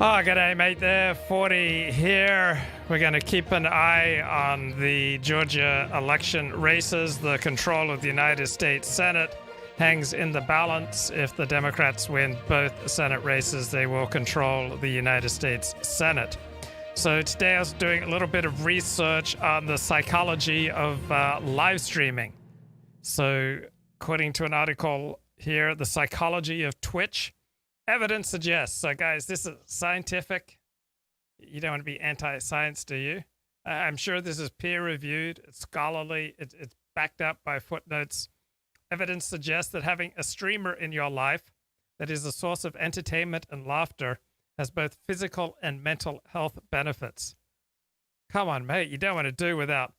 Oh, g'day, mate there. 40 here. We're going to keep an eye on the Georgia election races. The control of the United States Senate hangs in the balance. If the Democrats win both Senate races, they will control the United States Senate. So today I was doing a little bit of research on the psychology of live streaming. So according to an article here, The Psychology of Twitch, evidence suggests. So guys, this is scientific. You don't want to be anti-science, do you? I'm sure this is peer-reviewed. It's scholarly. It's backed up by footnotes. Evidence suggests that having a streamer in your life that is a source of entertainment and laughter has both physical and mental health benefits. Come on, mate. You don't want to do without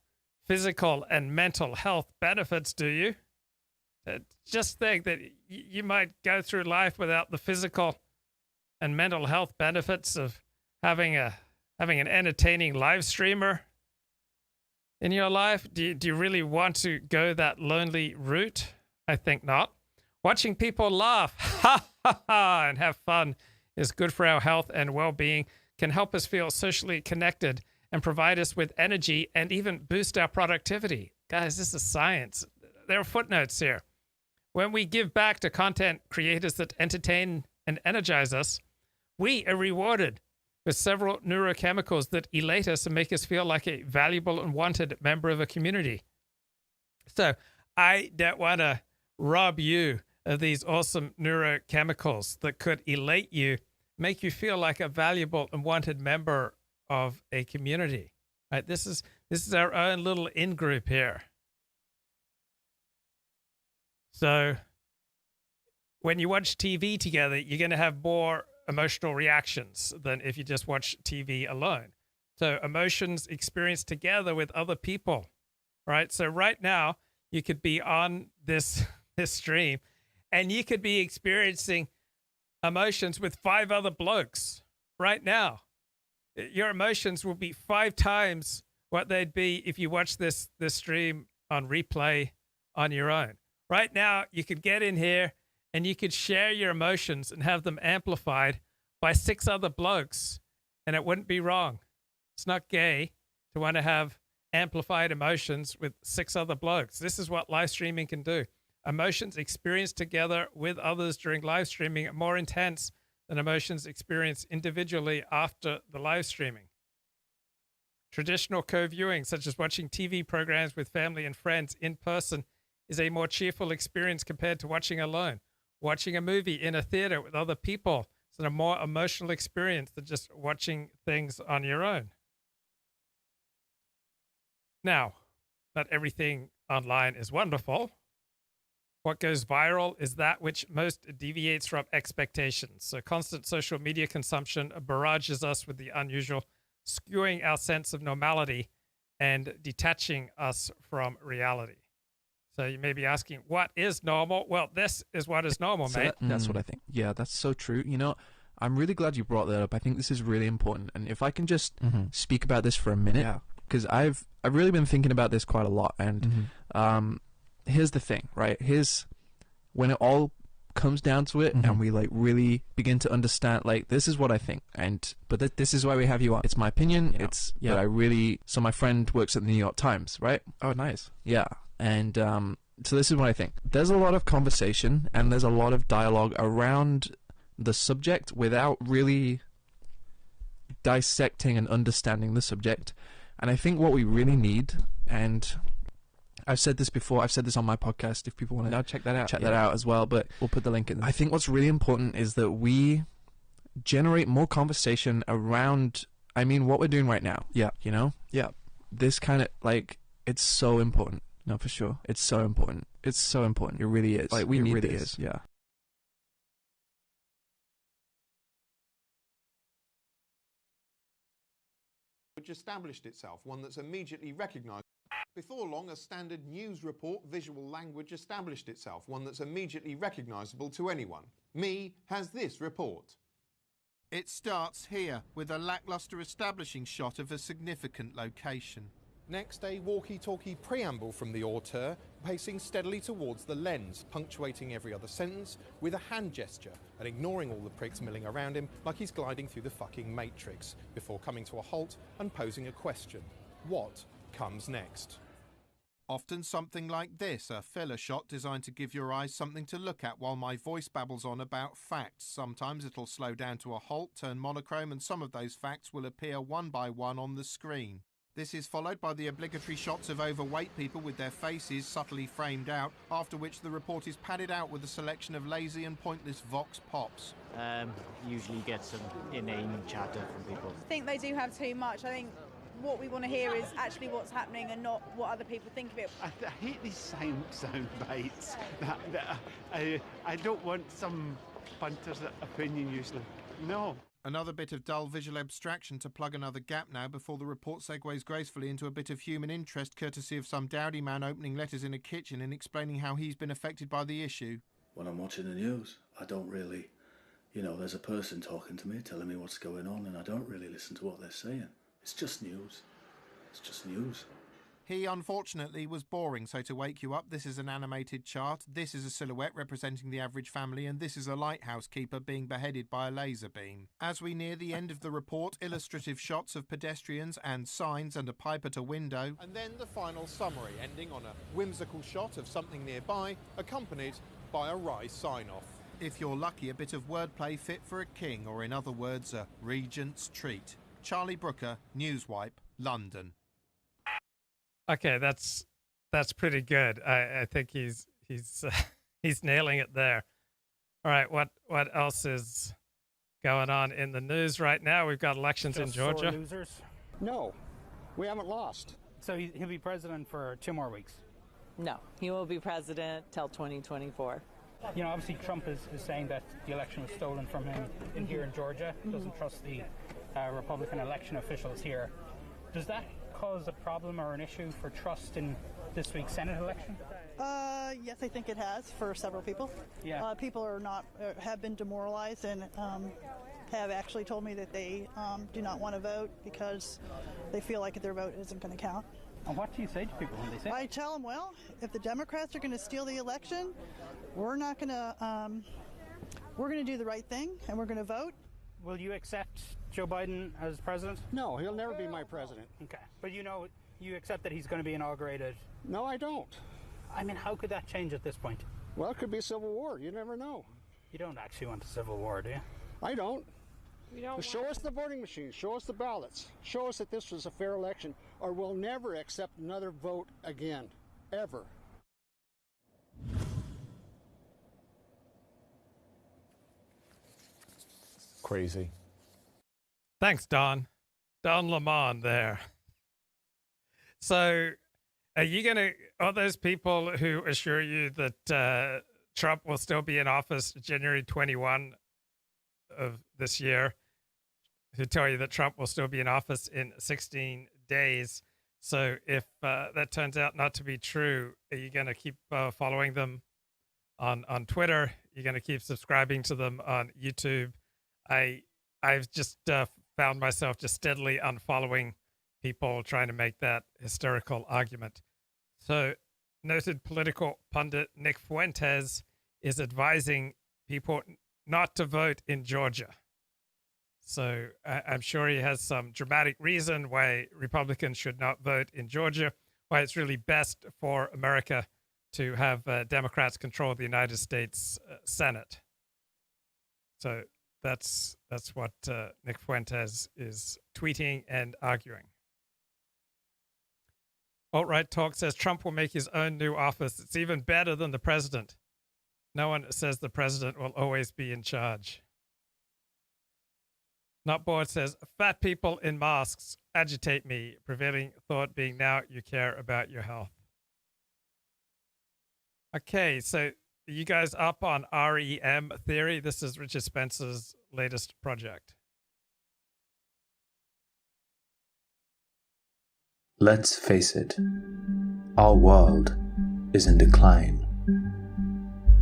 physical and mental health benefits, do you? Just think that you might go through life without the physical and mental health benefits of having an entertaining live streamer in your life. Do you really want to go that lonely route? I think not. Watching people laugh and have fun is good for our health and well-being, can help us feel socially connected and provide us with energy and even boost our productivity. Guys, this is science. There are footnotes here. When we give back to content creators that entertain and energize us, we are rewarded with several neurochemicals that elate us and make us feel like a valuable and wanted member of a community. So I don't want to rob you of these awesome neurochemicals that could elate you, make you feel like a valuable and wanted member of a community. Right? This is our own little in-group here. So when you watch TV together, you're going to have more emotional reactions than if you just watch TV alone. So emotions experienced together with other people, right? So right now you could be on this stream and you could be experiencing emotions with 5 other blokes right now. Your emotions will be 5 times what they'd be if you watch this stream on replay on your own. Right now, you could get in here and you could share your emotions and have them amplified by 6 other blokes, and it wouldn't be wrong. It's not gay to want to have amplified emotions with 6 other blokes. This is what live streaming can do. Emotions experienced together with others during live streaming are more intense than emotions experienced individually after the live streaming. Traditional co-viewing, such as watching TV programs with family and friends in person, is a more cheerful experience compared to watching alone. Watching a movie in a theater with other people is a more emotional experience than just watching things on your own. Now, not everything online is wonderful. What goes viral is that which most deviates from expectations. So constant social media consumption barrages us with the unusual, skewing our sense of normality and detaching us from reality. So you may be asking, what is normal? Well, this is what is normal, mate. That's what I think. Yeah, that's so true. You know, I'm really glad you brought that up. I think this is really important. And if I can just speak about this for a minute, because I've really been thinking about this quite a lot. And here's the thing, right? Here's when it all comes down to it and we like really begin to understand, like, this is what I think. But this is why we have you on. It's my opinion. But I really, so my friend works at the New York Times, right? Oh, nice. Yeah. And so this is what I think. There's a lot of conversation and there's a lot of dialogue around the subject without really dissecting and understanding the subject. And I think what we really need, and I've said this before, I've said this on my podcast, if people want to check that out. Check that out as well, but we'll put the link in. I think what's really important is that we generate more conversation around, I mean, what we're doing right now. Yeah. You know? Yeah. This kind of, like, it's so important. No, for sure. It's so important. It's so important. It really is. Like, we need really this. Is. Yeah. Which established itself, one that's immediately recognised. Before long, a standard news report visual language established itself, one that's immediately recognisable to anyone. Me has this report. It starts here, with a lacklustre establishing shot of a significant location. Next, a walkie-talkie preamble from the auteur pacing steadily towards the lens, punctuating every other sentence with a hand gesture and ignoring all the pricks milling around him like he's gliding through the fucking Matrix, before coming to a halt and posing a question. What comes next? Often something like this, a filler shot designed to give your eyes something to look at while my voice babbles on about facts. Sometimes it'll slow down to a halt, turn monochrome, and some of those facts will appear one by one on the screen. This is followed by the obligatory shots of overweight people with their faces subtly framed out, after which the report is padded out with a selection of lazy and pointless vox pops. Usually get some inane chatter from people. I think they do have too much. I think what we want to hear is actually what's happening and not what other people think of it. I hate these sound bites. I don't want some punter's opinion usually. No. Another bit of dull visual abstraction to plug another gap now before the report segues gracefully into a bit of human interest courtesy of some dowdy man opening letters in a kitchen and explaining how he's been affected by the issue. When I'm watching the news, I don't really, there's a person talking to me, telling me what's going on, and I don't really listen to what they're saying. It's just news. It's just news. He, unfortunately, was boring, so to wake you up, this is an animated chart, this is a silhouette representing the average family, and this is a lighthouse keeper being beheaded by a laser beam. As we near the end of the report, illustrative shots of pedestrians and signs and a pipe at a window, and then the final summary, ending on a whimsical shot of something nearby, accompanied by a wry sign-off. If you're lucky, a bit of wordplay fit for a king, or in other words, a regent's treat. Charlie Brooker, Newswipe, London. Okay, that's pretty good. I think he's he's nailing it there. All right, what else is going on in the news right now? We've got elections in Georgia. Sore losers. No, we haven't lost. So he'll be president for 2 more weeks. No, he will be president till 2024. Obviously Trump is saying that the election was stolen from him here in Georgia. Doesn't trust the Republican election officials here. Does that cause a problem or an issue for trust in this week's Senate election? Yes, I think it has for several people. Yeah. People are not have been demoralized and have actually told me that they do not want to vote because they feel like their vote isn't going to count. And what do you say to people when they say? I tell them, well, if the Democrats are going to steal the election, we're not going to. We're going to do the right thing and we're going to vote. Will you accept Joe Biden as president? No, he'll never be my president. Okay. But you accept that he's going to be inaugurated? No, I don't. I mean, how could that change at this point? Well, it could be a civil war. You never know. You don't actually want a civil war, do you? I don't. Show us the voting machines. Show us the ballots. Show us that this was a fair election, or we'll never accept another vote again. Ever. Crazy. Thanks, Don Lemon there. So are those people who assure you that Trump will still be in office January 21 of this year, who tell you that Trump will still be in office in 16 days? So if that turns out not to be true, are you going to keep following them on Twitter? You're going to keep subscribing to them on YouTube? I've just found myself just steadily unfollowing people trying to make that hysterical argument. So noted political pundit Nick Fuentes is advising people not to vote in Georgia. So I'm sure he has some dramatic reason why Republicans should not vote in Georgia, why it's really best for America to have Democrats control the United States Senate. So that's what Nick Fuentes is tweeting and arguing. Alt-right Talk says Trump will make his own new office. It's even better than the president. No one says the president will always be in charge. Not Bored says, fat people in masks agitate me, prevailing thought being now you care about your health. Okay, so you guys up on REM Theory? This is Richard Spencer's latest project. Let's face it, our world is in decline.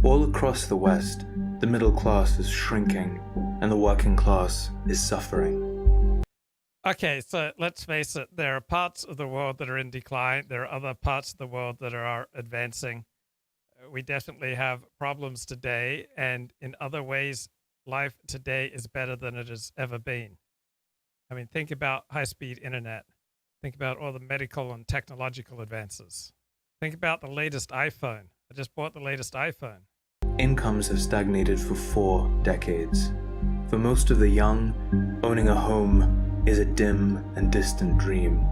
All across the West, the middle class is shrinking and the working class is suffering. Okay, so let's face it, there are parts of the world that are in decline. There are other parts of the world that are advancing. We definitely have problems today, and in other ways, life today is better than it has ever been. I mean, think about high-speed internet. Think about all the medical and technological advances. Think about the latest iPhone. I just bought the latest iPhone. Incomes have stagnated for 4 decades. For most of the young, owning a home is a dim and distant dream.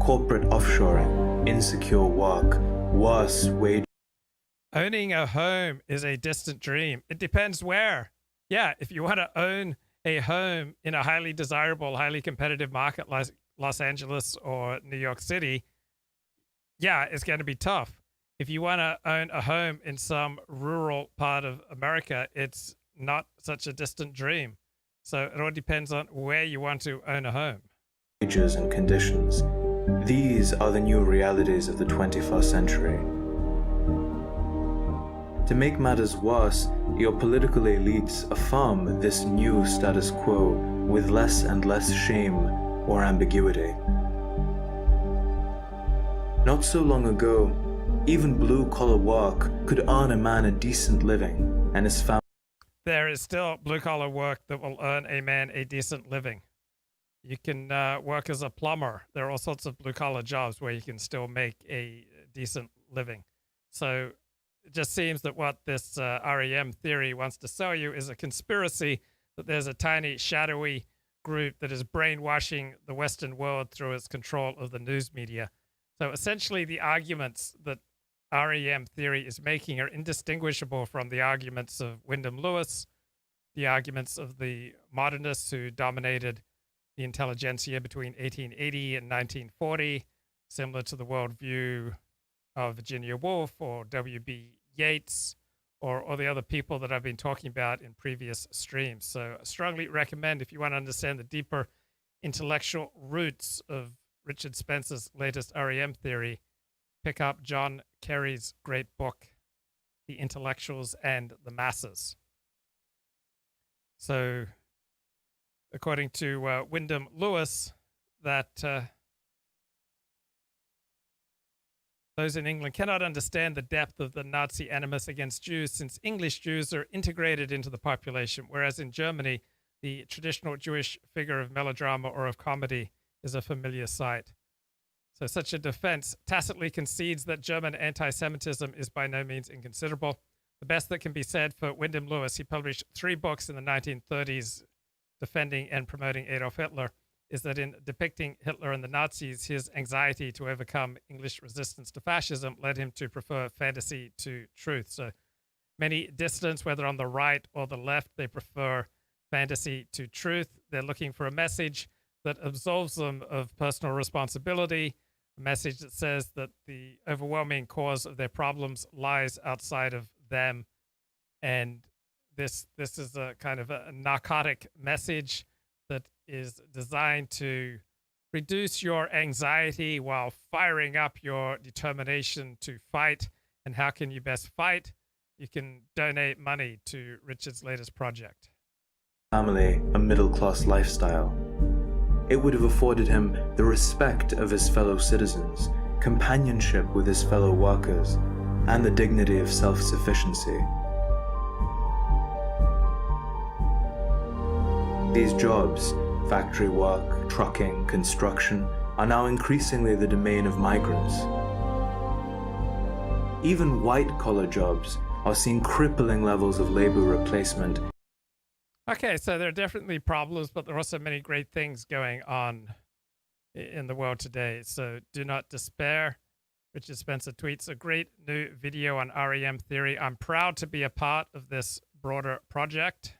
Corporate offshoring, insecure work, worse wage. Owning a home is a distant dream. It depends where. Yeah, if you want to own a home in a highly desirable, highly competitive market like Los Angeles or New York City, yeah, it's going to be tough. If you want to own a home in some rural part of America, it's not such a distant dream. So it all depends on where you want to own a home. Wages and conditions. These are the new realities of the 21st century. To make matters worse, your political elites affirm this new status quo with less and less shame or ambiguity. Not so long ago, even blue-collar work could earn a man a decent living and his family. There is still blue-collar work that will earn a man a decent living. You can work as a plumber. There are all sorts of blue-collar jobs where you can still make a decent living. So it just seems that what this REM theory wants to sell you is a conspiracy, that there's a tiny, shadowy group that is brainwashing the Western world through its control of the news media. So essentially, the arguments that REM theory is making are indistinguishable from the arguments of Wyndham Lewis, the arguments of the Modernists who dominated the Intelligentsia between 1880 and 1940, similar to the worldview of Virginia Woolf or W.B. Yeats or the other people that I've been talking about in previous streams. So I strongly recommend, if you want to understand the deeper intellectual roots of Richard Spencer's latest REM theory, pick up John Kerry's great book, The Intellectuals and the Masses. So, according to Wyndham Lewis, that those in England cannot understand the depth of the Nazi animus against Jews, since English Jews are integrated into the population, whereas in Germany, the traditional Jewish figure of melodrama or of comedy is a familiar sight. So such a defense tacitly concedes that German anti-Semitism is by no means inconsiderable. The best that can be said for Wyndham Lewis, he published 3 books in the 1930s defending and promoting Adolf Hitler, is that in depicting Hitler and the Nazis, his anxiety to overcome English resistance to fascism led him to prefer fantasy to truth. So many dissidents, whether on the right or the left, they prefer fantasy to truth. They're looking for a message that absolves them of personal responsibility, a message that says that the overwhelming cause of their problems lies outside of them. And this is a kind of a narcotic message that is designed to reduce your anxiety while firing up your determination to fight. And how can you best fight? You can donate money to Richard's latest project. Family, a middle-class lifestyle. It would have afforded him the respect of his fellow citizens, companionship with his fellow workers, and the dignity of self-sufficiency. These jobs, factory work, trucking, construction, are now increasingly the domain of migrants. Even white-collar jobs are seeing crippling levels of labor replacement. Okay, so there are definitely problems, but there are also many great things going on in the world today. So do not despair. Richard Spencer tweets a great new video on REM theory. I'm proud to be a part of this broader project.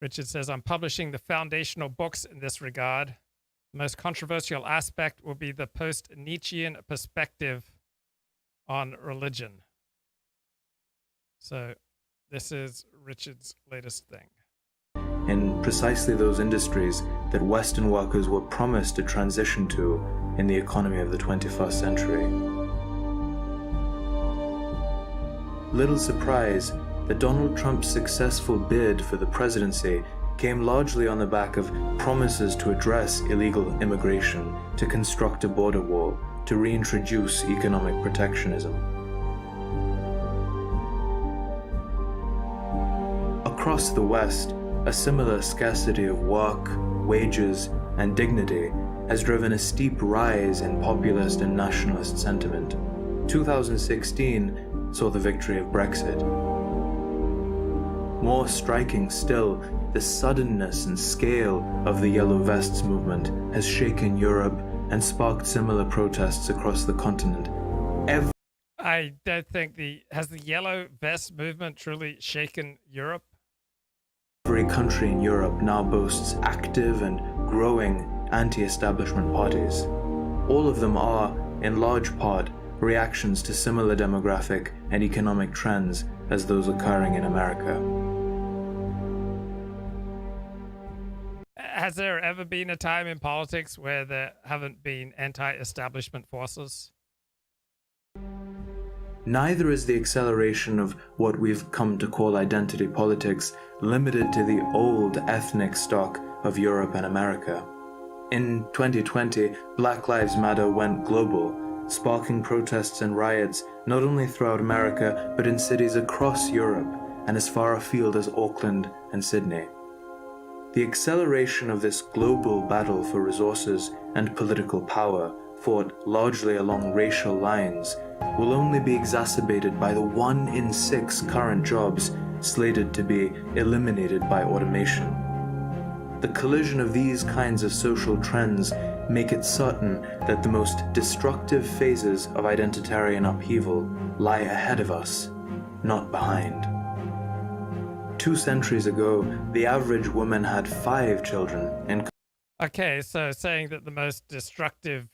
Richard says, I'm publishing the foundational books in this regard. The most controversial aspect will be the post-Nietzschean perspective on religion. So this is Richard's latest thing. In precisely those industries that Western workers were promised to transition to in the economy of the 21st century. Little surprise that Donald Trump's successful bid for the presidency came largely on the back of promises to address illegal immigration, to construct a border wall, to reintroduce economic protectionism. Across the West, a similar scarcity of work, wages, and dignity has driven a steep rise in populist and nationalist sentiment. 2016 saw the victory of Brexit. More striking still, the suddenness and scale of the Yellow Vests movement has shaken Europe and sparked similar protests across the continent. I don't think has the Yellow Vest movement truly shaken Europe? Every country in Europe now boasts active and growing anti-establishment parties. All of them are, in large part, reactions to similar demographic and economic trends as those occurring in America. Has there ever been a time in politics where there haven't been anti-establishment forces? Neither is the acceleration of what we've come to call identity politics limited to the old ethnic stock of Europe and America. In 2020, Black Lives Matter went global, sparking protests and riots not only throughout America, but in cities across Europe and as far afield as Auckland and Sydney. The acceleration of this global battle for resources and political power, fought largely along racial lines, will only be exacerbated by the 1 in 6 current jobs slated to be eliminated by automation. The collision of these kinds of social trends make it certain that the most destructive phases of identitarian upheaval lie ahead of us, not behind. 2 centuries ago, the average woman had 5 children. Okay, so saying that the most destructive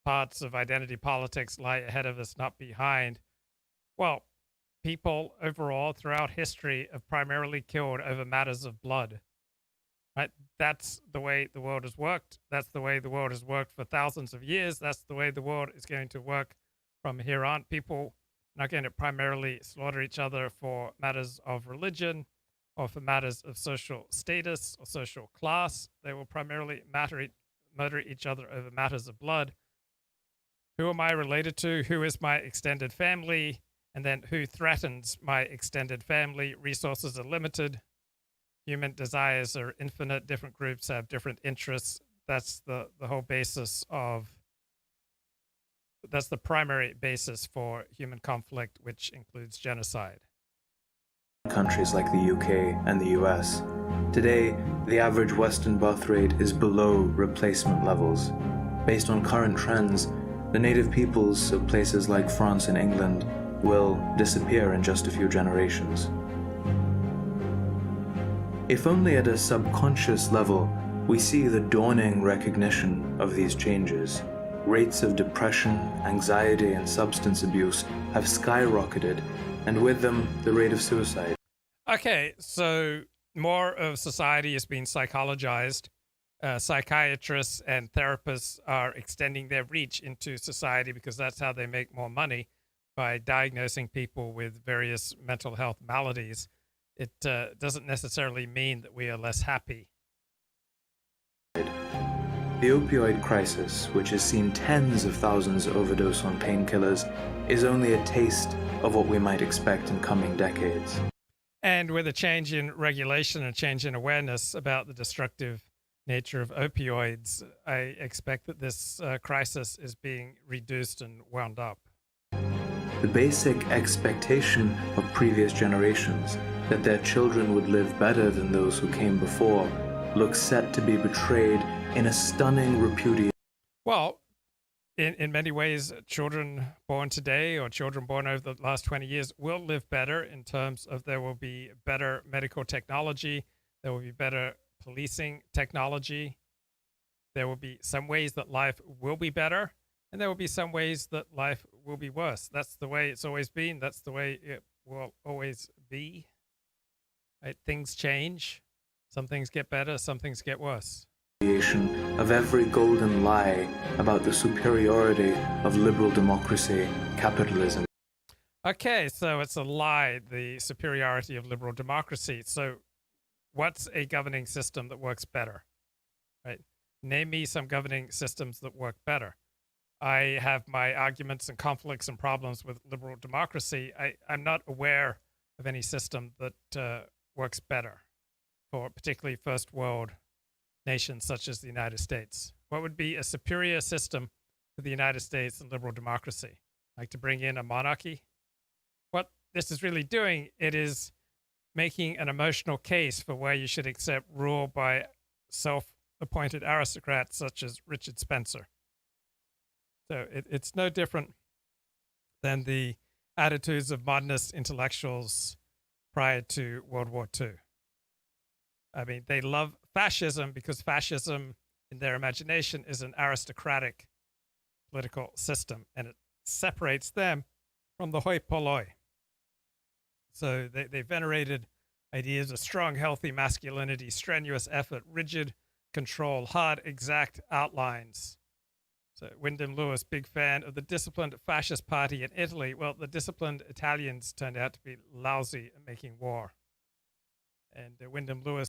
parts of identity politics lie ahead of us, not behind. Well, people overall throughout history have primarily killed over matters of blood. Right? That's the way the world has worked. That's the way the world has worked for thousands of years. That's the way the world is going to work from here on. People are not going to primarily slaughter each other for matters of religion or for matters of social status or social class. They will primarily murder each other over matters of blood. Who am I related to? Who is my extended family? And then who threatens my extended family? Resources are limited. Human desires are infinite. Different groups have different interests. That's the whole basis of, that's the primary basis for human conflict, which includes genocide. Countries like the UK and the US. Today, the average Western birth rate is below replacement levels. Based on current trends, the native peoples of places like France and England will disappear in just a few generations. If only at a subconscious level, we see the dawning recognition of these changes. Rates of depression, anxiety, and substance abuse have skyrocketed, and with them, the rate of suicide. Okay, so more of society is being psychologized. Psychiatrists and therapists are extending their reach into society because that's how they make more money, by diagnosing people with various mental health maladies. It doesn't necessarily mean that we are less happy. The opioid crisis, which has seen tens of thousands overdose on painkillers, is only a taste of what we might expect in coming decades. And with a change in regulation and a change in awareness about the destructive nature of opioids, I expect that this crisis is being reduced and wound up. The basic expectation of previous generations that their children would live better than those who came before looks set to be betrayed in a stunning repudiation. Well, in many ways, children born today or children born over the last 20 years will live better in terms of there will be better medical technology, there will be better policing technology, there will be some ways that life will be better, and there will be some ways that life will be worse. That's the way it's always been. That's the way it will always be. Right? Things change. Some things get better, some things get worse. Of every golden lie about the superiority of liberal democracy, capitalism. Okay, so it's a lie, the superiority of liberal democracy. So what's a governing system that works better, right? Name me some governing systems that work better. I have my arguments and conflicts and problems with liberal democracy. I'm not aware of any system that works better for particularly first world nations such as the United States. What would be a superior system for the United States and liberal democracy? Like to bring in a monarchy? What this is really doing, it is making an emotional case for where you should accept rule by self-appointed aristocrats such as Richard Spencer. So it's no different than the attitudes of modernist intellectuals prior to World War II. I mean, they love fascism because fascism, in their imagination, is an aristocratic political system, and it separates them from the hoi polloi. So they venerated ideas of strong, healthy masculinity, strenuous effort, rigid control, hard, exact outlines. So Wyndham Lewis, big fan of the disciplined fascist party in Italy. Well, the disciplined Italians turned out to be lousy at making war. And Wyndham Lewis,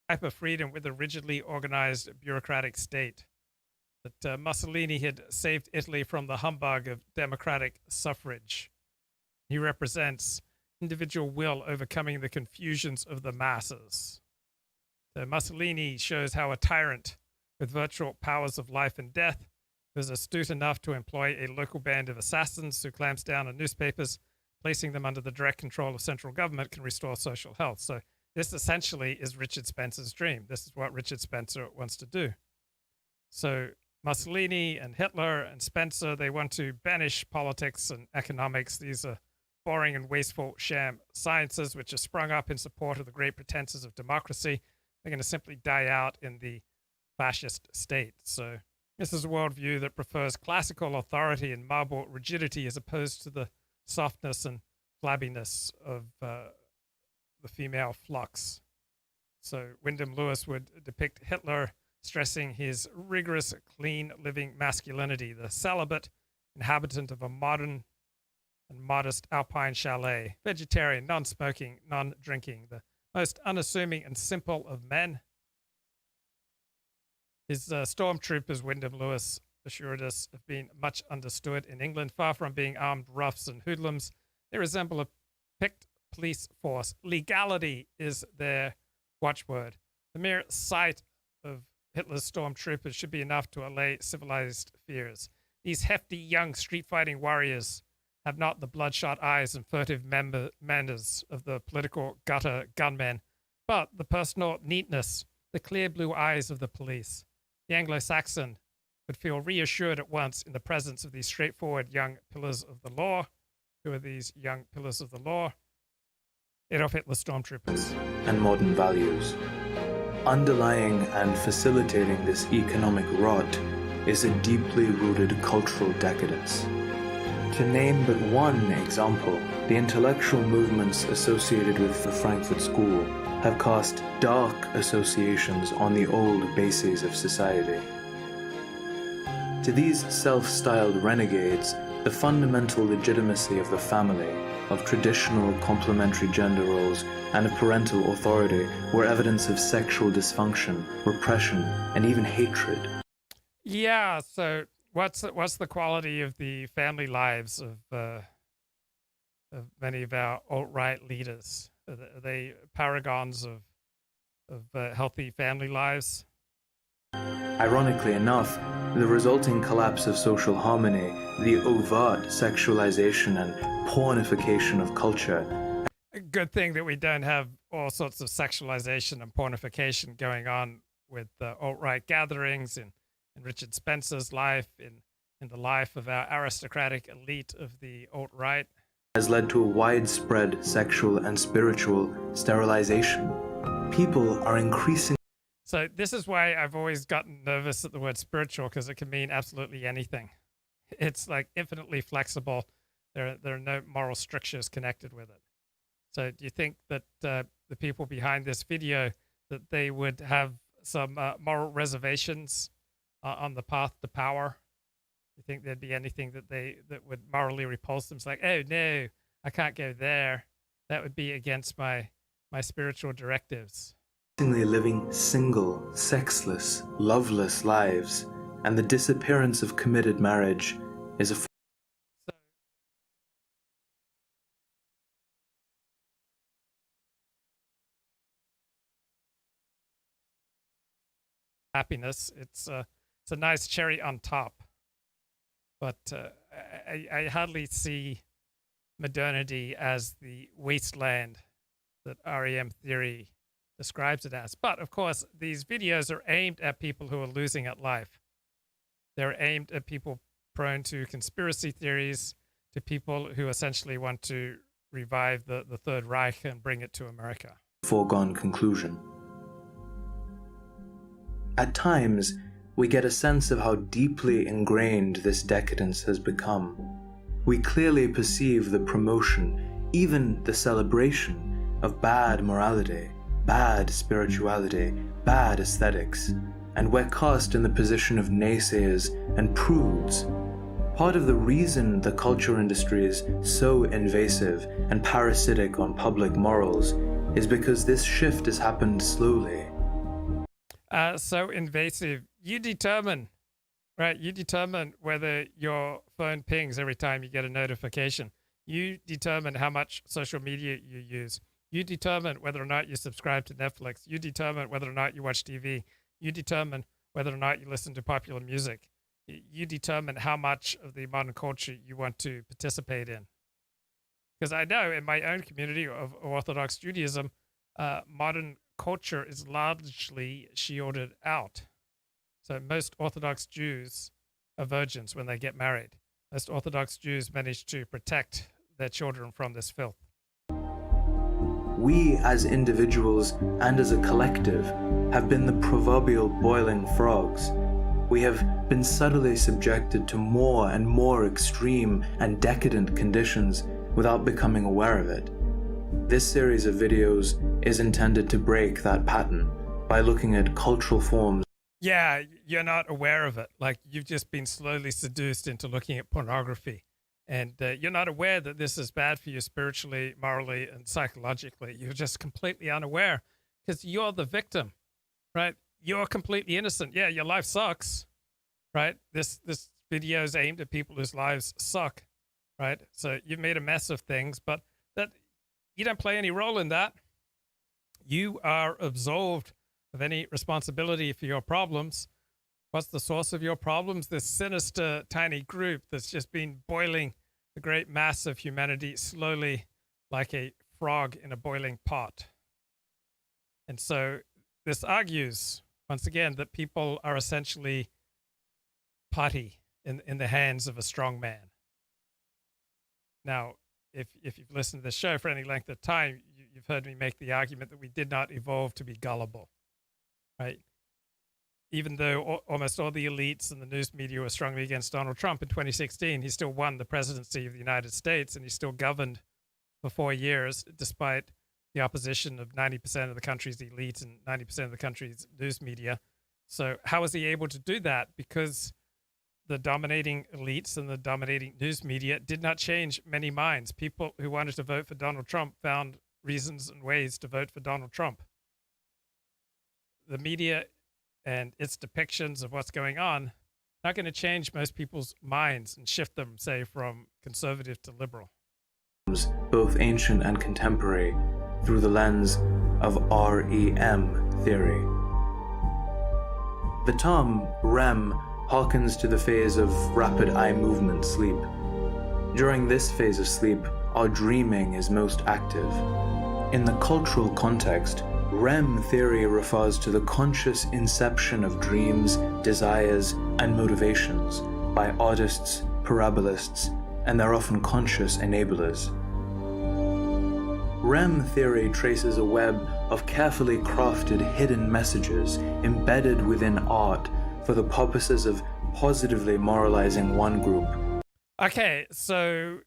type of freedom with a rigidly organized bureaucratic state. That Mussolini had saved Italy from the humbug of democratic suffrage. He represents individual will overcoming the confusions of the masses. Mussolini shows how a tyrant with virtual powers of life and death, who is astute enough to employ a local band of assassins who clamps down on newspapers, placing them under the direct control of central government, can restore social health. So this essentially is Richard Spencer's dream. This is what Richard Spencer wants to do. So Mussolini and Hitler and Spencer, they want to banish politics and economics. These are boring and wasteful sham sciences which are sprung up in support of the great pretenses of democracy. They're going to simply die out in the fascist state. So this is a worldview that prefers classical authority and marble rigidity as opposed to the softness and flabbiness of the female flux. So Wyndham Lewis would depict Hitler stressing his rigorous, clean living masculinity, the celibate inhabitant of a modern and modest alpine chalet, vegetarian, non-smoking, non-drinking, the most unassuming and simple of men. His stormtroopers, Wyndham Lewis assured us, have been much understood in England. Far from being armed roughs and hoodlums, they resemble a picked police force. Legality is their watchword. The mere sight of Hitler's stormtroopers should be enough to allay civilized fears. These hefty young street-fighting warriors have not the bloodshot eyes and furtive manners of the political gutter gunmen, but the personal neatness, the clear blue eyes of the police. The Anglo-Saxon would feel reassured at once in the presence of these straightforward young pillars of the law. Who are these young pillars of the law? Adolf Hitler's stormtroopers. And modern values. Underlying and facilitating this economic rot is a deeply rooted cultural decadence. To name but one example, the intellectual movements associated with the Frankfurt School have cast dark associations on the old bases of society. To these self-styled renegades, the fundamental legitimacy of the family, of traditional complementary gender roles, and of parental authority were evidence of sexual dysfunction, repression, and even hatred. Yeah, so what's the quality of the family lives of many of our alt-right leaders? Are they paragons of healthy family lives? Ironically enough, the resulting collapse of social harmony, the overt sexualization and pornification of culture. A good thing that we don't have all sorts of sexualization and pornification going on with alt-right gatherings in Richard Spencer's life, in the life of our aristocratic elite of the alt-right. Has led to a widespread sexual and spiritual sterilization. People are increasingly... So this is why I've always gotten nervous at the word spiritual, because it can mean absolutely anything. It's like infinitely flexible. There are no moral strictures connected with it. So do you think that the people behind this video, that they would have some moral reservations on the path to power? You think there'd be anything that would morally repulse them? It's like, oh no, I can't go there. that would be against my spiritual directives. Living single, sexless, loveless lives, and the disappearance of committed marriage is a happiness. It's a nice cherry on top, but I hardly see modernity as the wasteland that REM Theory describes it as. But of course, these videos are aimed at people who are losing at life. They're aimed at people prone to conspiracy theories, to people who essentially want to revive the Third Reich and bring it to America. Foregone conclusion. At times, we get a sense of how deeply ingrained this decadence has become. We clearly perceive the promotion, even the celebration, of bad morality, bad spirituality, bad aesthetics, and we're cast in the position of naysayers and prudes. Part of the reason the culture industry is so invasive and parasitic on public morals is because this shift has happened slowly. So invasive. You determine, right? You determine whether your phone pings every time you get a notification. You determine how much social media you use. You determine whether or not you subscribe to Netflix. You determine whether or not you watch TV. You determine whether or not you listen to popular music. You determine how much of the modern culture you want to participate in. Because I know in my own community of Orthodox Judaism, modern culture is largely shielded out. So most Orthodox Jews are virgins when they get married. Most Orthodox Jews manage to protect their children from this filth. We as individuals and as a collective have been the proverbial boiling frogs. We have been subtly subjected to more and more extreme and decadent conditions without becoming aware of it. This series of videos is intended to break that pattern by looking at cultural forms. Yeah, you're not aware of it. Like, you've just been slowly seduced into looking at pornography. And you're not aware that this is bad for you spiritually, morally, and psychologically. You're just completely unaware because you're the victim, right? You're completely innocent. Yeah, your life sucks, right? This video is aimed at people whose lives suck, right? So you've made a mess of things, but that you don't play any role in that. You are absolved of any responsibility for your problems. What's the source of your problems? This sinister tiny group that's just been boiling the great mass of humanity slowly like a frog in a boiling pot. And so this argues, once again, that people are essentially putty in the hands of a strong man. Now, if you've listened to this show for any length of time, you've heard me make the argument that we did not evolve to be gullible, right? Even though almost all the elites and the news media were strongly against Donald Trump in 2016, he still won the presidency of the United States, and he still governed for 4 years, despite the opposition of 90% of the country's elite and 90% of the country's news media. So how was he able to do that? Because the dominating elites and the dominating news media did not change many minds. People who wanted to vote for Donald Trump found reasons and ways to vote for Donald Trump. The media and its depictions of what's going on not going to change most people's minds and shift them, say, from conservative to liberal. Both ancient and contemporary, through the lens of REM theory. The term REM harkens to the phase of rapid eye movement sleep. During this phase of sleep, our dreaming is most active. In the cultural context, REM theory refers to the conscious inception of dreams, desires, and motivations by artists, parabolists, and their often conscious enablers. REM theory traces a web of carefully crafted hidden messages embedded within art for the purposes of positively moralizing one group. Okay, so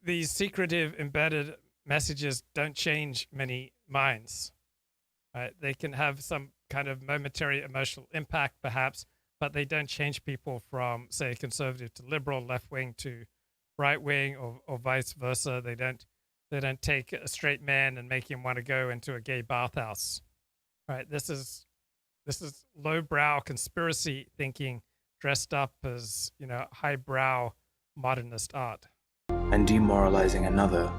these secretive embedded messages don't change many minds. Right? They can have some kind of momentary emotional impact, perhaps, but they don't change people from, say, conservative to liberal, left-wing to right-wing, or vice versa. They They don't take a straight man and make him want to go into a gay bathhouse. Right? This is lowbrow conspiracy thinking dressed up as, highbrow modernist art. And demoralizing another.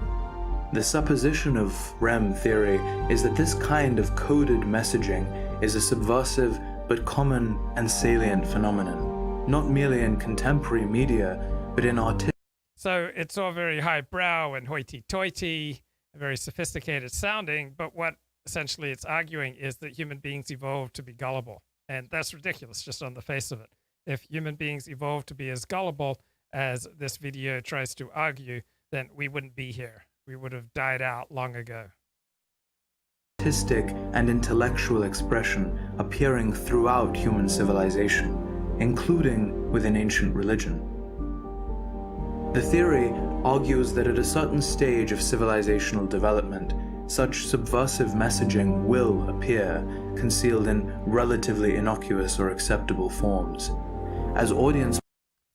The supposition of REM theory is that this kind of coded messaging is a subversive but common and salient phenomenon, not merely in contemporary media, but in artistic. So it's all very highbrow and hoity-toity, very sophisticated sounding, but what essentially it's arguing is that human beings evolved to be gullible. And that's ridiculous just on the face of it. If human beings evolved to be as gullible as this video tries to argue, then we wouldn't be here. We would have died out long ago. Artistic and intellectual expression appearing throughout human civilization, including within ancient religion. The theory argues that at a certain stage of civilizational development, such subversive messaging will appear, concealed in relatively innocuous or acceptable forms. As audience...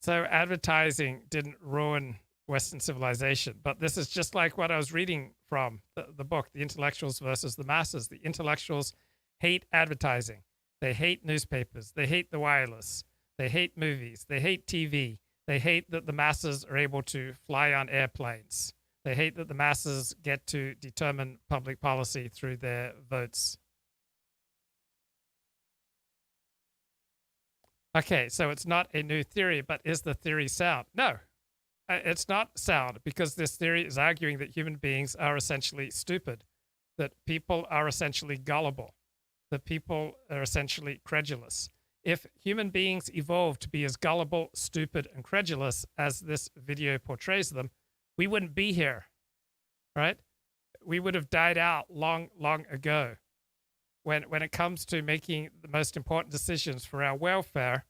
So advertising didn't ruin Western civilization, but this is just like what I was reading from the book, The Intellectuals versus the Masses. The intellectuals hate advertising. They hate newspapers. They hate the wireless. They hate movies. They hate TV. They hate that the masses are able to fly on airplanes. They hate that the masses get to determine public policy through their votes. Okay, so it's not a new theory, but is the theory sound? No, it's not sound, because this theory is arguing that human beings are essentially stupid, that people are essentially gullible, that people are essentially credulous. If human beings evolved to be as gullible, stupid, and credulous as this video portrays them, we wouldn't be here, right? We would have died out long, long ago. When it comes to making the most important decisions for our welfare,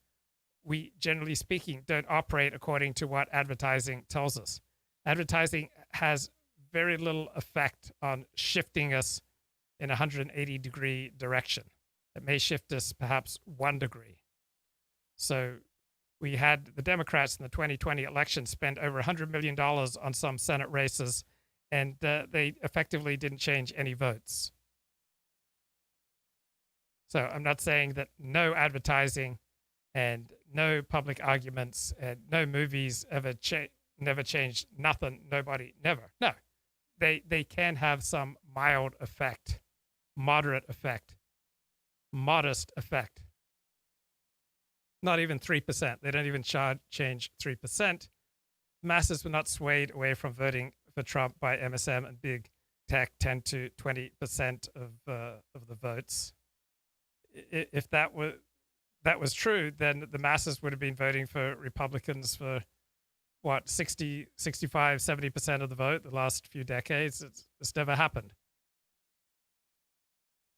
we, generally speaking, don't operate according to what advertising tells us. Advertising has very little effect on shifting us in a 180-degree direction. It may shift us perhaps 1 degree. So we had the Democrats in the 2020 election spend over $100 million on some Senate races, and they effectively didn't change any votes. So I'm not saying that no advertising and no public arguments and no movies never changed nothing, nobody, never. No, they can have some mild effect, moderate effect, modest effect. Not even 3%. They don't even change 3%. Masses were not swayed away from voting for Trump by MSM and big tech, 10 to 20% of the votes. If that was true, then the masses would have been voting for Republicans for, 60, 65, 70% of the vote the last few decades. It's never happened.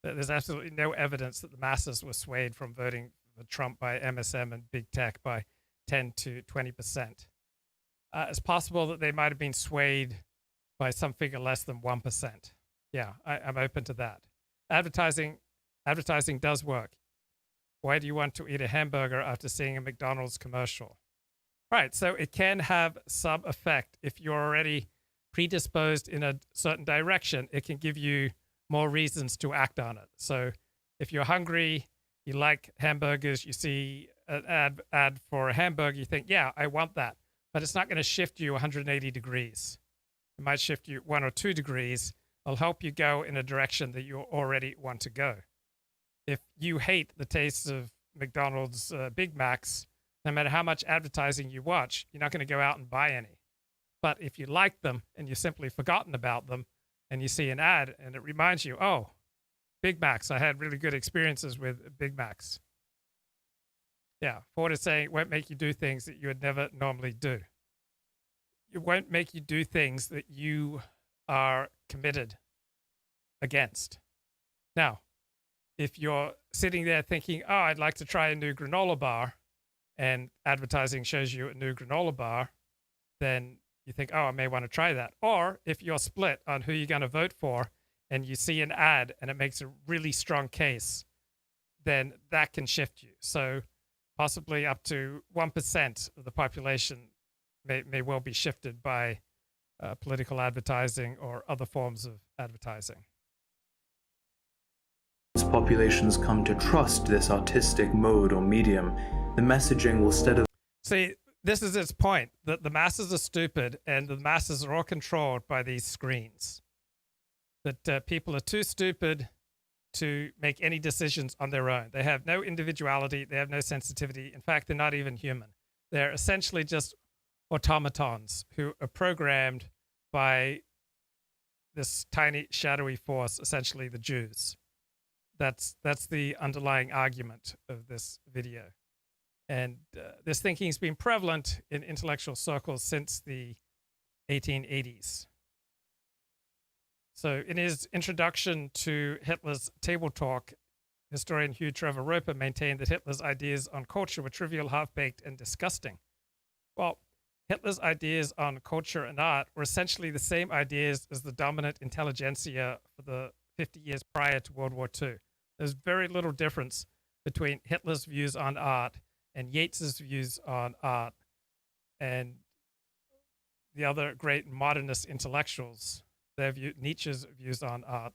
There's absolutely no evidence that the masses were swayed from voting for Trump by MSM and big tech by 10 to 20%. It's possible that they might have been swayed by some figure less than 1%. Yeah, I'm open to that. Advertising does work. Why do you want to eat a hamburger after seeing a McDonald's commercial? Right, so it can have some effect. If you're already predisposed in a certain direction, it can give you more reasons to act on it. So if you're hungry, you like hamburgers, you see an ad for a hamburger, you think, yeah, I want that. But it's not going to shift you 180 degrees. It might shift you 1 or 2 degrees. It'll help you go in a direction that you already want to go. If you hate the taste of McDonald's Big Macs, no matter how much advertising you watch, you're not going to go out and buy any. But if you like them and you've simply forgotten about them and you see an ad and it reminds you, oh, Big Macs, I had really good experiences with Big Macs. Yeah, Ford is saying it won't make you do things that you would never normally do. It won't make you do things that you are committed against. Now, if you're sitting there thinking, oh, I'd like to try a new granola bar, and advertising shows you a new granola bar, then you think, oh, I may want to try that. Or if you're split on who you're going to vote for and you see an ad and it makes a really strong case, then that can shift you. So possibly up to 1% of the population may well be shifted by political advertising or other forms of advertising. As populations come to trust this artistic mode or medium, the messaging will steadily... See, this is its point, that the masses are stupid and the masses are all controlled by these screens. That people are too stupid to make any decisions on their own. They have no individuality. They have no sensitivity. In fact, they're not even human. They're essentially just automatons who are programmed by this tiny shadowy force, essentially the Jews. That's the underlying argument of this video. And this thinking has been prevalent in intellectual circles since the 1880s. So in his introduction to Hitler's Table Talk, historian Hugh Trevor Roper maintained that Hitler's ideas on culture were trivial, half-baked, and disgusting. Well, Hitler's ideas on culture and art were essentially the same ideas as the dominant intelligentsia for the 50 years prior to World War II. There's very little difference between Hitler's views on art and Yeats's views on art and the other great modernist intellectuals. Nietzsche's views on art.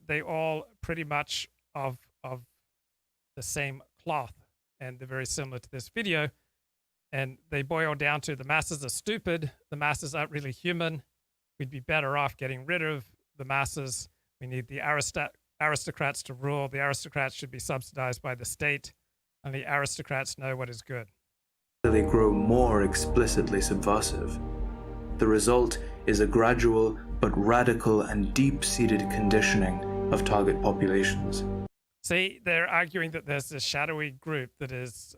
They all pretty much of the same cloth, and they're very similar to this video. And they boil down to the masses are stupid, the masses aren't really human. We'd be better off getting rid of the masses. We need the aristocrats to rule. The aristocrats should be subsidized by the state, and the aristocrats know what is good. They grow more explicitly subversive. The result is a gradual but radical and deep-seated conditioning of target populations. See, they're arguing that there's this shadowy group that is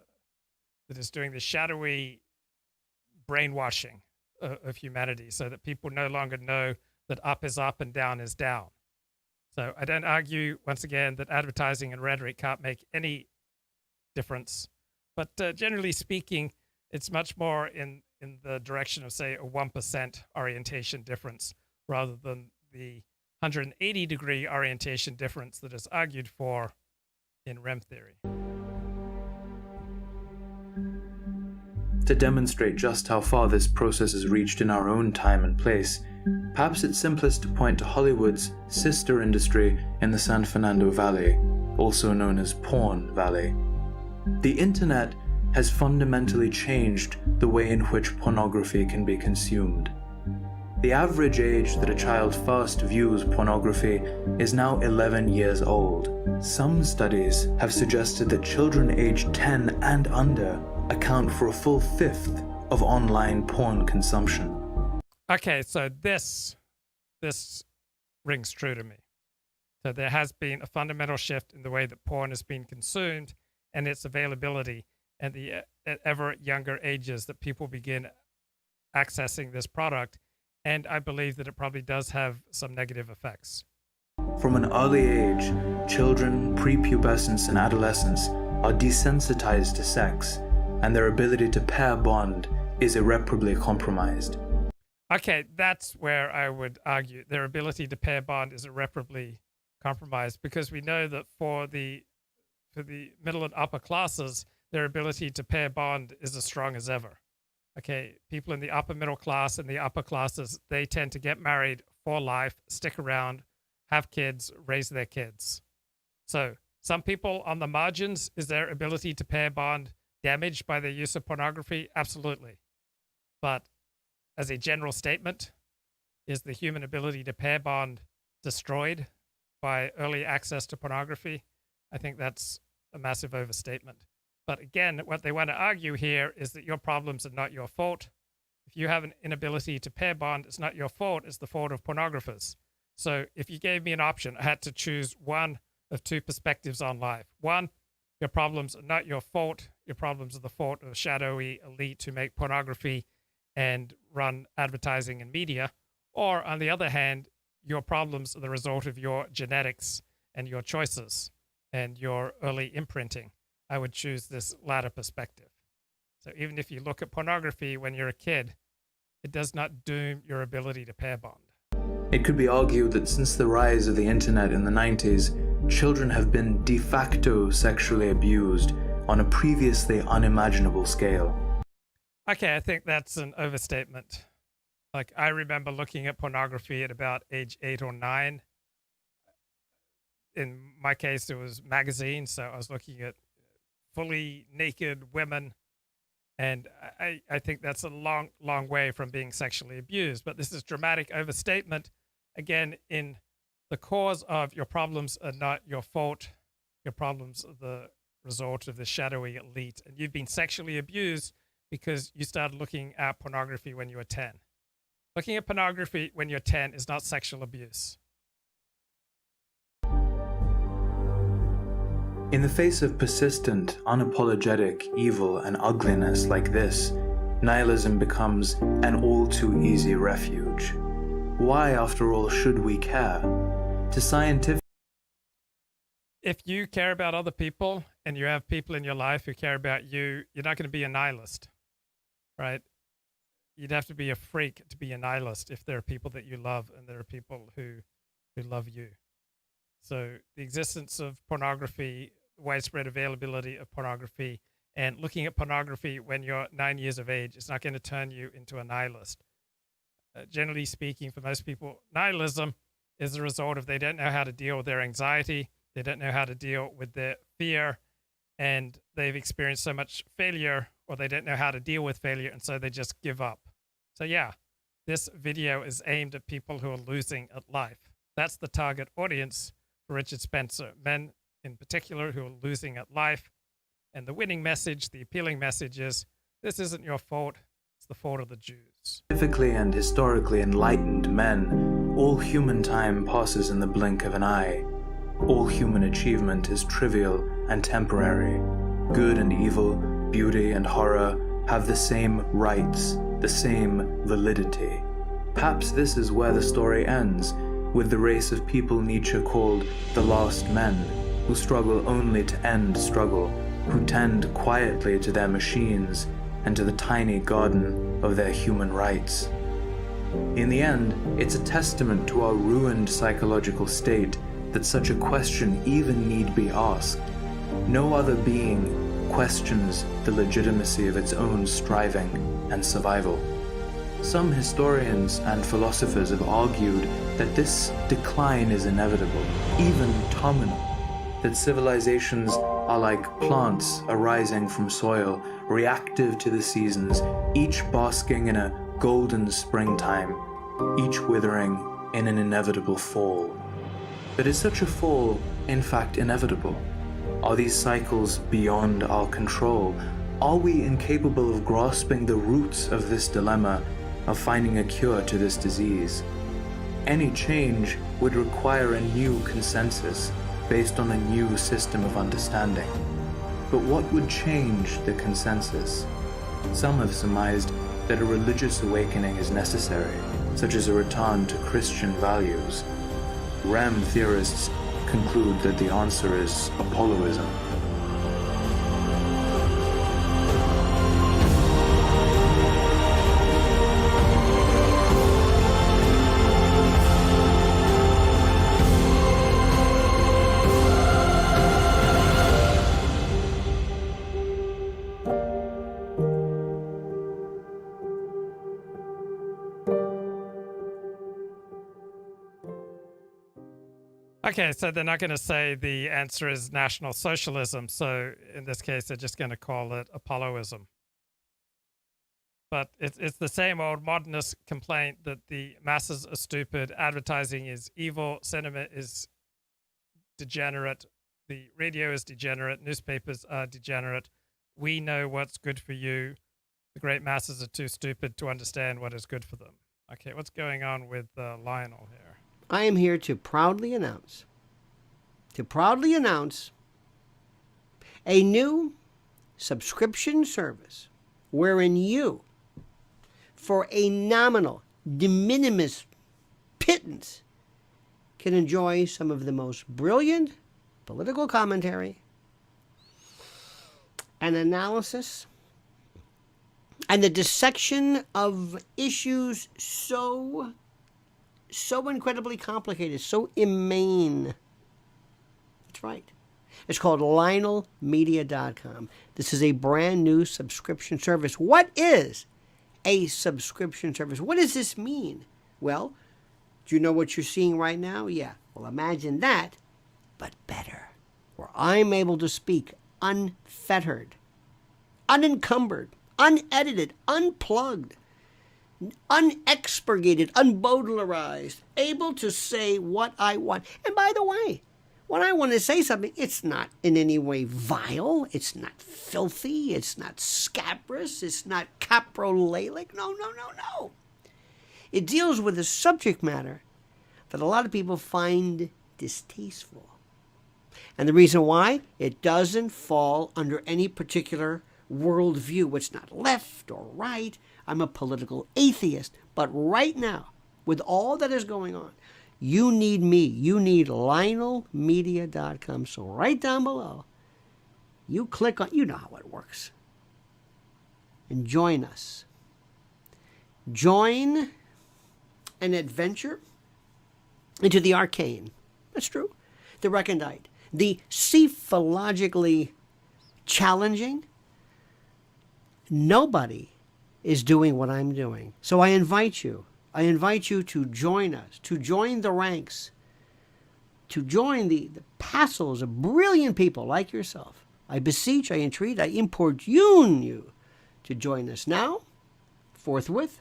doing the shadowy brainwashing of humanity so that people no longer know that up is up and down is down. So I don't argue, once again, that advertising and rhetoric can't make any difference. But generally speaking, it's much more in the direction of, say, a 1% orientation difference rather than the 180-degree orientation difference that is argued for in REM theory. To demonstrate just how far this process has reached in our own time and place, perhaps it's simplest to point to Hollywood's sister industry in the San Fernando Valley, also known as Porn Valley. The internet has fundamentally changed the way in which pornography can be consumed. The average age that a child first views pornography is now 11 years old. Some studies have suggested that children aged 10 and under account for a full fifth of online porn consumption. Okay, so this rings true to me. So there has been a fundamental shift in the way that porn has been consumed and its availability, and the at ever younger ages that people begin accessing this product. And I believe that it probably does have some negative effects. From an early age, children, prepubescence, and adolescents are desensitized to sex, and their ability to pair bond is irreparably compromised. Okay, that's where I would argue their ability to pair bond is irreparably compromised, because we know that for the middle and upper classes, their ability to pair bond is as strong as ever. Okay, people in the upper middle class and the upper classes, they tend to get married for life, stick around, have kids, raise their kids. So some people on the margins, is their ability to pair bond damaged by their use of pornography? Absolutely. But as a general statement, is the human ability to pair bond destroyed by early access to pornography? I think that's a massive overstatement. But again, what they want to argue here is that your problems are not your fault. If you have an inability to pair bond, it's not your fault, it's the fault of pornographers. So if you gave me an option, I had to choose one of two perspectives on life. One, your problems are not your fault. Your problems are the fault of a shadowy elite who make pornography and run advertising and media. Or on the other hand, your problems are the result of your genetics and your choices and your early imprinting. I would choose this latter perspective. So even if you look at pornography when you're a kid, it does not doom your ability to pair bond. It could be argued that since the rise of the internet in the 90s, children have been de facto sexually abused on a previously unimaginable scale. Okay, I think that's an overstatement. Like, I remember looking at pornography at about age 8 or 9. In my case, it was magazines, so I was looking at fully naked women, and I think that's a long, long way from being sexually abused. But this is dramatic overstatement. Again, in the cause of your problems are not your fault. Your problems are the result of the shadowy elite. And you've been sexually abused because you started looking at pornography when you were 10. Looking at pornography when you're 10 is not sexual abuse. In the face of persistent, unapologetic evil and ugliness like this, nihilism becomes an all-too-easy refuge. Why, after all, should we care? To scientific... If you care about other people and you have people in your life who care about you, you're not going to be a nihilist, right? You'd have to be a freak to be a nihilist if there are people that you love and there are people who love you. So the existence of pornography, widespread availability of pornography, and looking at pornography when you're 9 years of age is not going to turn you into a nihilist. Generally speaking, for most people, nihilism is the result of they don't know how to deal with their anxiety, they don't know how to deal with their fear, and they've experienced so much failure, or they don't know how to deal with failure, and so they just give up. So yeah, this video is aimed at people who are losing at life. That's the target audience for Richard Spencer, men in particular who are losing at life. And the winning message, the appealing message is, this isn't your fault, it's the fault of the Jews. Scientifically and historically enlightened men, all human time passes in the blink of an eye. All human achievement is trivial and temporary. Good and evil, beauty and horror have the same rights, the same validity. Perhaps this is where the story ends, with the race of people Nietzsche called the last men, who struggle only to end struggle, who tend quietly to their machines and to the tiny garden of their human rights. In the end, it's a testament to our ruined psychological state that such a question even need be asked. No other being questions the legitimacy of its own striving and survival. Some historians and philosophers have argued that this decline is inevitable, even terminal, that civilizations are like plants arising from soil, reactive to the seasons, each basking in a golden springtime, each withering in an inevitable fall. But is such a fall, in fact, inevitable? Are these cycles beyond our control? Are we incapable of grasping the roots of this dilemma, of finding a cure to this disease? Any change would require a new consensus based on a new system of understanding. But what would change the consensus? Some have surmised that a religious awakening is necessary, such as a return to Christian values. REM theorists conclude that the answer is Apolloism. Okay, so they're not going to say the answer is National Socialism. So in this case, they're just going to call it Apolloism. But it's the same old modernist complaint that the masses are stupid, advertising is evil, cinema is degenerate, the radio is degenerate, newspapers are degenerate. We know what's good for you. The great masses are too stupid to understand what is good for them. Okay, what's going on with Lionel here? I am here to proudly announce a new subscription service wherein you, for a nominal, de minimis pittance, can enjoy some of the most brilliant political commentary and analysis and the dissection of issues so incredibly complicated, so immane. That's right. It's called LionelMedia.com. This is a brand new subscription service. What is a subscription service. What does this mean? Well, do you know what you're seeing right now? Yeah. Well, imagine that, but better, where I'm able to speak unfettered, unencumbered, unedited, unplugged, unexpurgated, unbowdlerized, able to say what I want. And by the way, when I want to say something, it's not in any way vile, it's not filthy, it's not scabrous, it's not caprolalic. No. It deals with a subject matter that a lot of people find distasteful. And the reason why? It doesn't fall under any particular worldview. It's not left or right. I'm a political atheist. But right now, with all that is going on, you need me. You need LionelMedia.com. So right down below, you click on, you know how it works. And join us. Join an adventure into the arcane. That's true. The recondite. The cephalogically challenging. Nobody is doing what I'm doing. So I invite you to join us, to join the ranks, to join the passels of brilliant people like yourself. I beseech, I entreat, I importune you to join us now, forthwith,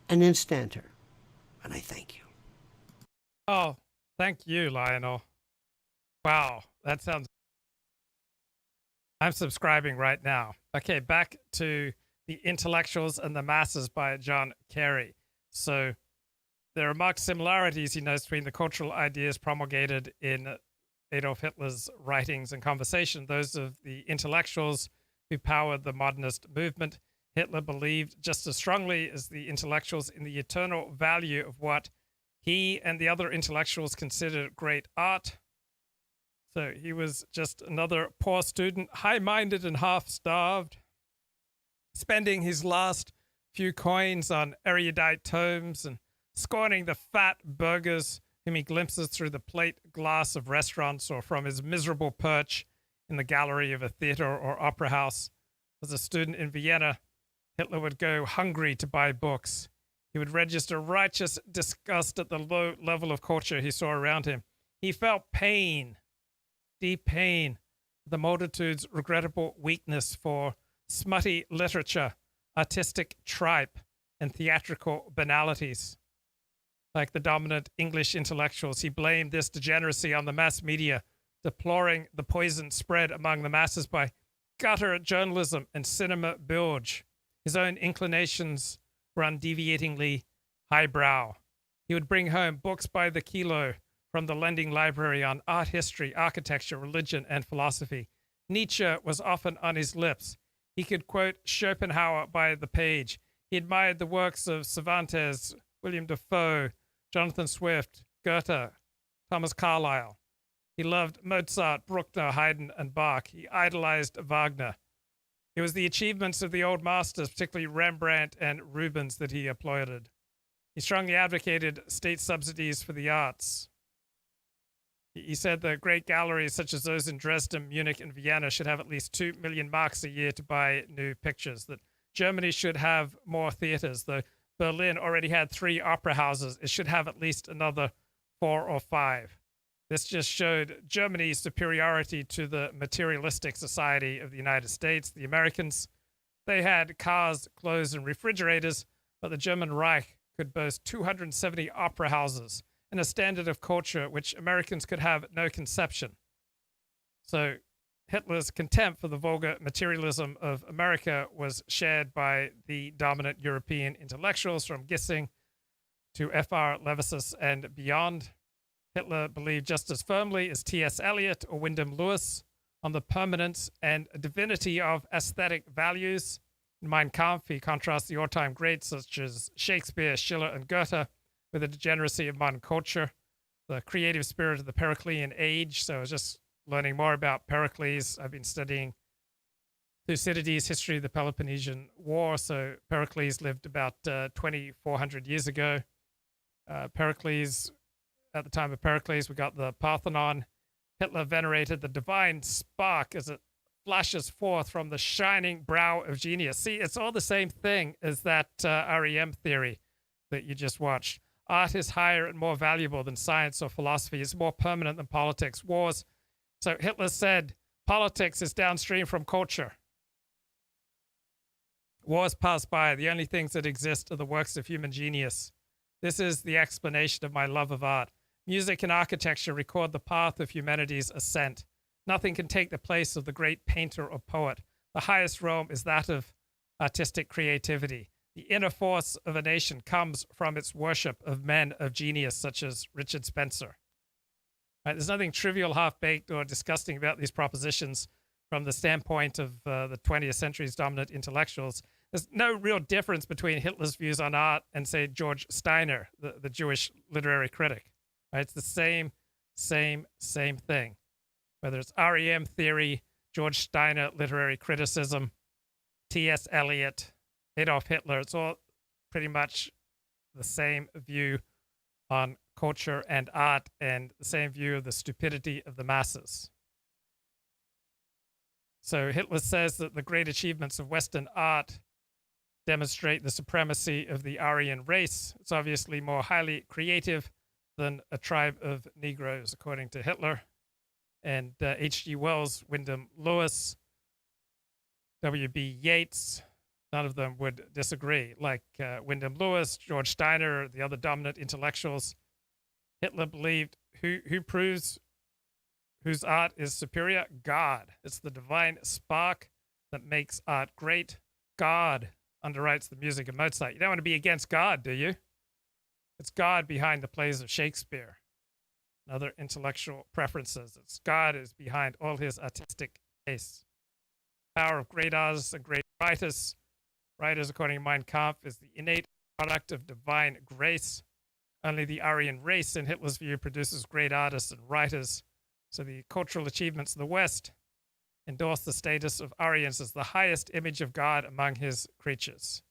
and instanter. And I thank you. Oh, thank you, Lionel. Wow, that sounds... I'm subscribing right now. Okay, back to The Intellectuals and the Masses by John Carey. So there are marked similarities, he notes, between the cultural ideas promulgated in Adolf Hitler's writings and conversation, those of the intellectuals who powered the modernist movement. Hitler believed just as strongly as the intellectuals in the eternal value of what he and the other intellectuals considered great art. So he was just another poor student, high-minded and half-starved, spending his last few coins on erudite tomes and scorning the fat burghers whom he glimpses through the plate glass of restaurants or from his miserable perch in the gallery of a theater or opera house. As a student in Vienna, Hitler would go hungry to buy books. He would register righteous disgust at the low level of culture he saw around him. He felt pain, deep pain, the multitude's regrettable weakness for smutty literature, artistic tripe, and theatrical banalities. Like the dominant English intellectuals, he blamed this degeneracy on the mass media, deploring the poison spread among the masses by gutter journalism and cinema bilge. His own inclinations were undeviatingly highbrow. He would bring home books by the kilo from the lending library on art history, architecture, religion, and philosophy. Nietzsche was often on his lips. He could quote Schopenhauer by the page. He admired the works of Cervantes, William Defoe, Jonathan Swift, Goethe, Thomas Carlyle. He loved Mozart, Bruckner, Haydn, and Bach. He idolized Wagner. It was the achievements of the old masters, particularly Rembrandt and Rubens, that he applauded. He strongly advocated state subsidies for the arts. He said that great galleries such as those in Dresden, Munich, and Vienna should have at least 2 million marks a year to buy new pictures, that Germany should have more theaters, though Berlin already had 3 opera houses. It should have at least another 4 or 5. This just showed Germany's superiority to the materialistic society of the United States. The Americans, they had cars, clothes, and refrigerators, but the German Reich could boast 270 opera houses and a standard of culture which Americans could have no conception. So Hitler's contempt for the vulgar materialism of America was shared by the dominant European intellectuals from Gissing to F.R. Levinas and beyond. Hitler believed just as firmly as T.S. Eliot or Wyndham Lewis on the permanence and divinity of aesthetic values. In Mein Kampf, he contrasts the all-time greats such as Shakespeare, Schiller, and Goethe with the degeneracy of modern culture, the creative spirit of the Periclean age. So I was just learning more about Pericles. I've been studying Thucydides' history of the Peloponnesian War. So Pericles lived about 2,400 years ago. Pericles, at the time of Pericles, we got the Parthenon. Hitler venerated the divine spark as it flashes forth from the shining brow of genius. See, it's all the same thing as that REM theory that you just watched. Art is higher and more valuable than science or philosophy. It's more permanent than politics. Wars. So Hitler said politics is downstream from culture. Wars pass by. The only things that exist are the works of human genius. This is the explanation of my love of art. Music and architecture record the path of humanity's ascent. Nothing can take the place of the great painter or poet. The highest realm is that of artistic creativity. The inner force of a nation comes from its worship of men of genius, such as Richard Spencer. Right, there's nothing trivial, half-baked, or disgusting about these propositions from the standpoint of the 20th century's dominant intellectuals. There's no real difference between Hitler's views on art and, say, George Steiner, the Jewish literary critic. Right, it's the same thing. Whether it's REM theory, George Steiner literary criticism, T.S. Eliot, Adolf Hitler, it's all pretty much the same view on culture and art and the same view of the stupidity of the masses. So Hitler says that the great achievements of Western art demonstrate the supremacy of the Aryan race. It's obviously more highly creative than a tribe of Negroes, according to Hitler. And H.G. Wells, Wyndham Lewis, W.B. Yeats, none of them would disagree. Like Wyndham Lewis, George Steiner, the other dominant intellectuals, Hitler believed who proves whose art is superior? God. It's the divine spark that makes art great. God underwrites the music of Mozart. You don't want to be against God, do you? It's God behind the plays of Shakespeare and other intellectual preferences. It's God is behind all his artistic tastes. Power of great artists and great writers. Writers, according to Mein Kampf, is the innate product of divine grace. Only the Aryan race, in Hitler's view, produces great artists and writers. So the cultural achievements of the West endorse the status of Aryans as the highest image of God among his creatures.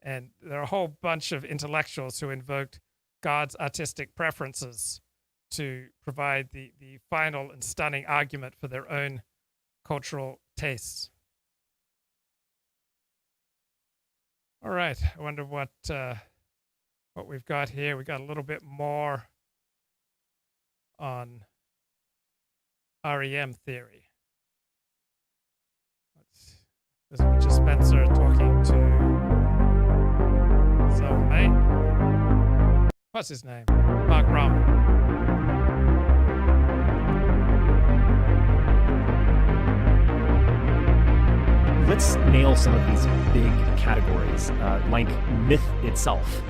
And there are a whole bunch of intellectuals who invoked God's artistic preferences to provide the final and stunning argument for their own cultural tastes. All right, I wonder what we've got here. We got a little bit more on REM theory. This is Richard Spencer talking to his old mate. What's his name? Mark Rommel. Let's nail some of these big categories, like myth itself.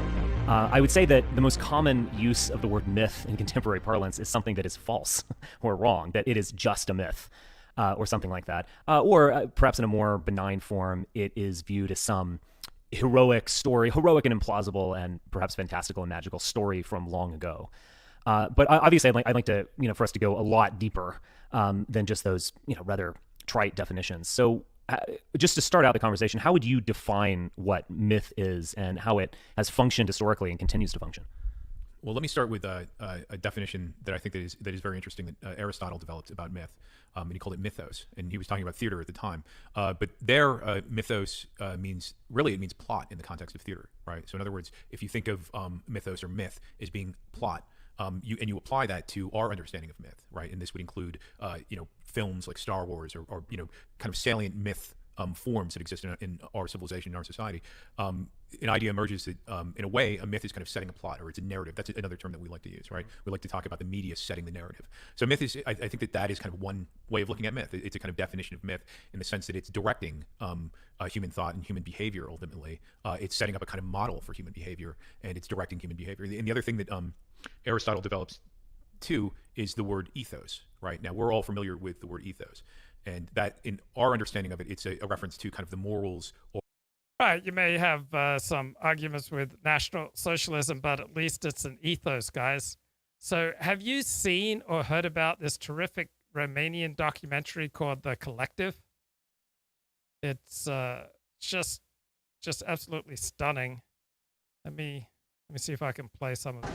I would say that the most common use of the word myth in contemporary parlance is something that is false or wrong, that it is just a myth, or something like that. Or perhaps in a more benign form, it is viewed as some heroic story, heroic and implausible and perhaps fantastical and magical story from long ago. But obviously I'd like to, for us to go a lot deeper than just those, rather trite definitions. So just to start out the conversation, how would you define what myth is and how it has functioned historically and continues to function? Well, let me start with a definition that I think that is very interesting that Aristotle developed about myth, and he called it mythos, and he was talking about theater at the time. But there, mythos means plot in the context of theater, right? So in other words, if you think of mythos or myth as being plot, you apply that to our understanding of myth, right? And this would include, films like Star Wars or kind of salient myth forms that exist in our civilization, in our society. An idea emerges that, in a way, a myth is kind of setting a plot, or it's a narrative. That's another term that we like to use, right? We like to talk about the media setting the narrative. So myth is, I think that is kind of one way of looking at myth. It's a kind of definition of myth in the sense that it's directing human thought and human behavior, ultimately. It's setting up a kind of model for human behavior, and it's directing human behavior. And the other thing that Aristotle develops, too, is the word ethos, right? Now, we're all familiar with the word ethos, and that, in our understanding of it, it's a reference to kind of the morals. Right, you may have some arguments with National Socialism, but at least it's an ethos, guys. So have you seen or heard about this terrific Romanian documentary called The Collective? It's just absolutely stunning. Let me see if I can play some of it.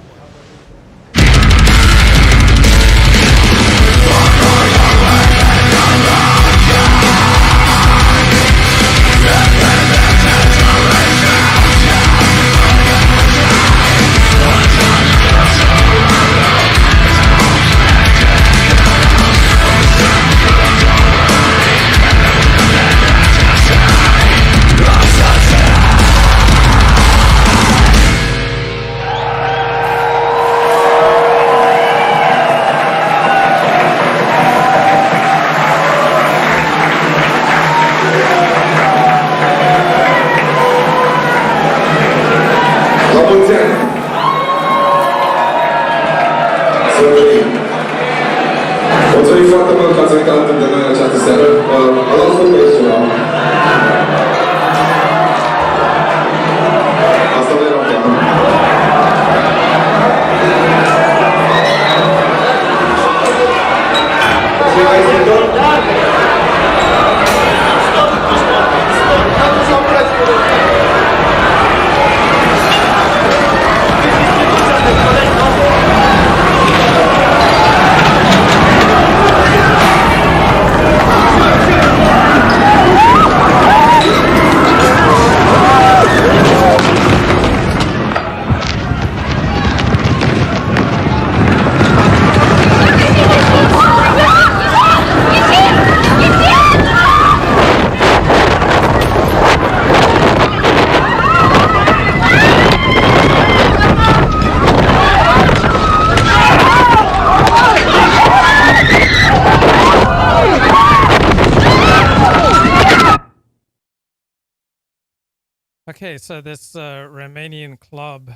Okay, so this Romanian club,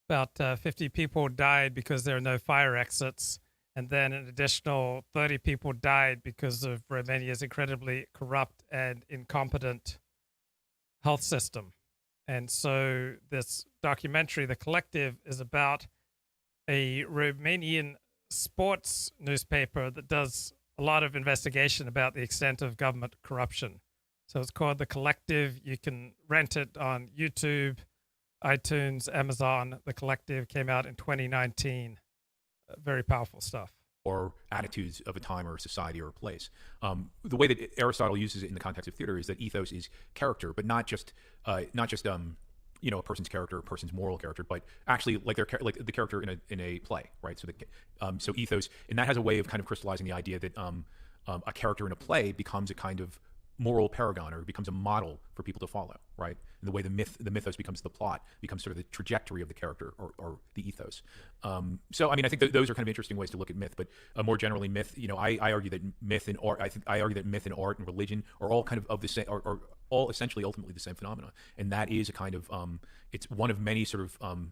about 50 people died because there are no fire exits, and then an additional 30 people died because of Romania's incredibly corrupt and incompetent health system. And so this documentary, The Collective, is about a Romanian sports newspaper that does a lot of investigation about the extent of government corruption. So it's called The Collective. You can rent it on YouTube, iTunes, Amazon. The Collective came out in 2019. Very powerful stuff. Or attitudes of a time or a society or a place. The way that Aristotle uses it in the context of theater is that ethos is character, but not just a person's character, a person's moral character, but actually like the character in a play, right? So ethos, and that has a way of kind of crystallizing the idea that a character in a play becomes a kind of moral paragon, or becomes a model for people to follow, right? And the way the mythos becomes the plot, becomes sort of the trajectory of the character or the ethos. So, I mean, I think those are kind of interesting ways to look at myth, but more generally, myth. I argue that myth and art. I argue that myth and art and religion are all kind of the same, are all essentially ultimately the same phenomena, and that is a kind of it's one of many sort of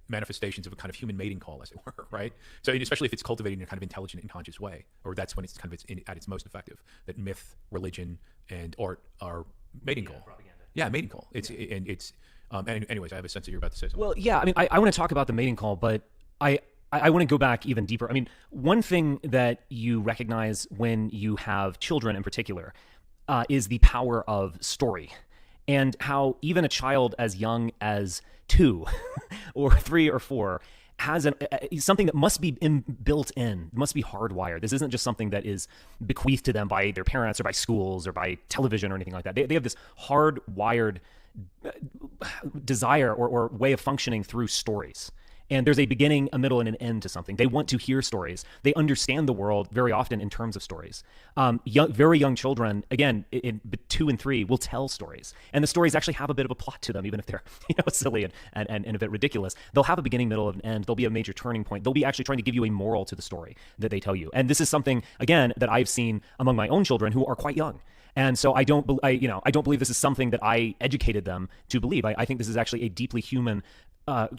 manifestations of a kind of human mating call, as it were, right? So, especially if it's cultivated in a kind of intelligent and conscious way, or that's when it's kind of at its most effective. That myth, religion, and art are mating call. Propaganda. Yeah, mating call. Anyways, I have a sense that you're about to say something. Well, yeah, I mean, I want to talk about the mating call, but I want to go back even deeper. I mean, one thing that you recognize when you have children in particular is the power of story, and how even a child as young as 2 or 3 or 4 has something that must be built in, must be hardwired. This isn't just something that is bequeathed to them by their parents or by schools or by television or anything like that. They have this hardwired desire or way of functioning through stories. And there's a beginning, a middle, and an end to something. They want to hear stories. They understand the world very often in terms of stories. Very young children, again, in 2 and 3, will tell stories. And the stories actually have a bit of a plot to them, even if they're silly and a bit ridiculous. They'll have a beginning, middle, and end. There'll be a major turning point. They'll be actually trying to give you a moral to the story that they tell you. And this is something, again, that I've seen among my own children who are quite young. And so I don't believe this is something that I educated them to believe. I think this is actually a deeply human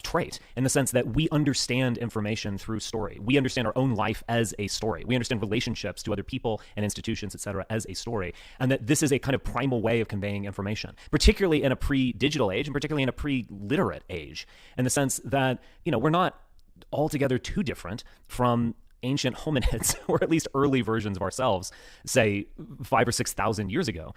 trait, in the sense that we understand information through story. We understand our own life as a story. We understand relationships to other people and institutions, etc., as a story. And that this is a kind of primal way of conveying information, particularly in a pre-digital age and particularly in a pre-literate age, in the sense that, we're not altogether too different from ancient hominids, or at least early versions of ourselves, say 5,000 or 6,000 years ago,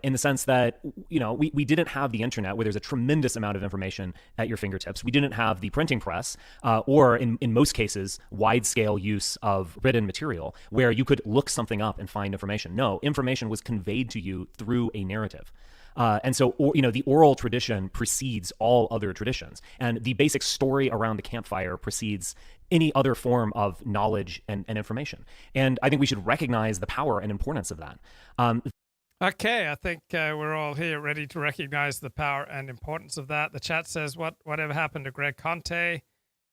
in the sense that, we didn't have the internet where there's a tremendous amount of information at your fingertips. We didn't have the printing press, or in most cases, wide-scale use of written material where you could look something up and find information. No, information was conveyed to you through a narrative. And so, the oral tradition precedes all other traditions, and the basic story around the campfire precedes any other form of knowledge and information. And I think we should recognize the power and importance of that. Okay, I think we're all here ready to recognize the power and importance of that. The chat says, whatever happened to Greg Conte?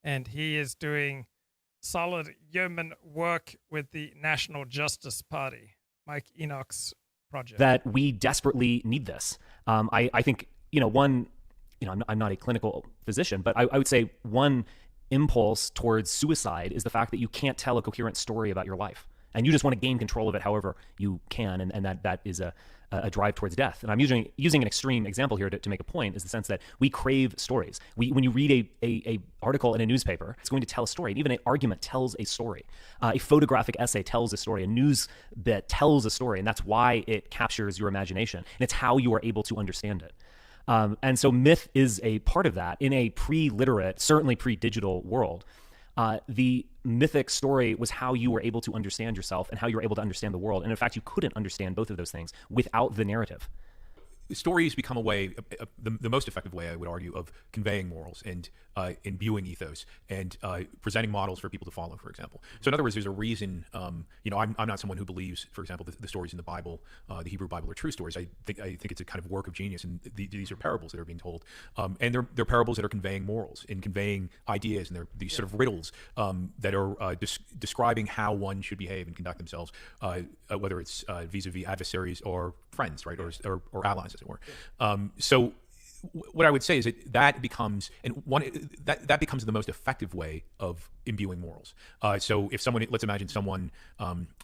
And he is doing solid yeoman work with the National Justice Party. Mike Enoch's project. That we desperately need this. I think, I'm not a clinical physician, but I would say one impulse towards suicide is the fact that you can't tell a coherent story about your life, and you just want to gain control of it however you can, and that is a drive towards death. And I'm using an extreme example here to make a point, is the sense that we crave stories. When you read a article in a newspaper, it's going to tell a story, and even an argument tells a story. A photographic essay tells a story. A news bit tells a story, and that's why it captures your imagination, and it's how you are able to understand it. And so myth is a part of that. In a pre-literate, certainly pre-digital world, the mythic story was how you were able to understand yourself and how you were able to understand the world. And in fact, you couldn't understand both of those things without the narrative. Stories become a way, the most effective way, I would argue, of conveying morals and imbuing ethos and presenting models for people to follow, for example. So in other words, there's a reason, I'm not someone who believes, for example, the stories in the Bible, the Hebrew Bible, are true stories. I think it's a kind of work of genius, and these are parables that are being told. And they're parables that are conveying morals and conveying ideas, and they're these sort of riddles that are describing how one should behave and conduct themselves whether it's vis-a-vis adversaries or friends, right, or allies, as it were. So what I would say is that becomes that becomes the most effective way of imbuing morals. So if someone, let's imagine someone,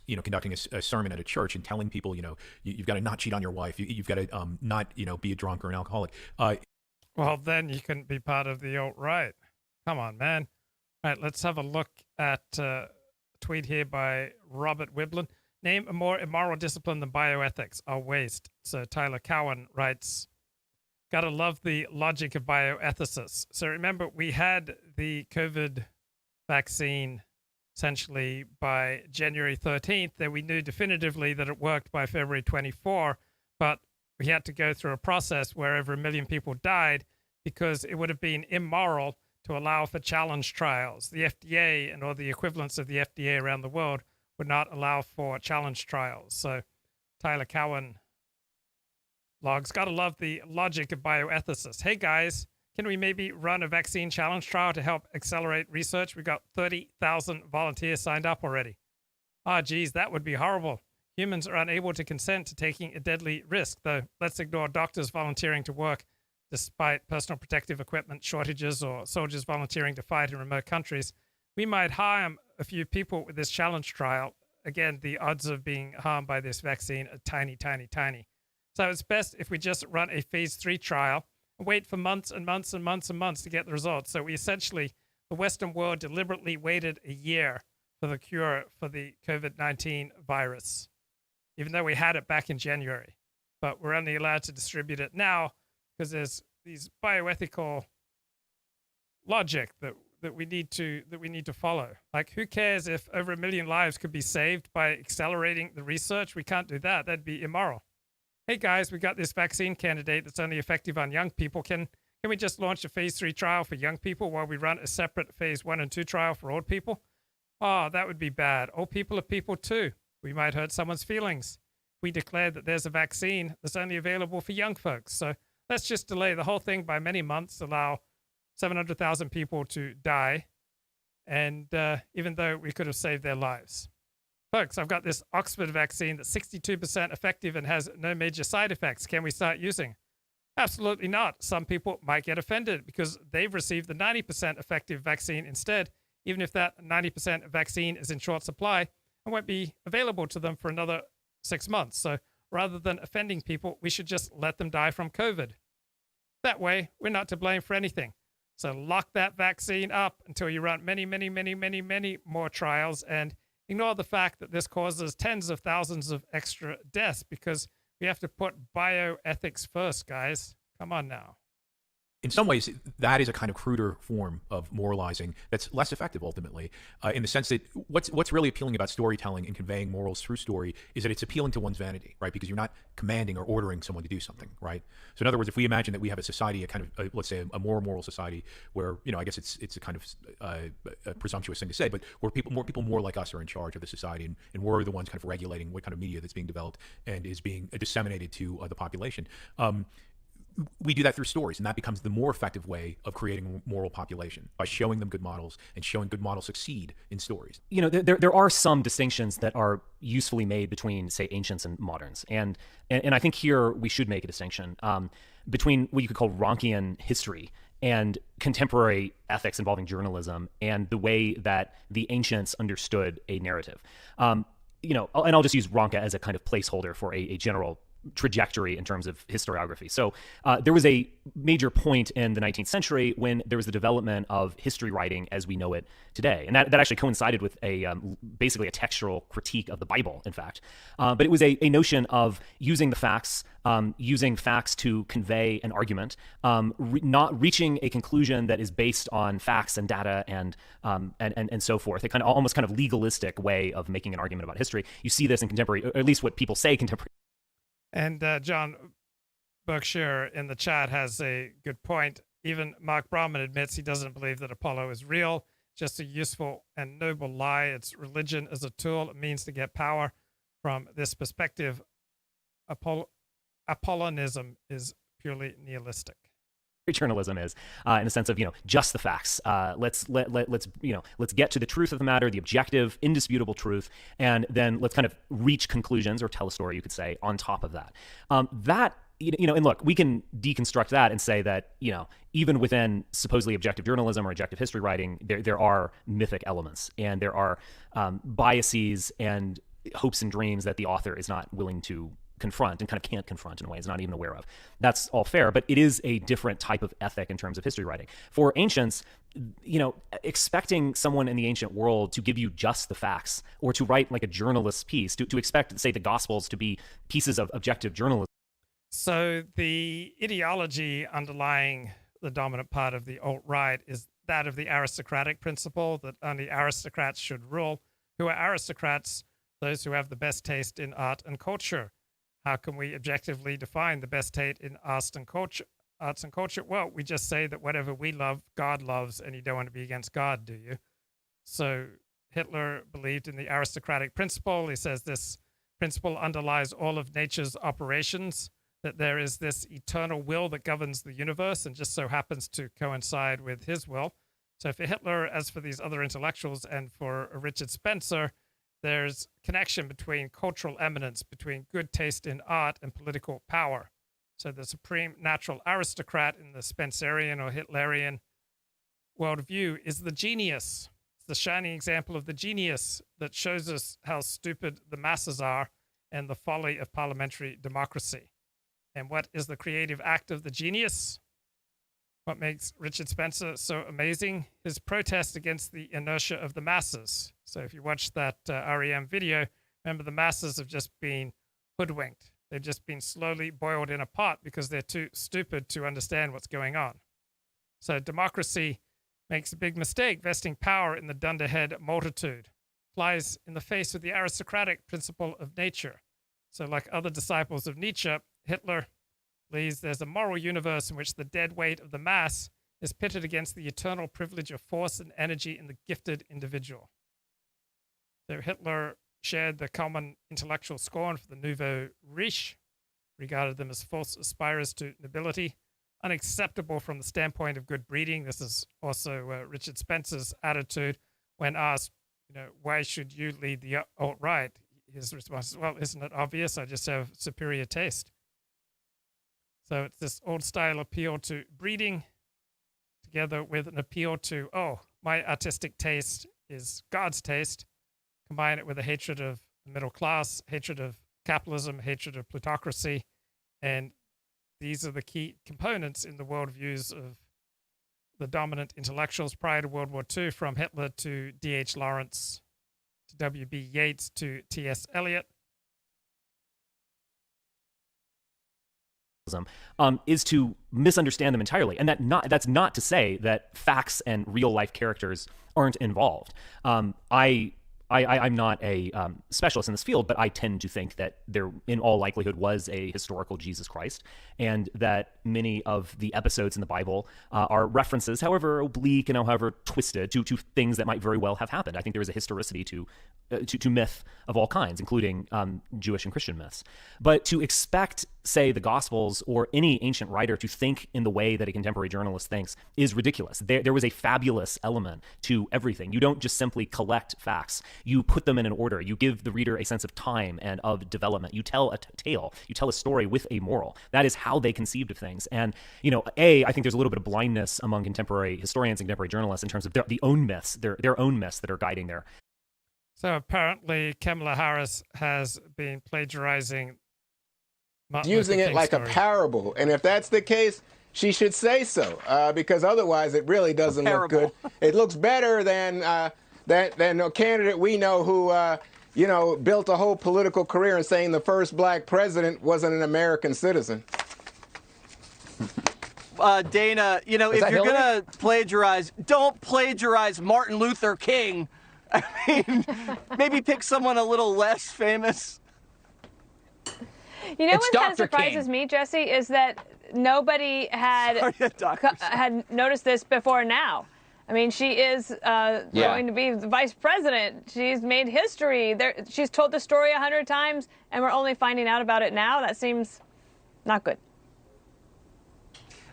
conducting a sermon at a church and telling people, you've got to not cheat on your wife, you've got to not, be a drunk or an alcoholic. Well, then you couldn't be part of the alt-right. Come on, man. All right, let's have a look at a tweet here by Robert Wiblin. Name a more immoral discipline than bioethics. Our waste. So Tyler Cowan writes, gotta love the logic of bioethicists. So remember, we had the COVID vaccine essentially by January 13th, and we knew definitively that it worked by February 24, but we had to go through a process where over 1 million people died because it would have been immoral to allow for challenge trials. The FDA and all the equivalents of the FDA around the world would not allow for challenge trials. So Tyler Cowan logs, gotta love the logic of bioethicists. Hey guys, can we maybe run a vaccine challenge trial to help accelerate research? We got 30,000 volunteers signed up already. Ah, geez, that would be horrible. Humans are unable to consent to taking a deadly risk, though let's ignore doctors volunteering to work despite personal protective equipment shortages or soldiers volunteering to fight in remote countries. We might harm a few people with this challenge trial. Again, the odds of being harmed by this vaccine are tiny, tiny, tiny. So it's best if we just run a phase 3 trial and wait for months and months and months and months to get the results. So we essentially, the Western world deliberately waited a year for the cure for the COVID-19 virus, even though we had it back in January. But we're only allowed to distribute it now because there's these bioethical logic that we need to follow. Like, who cares if over 1 million lives could be saved by accelerating the research? We can't do that. That'd be immoral. Hey guys, we got this vaccine candidate that's only effective on young people. Can we just launch a phase 3 trial for young people while we run a separate phase 1 and 2 trial for old people? Oh, that would be bad. Old people are people too. We might hurt someone's feelings. We declare that there's a vaccine that's only available for young folks. So let's just delay the whole thing by many months, allow 700,000 people to die, and even though we could have saved their lives. Folks, I've got this Oxford vaccine that's 62% effective and has no major side effects. Can we start using? Absolutely not. Some people might get offended because they've received the 90% effective vaccine instead, even if that 90% vaccine is in short supply and won't be available to them for another 6 months. So rather than offending people, we should just let them die from COVID. That way, we're not to blame for anything. So lock that vaccine up until you run many, many, many, many, many more trials, and ignore the fact that this causes tens of thousands of extra deaths because we have to put bioethics first, guys. Come on now. In some ways, that is a kind of cruder form of moralizing that's less effective ultimately, in the sense that what's really appealing about storytelling and conveying morals through story is that it's appealing to one's vanity, right? Because you're not commanding or ordering someone to do something, right? So in other words, if we imagine that we have a society, a kind of, let's say a more moral society where, I guess it's a kind of a presumptuous thing to say, but where more people more like us are in charge of the society, and we're the ones kind of regulating what kind of media that's being developed and is being disseminated to the population. We do that through stories, and that becomes the more effective way of creating a moral population, by showing them good models and showing good models succeed in stories. There are some distinctions that are usefully made between, say, ancients and moderns, and I think here we should make a distinction between what you could call Ronchian history and contemporary ethics involving journalism and the way that the ancients understood a narrative. And I'll just use Ronca as a kind of placeholder for a general trajectory in terms of historiography. So there was a major point in the 19th century when there was the development of history writing as we know it today. And that actually coincided with basically a textual critique of the Bible, in fact. But it was a notion of using the facts, using facts to convey an argument, not reaching a conclusion that is based on facts and data and so forth. A kind of almost kind of legalistic way of making an argument about history. You see this in contemporary, or at least what people say contemporary. And John Berkshire in the chat has a good point. Even Mark Brahman admits he doesn't believe that Apollo is real, just a useful and noble lie. It's religion as a tool, it means to get power. From this perspective, Apollonism is purely nihilistic. journalism is, in the sense of, just the facts. Let's get to the truth of the matter, the objective, indisputable truth, and then let's kind of reach conclusions or tell a story, you could say, on top of that. And look, we can deconstruct that and say that, even within supposedly objective journalism or objective history writing, there are mythic elements, and there are biases and hopes and dreams that the author is not willing to confront and kind of can't confront in a way, is not even aware of. That's all fair, but it is a different type of ethic in terms of history writing. For ancients, expecting someone in the ancient world to give you just the facts, or to write like a journalist's piece, to expect, say, the Gospels to be pieces of objective journalism. So the ideology underlying the dominant part of the alt-right is that of the aristocratic principle, that only aristocrats should rule. Who are aristocrats? Those who have the best taste in art and culture. How can we objectively define the best taste in arts and culture? Well, we just say that whatever we love, God loves, and you don't want to be against God, do you? So Hitler believed in the aristocratic principle. He says this principle underlies all of nature's operations, that there is this eternal will that governs the universe and just so happens to coincide with his will. So for Hitler, as for these other intellectuals, and for Richard Spencer, there's connection between cultural eminence, between good taste in art and political power. So the supreme natural aristocrat in the Spencerian or Hitlerian worldview is the genius. It's the shining example of the genius that shows us how stupid the masses are and the folly of parliamentary democracy. And what is the creative act of the genius? What makes Richard Spencer so amazing? His protest against the inertia of the masses. So if you watch that REM video, remember the masses have just been hoodwinked. They've just been slowly boiled in a pot because they're too stupid to understand what's going on. So democracy makes a big mistake, vesting power in the dunderhead multitude. Flies in the face of the aristocratic principle of nature. So like other disciples of Nietzsche, Hitler believes there's a moral universe in which the dead weight of the mass is pitted against the eternal privilege of force and energy in the gifted individual. So Hitler shared the common intellectual scorn for the nouveau riche, regarded them as false aspirers to nobility, unacceptable from the standpoint of good breeding. This is also Richard Spencer's attitude when asked, why should you lead the alt-right? His response is, well, isn't it obvious? I just have superior taste. So it's this old-style appeal to breeding together with an appeal to, my artistic taste is God's taste. Combine it with a hatred of the middle class, hatred of capitalism, hatred of plutocracy. And these are the key components in the worldviews of the dominant intellectuals prior to World War II, from Hitler to D.H. Lawrence, to W.B. Yeats, to T.S. Eliot. Is to misunderstand them entirely. And that's not to say that facts and real life characters aren't involved. I'm not a specialist in this field, but I tend to think that there, in all likelihood, was a historical Jesus Christ, and that many of the episodes in the Bible are references, however oblique and however twisted, to things that might very well have happened. I think there is a historicity to myth of all kinds, including Jewish and Christian myths. But to expect, say, the Gospels or any ancient writer to think in the way that a contemporary journalist thinks is ridiculous. There was a fabulous element to everything. You don't just simply collect facts. You put them in an order. You give the reader a sense of time and of development. You tell a tale. You tell a story with a moral. That is how they conceived of things. And, I think there's a little bit of blindness among contemporary historians and contemporary journalists in terms of their own myths that are guiding there. So apparently Kamala Harris has been plagiarizing Martin using Luther it like story. A parable. And if that's the case, she should say so, because otherwise it really doesn't look good. It looks better than a candidate we know who, built a whole political career in saying the first black president wasn't an American citizen. Dana, if you're going to plagiarize, don't plagiarize Martin Luther King. I mean, maybe pick someone a little less famous. What kind of surprises me, Jesse, is that nobody had noticed this before now. I mean, she is going to be the vice president. She's made history. She's told the story 100 times, and we're only finding out about it now. That seems not good.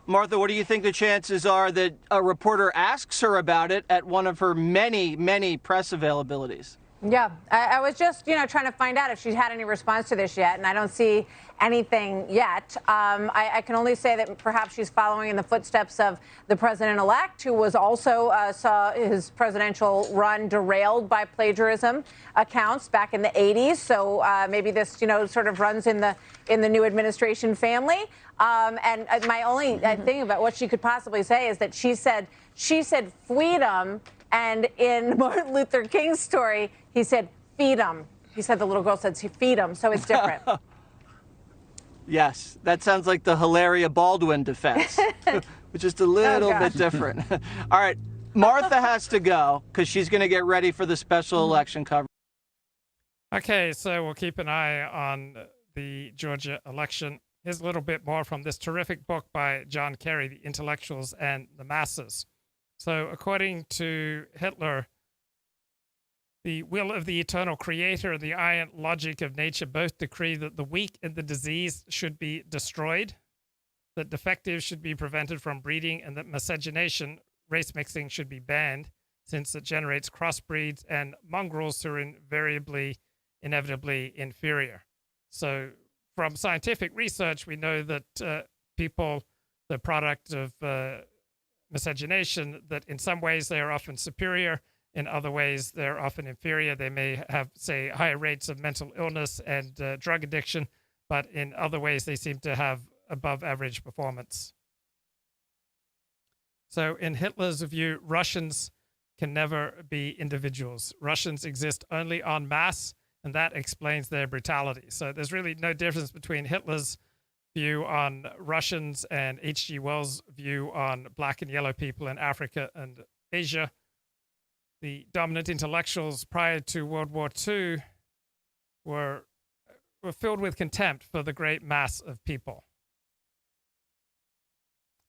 Martha, what do you think the chances are that a reporter asks her about it at one of her many, many press availabilities? Yeah, I was just, trying to find out if she's had any response to this yet, and I don't see anything yet. I can only say that perhaps she's following in the footsteps of the president-elect, who was also saw his presidential run derailed by plagiarism accounts back in the 80s. So maybe this, sort of runs in the new administration family. And my only thing about what she could possibly say is that she said freedom. And in Martin Luther King's story, he said, feed him. He said the little girl said, feed him, so it's different. Yes, that sounds like the Hilaria Baldwin defense, which is a little bit different. All right, Martha has to go because she's going to get ready for the special election coverage. Okay, so we'll keep an eye on the Georgia election. Here's a little bit more from this terrific book by John Kerry, The Intellectuals and the Masses. So according to Hitler, the will of the eternal creator and the iron logic of nature both decree that the weak and the diseased should be destroyed, that defectives should be prevented from breeding, and that miscegenation, race mixing, should be banned, since it generates crossbreeds and mongrels who are inevitably inferior. So from scientific research, we know that people, the product of miscegenation, that in some ways they are often superior, in other ways they're often inferior. They may have, say, higher rates of mental illness and drug addiction, but in other ways they seem to have above average performance. So in Hitler's view, Russians can never be individuals. Russians exist only en masse, and that explains their brutality. So there's really no difference between Hitler's view on Russians and H.G. Wells' view on black and yellow people in Africa and Asia. The dominant intellectuals prior to World War II were filled with contempt for the great mass of people.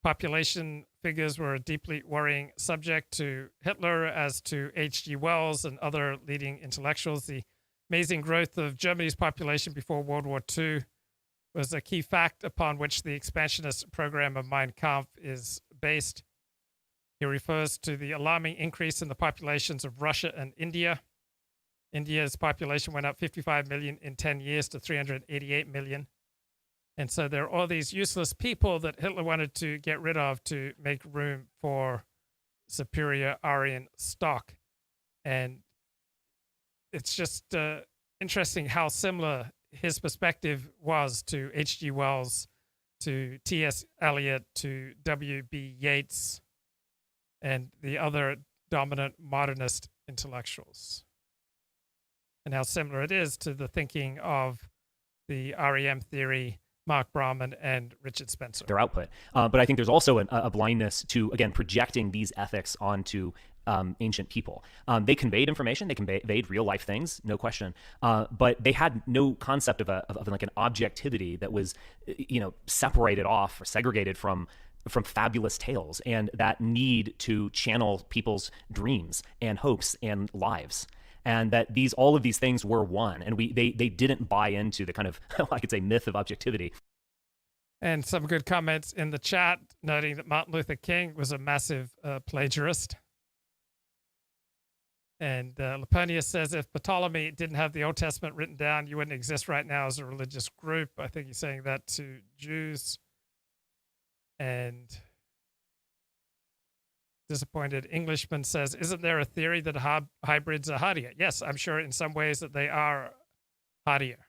Population figures were a deeply worrying subject to Hitler, as to H.G. Wells and other leading intellectuals. The amazing growth of Germany's population before World War II was a key fact upon which the expansionist program of Mein Kampf is based. He refers to the alarming increase in the populations of Russia and India. India's population went up 55 million in 10 years to 388 million. And so there are all these useless people that Hitler wanted to get rid of to make room for superior Aryan stock. And it's just interesting how similar his perspective was to H.G. Wells, to T.S. Eliot, to W.B. Yeats, and the other dominant modernist intellectuals. And how similar it is to the thinking of the REM theory, Mark Brahman, and Richard Spencer. Their output. But I think there's also a blindness to, again, projecting these ethics onto ancient people. They conveyed information, they conveyed real life things, no question. But they had no concept of like an objectivity that was, separated off or segregated from fabulous tales, and that need to channel people's dreams and hopes and lives. And that all of these things were one, and they didn't buy into the kind of, I could say, myth of objectivity. And some good comments in the chat, noting that Martin Luther King was a massive plagiarist. And Laponius says, if Ptolemy didn't have the Old Testament written down, you wouldn't exist right now as a religious group. I think he's saying that to Jews. And Disappointed Englishman says, isn't there a theory that hybrids are hardier? Yes, I'm sure in some ways that they are hardier.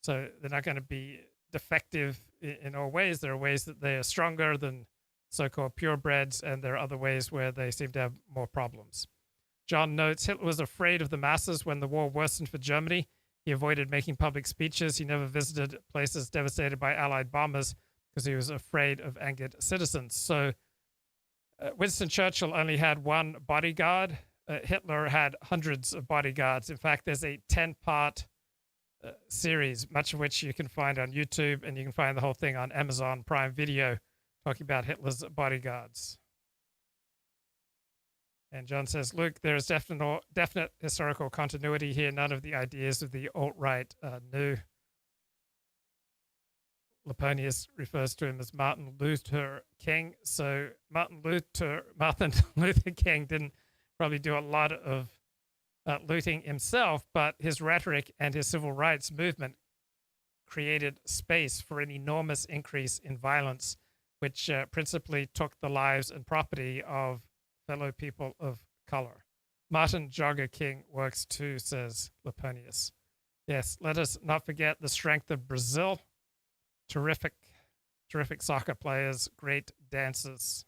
So they're not going to be defective in all ways. There are ways that they are stronger than so-called purebreds, and there are other ways where they seem to have more problems. John notes, Hitler was afraid of the masses when the war worsened for Germany. He avoided making public speeches. He never visited places devastated by Allied bombers because he was afraid of angered citizens. So Winston Churchill only had one bodyguard. Hitler had hundreds of bodyguards. In fact, there's a 10-part series, much of which you can find on YouTube, and you can find the whole thing on Amazon Prime Video, talking about Hitler's bodyguards. And John says, Luke, there is definite historical continuity here. None of the ideas of the alt-right are new. Leponius refers to him as Martin Luther King. So Martin Luther King didn't probably do a lot of looting himself, but his rhetoric and his civil rights movement created space for an enormous increase in violence, which principally took the lives and property of fellow people of color. Martin Jogger King works too, says Leponius. Yes, let us not forget the strength of Brazil. Terrific soccer players, great dancers.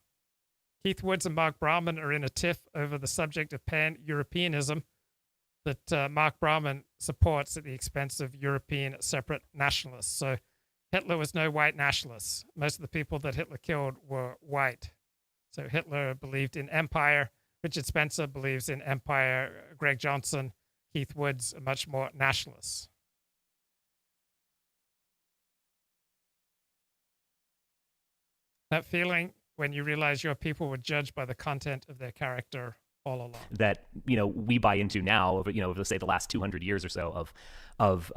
Keith Woods and Mark Brauman are in a tiff over the subject of pan-Europeanism that Mark Brauman supports at the expense of European separate nationalists. So Hitler was no white nationalist. Most of the people that Hitler killed were white. So Hitler believed in empire. Richard Spencer believes in empire. Greg Johnson, Keith Woods are much more nationalists. That feeling when you realize your people were judged by the content of their character all along. That, we buy into now, over say the last 200 years or so of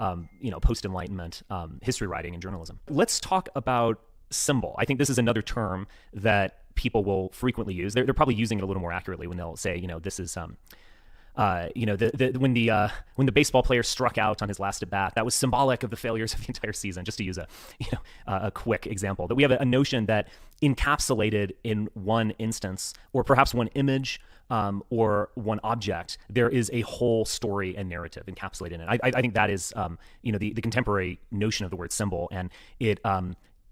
post-Enlightenment history writing and journalism. Let's talk about symbol. I think this is another term that people will frequently use. They're probably using it a little more accurately when they'll say, this is when the baseball player struck out on his last at bat, that was symbolic of the failures of the entire season. Just to use a quick example, that we have a notion that encapsulated in one instance, or perhaps one image, or one object, there is a whole story and narrative encapsulated in it. I think that is the contemporary notion of the word symbol, and it.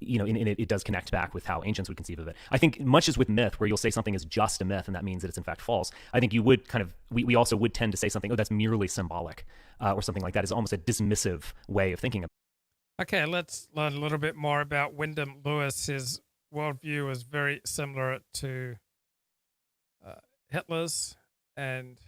It does connect back with how ancients would conceive of it. I think much as with myth, where you'll say something is just a myth and that means that it's in fact false, I think you would we also would tend to say something, that's merely symbolic, or something like that is almost a dismissive way of thinking of it. Okay, let's learn a little bit more about Wyndham Lewis. His worldview is very similar to Hitler's, and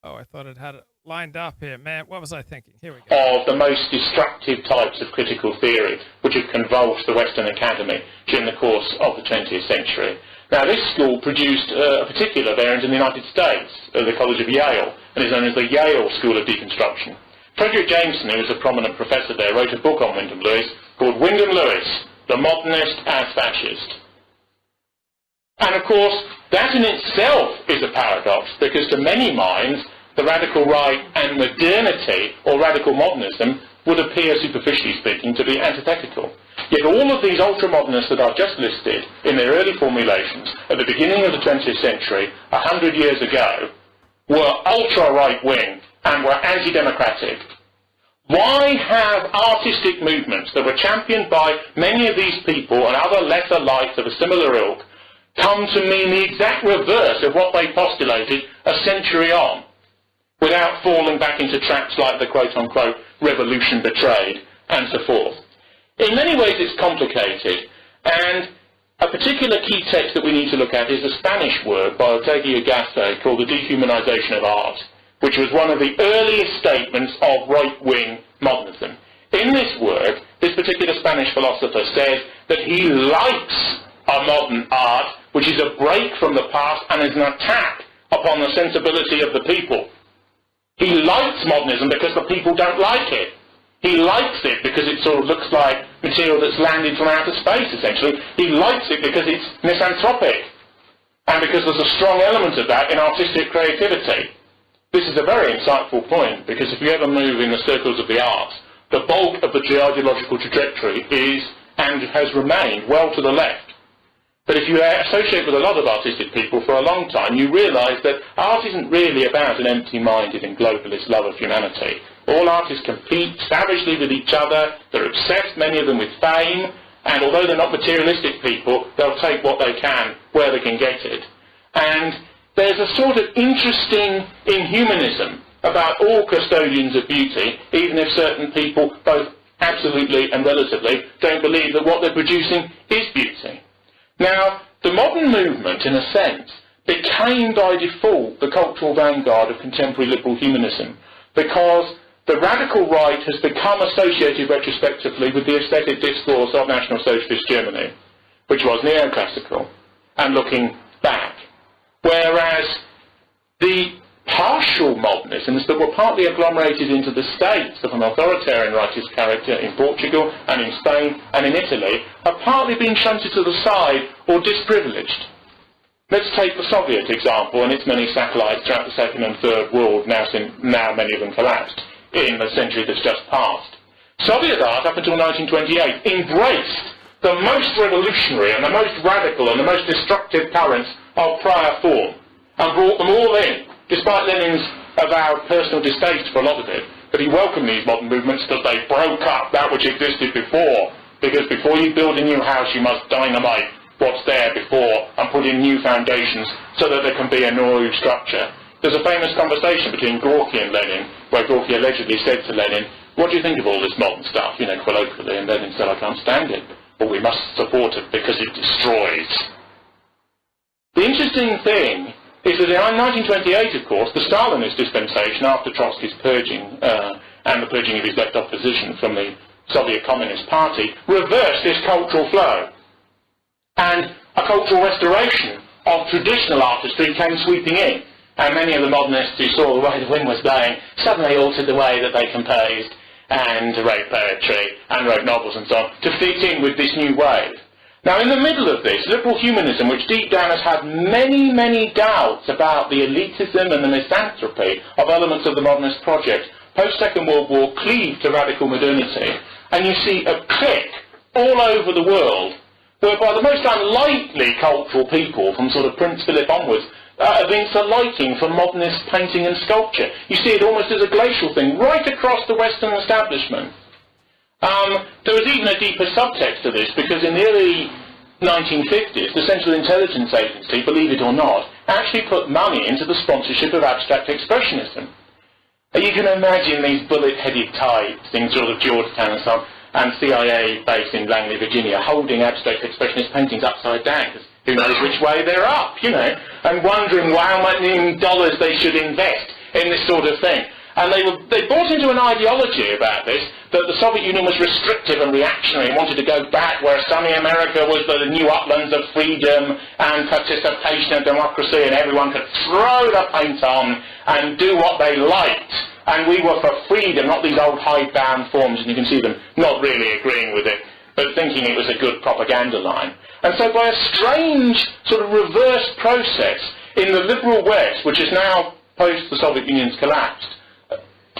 I thought it had it lined up here. Man, what was I thinking? Here we go. Of the most destructive types of critical theory which have convulsed the Western Academy during the course of the 20th century. Now, this school produced a particular variant in the United States, the College of Yale, and is known as the Yale School of Deconstruction. Frederick Jameson, who was a prominent professor there, wrote a book on Wyndham Lewis called Wyndham Lewis, the Modernist as Fascist. And of course, that in itself is a paradox, because to many minds, the radical right and modernity, or radical modernism, would appear, superficially speaking, to be antithetical. Yet all of these ultra-modernists that I've just listed in their early formulations at the beginning of the 20th century, 100 years ago, were ultra-right-wing and were anti-democratic. Why have artistic movements that were championed by many of these people and other lesser lights of a similar ilk come to mean the exact reverse of what they postulated a century on, without falling back into traps like the quote-unquote revolution betrayed, and so forth? In many ways it's complicated, and a particular key text that we need to look at is a Spanish work by Ortega y Gasset called The Dehumanization of Art, which was one of the earliest statements of right-wing modernism. In this work, this particular Spanish philosopher says that he likes a modern art which is a break from the past and is an attack upon the sensibility of the people. He likes modernism because the people don't like it. He likes it because it sort of looks like material that's landed from outer space, essentially. He likes it because it's misanthropic, and because there's a strong element of that in artistic creativity. This is a very insightful point, because if you ever move in the circles of the arts, the bulk of the ideological trajectory is, and has remained, well to the left. But if you associate with a lot of artistic people for a long time, you realise that art isn't really about an empty-minded and globalist love of humanity. All artists compete savagely with each other, they're obsessed, many of them, with fame, and although they're not materialistic people, they'll take what they can where they can get it. And there's a sort of interesting inhumanism about all custodians of beauty, even if certain people, both absolutely and relatively, don't believe that what they're producing is beauty. Now, the modern movement, in a sense, became by default the cultural vanguard of contemporary liberal humanism, because the radical right has become associated retrospectively with the aesthetic discourse of National Socialist Germany, which was neoclassical, and looking back. Whereas the harsh social modernisms that were partly agglomerated into the states of an authoritarian righteous character in Portugal and in Spain and in Italy have partly been shunted to the side or disprivileged. Let's take the Soviet example and its many satellites throughout the Second and Third World, now many of them collapsed, in the century that's just passed. Soviet art, up until 1928, embraced the most revolutionary and the most radical and the most destructive currents of prior form, and brought them all in, despite Lenin's avowed personal distaste for a lot of it. But he welcomed these modern movements because they broke up that which existed before, because before you build a new house you must dynamite what's there before and put in new foundations so that there can be a new structure. There's a famous conversation between Gorky and Lenin, where Gorky allegedly said to Lenin, "What do you think of all this modern stuff, colloquially?" And Lenin said, "I can't stand it, but we must support it because it destroys." The interesting thing is that in 1928, of course, the Stalinist dispensation, after Trotsky's purging and the purging of his left opposition from the Soviet Communist Party, reversed this cultural flow. And a cultural restoration of traditional artistry came sweeping in. And many of the modernists who saw the way the wind was blowing suddenly altered the way that they composed and wrote poetry and wrote novels and so on to fit in with this new wave. Now, in the middle of this, liberal humanism, which deep down has had many, many doubts about the elitism and the misanthropy of elements of the modernist project, post-Second World War cleaved to radical modernity. And you see a clique all over the world whereby the most unlikely cultural people, from sort of Prince Philip onwards, evince a liking for modernist painting and sculpture. You see it almost as a glacial thing, right across the Western establishment. There was even a deeper subtext to this, because in the early 1950s, the Central Intelligence Agency, believe it or not, actually put money into the sponsorship of abstract expressionism. You can imagine these bullet-headed types in sort of Georgetown and so on, and CIA based in Langley, Virginia, holding abstract expressionist paintings upside down, because who knows which way they're up, and wondering how many dollars they should invest in this sort of thing. And they bought into an ideology about this, that the Soviet Union was restrictive and reactionary and wanted to go back where sunny America was the new uplands of freedom and participation and democracy, and everyone could throw the paint on and do what they liked. And we were for freedom, not these old hidebound forms, and you can see them not really agreeing with it, but thinking it was a good propaganda line. And so by a strange sort of reverse process in the liberal West, which is now post the Soviet Union's collapsed,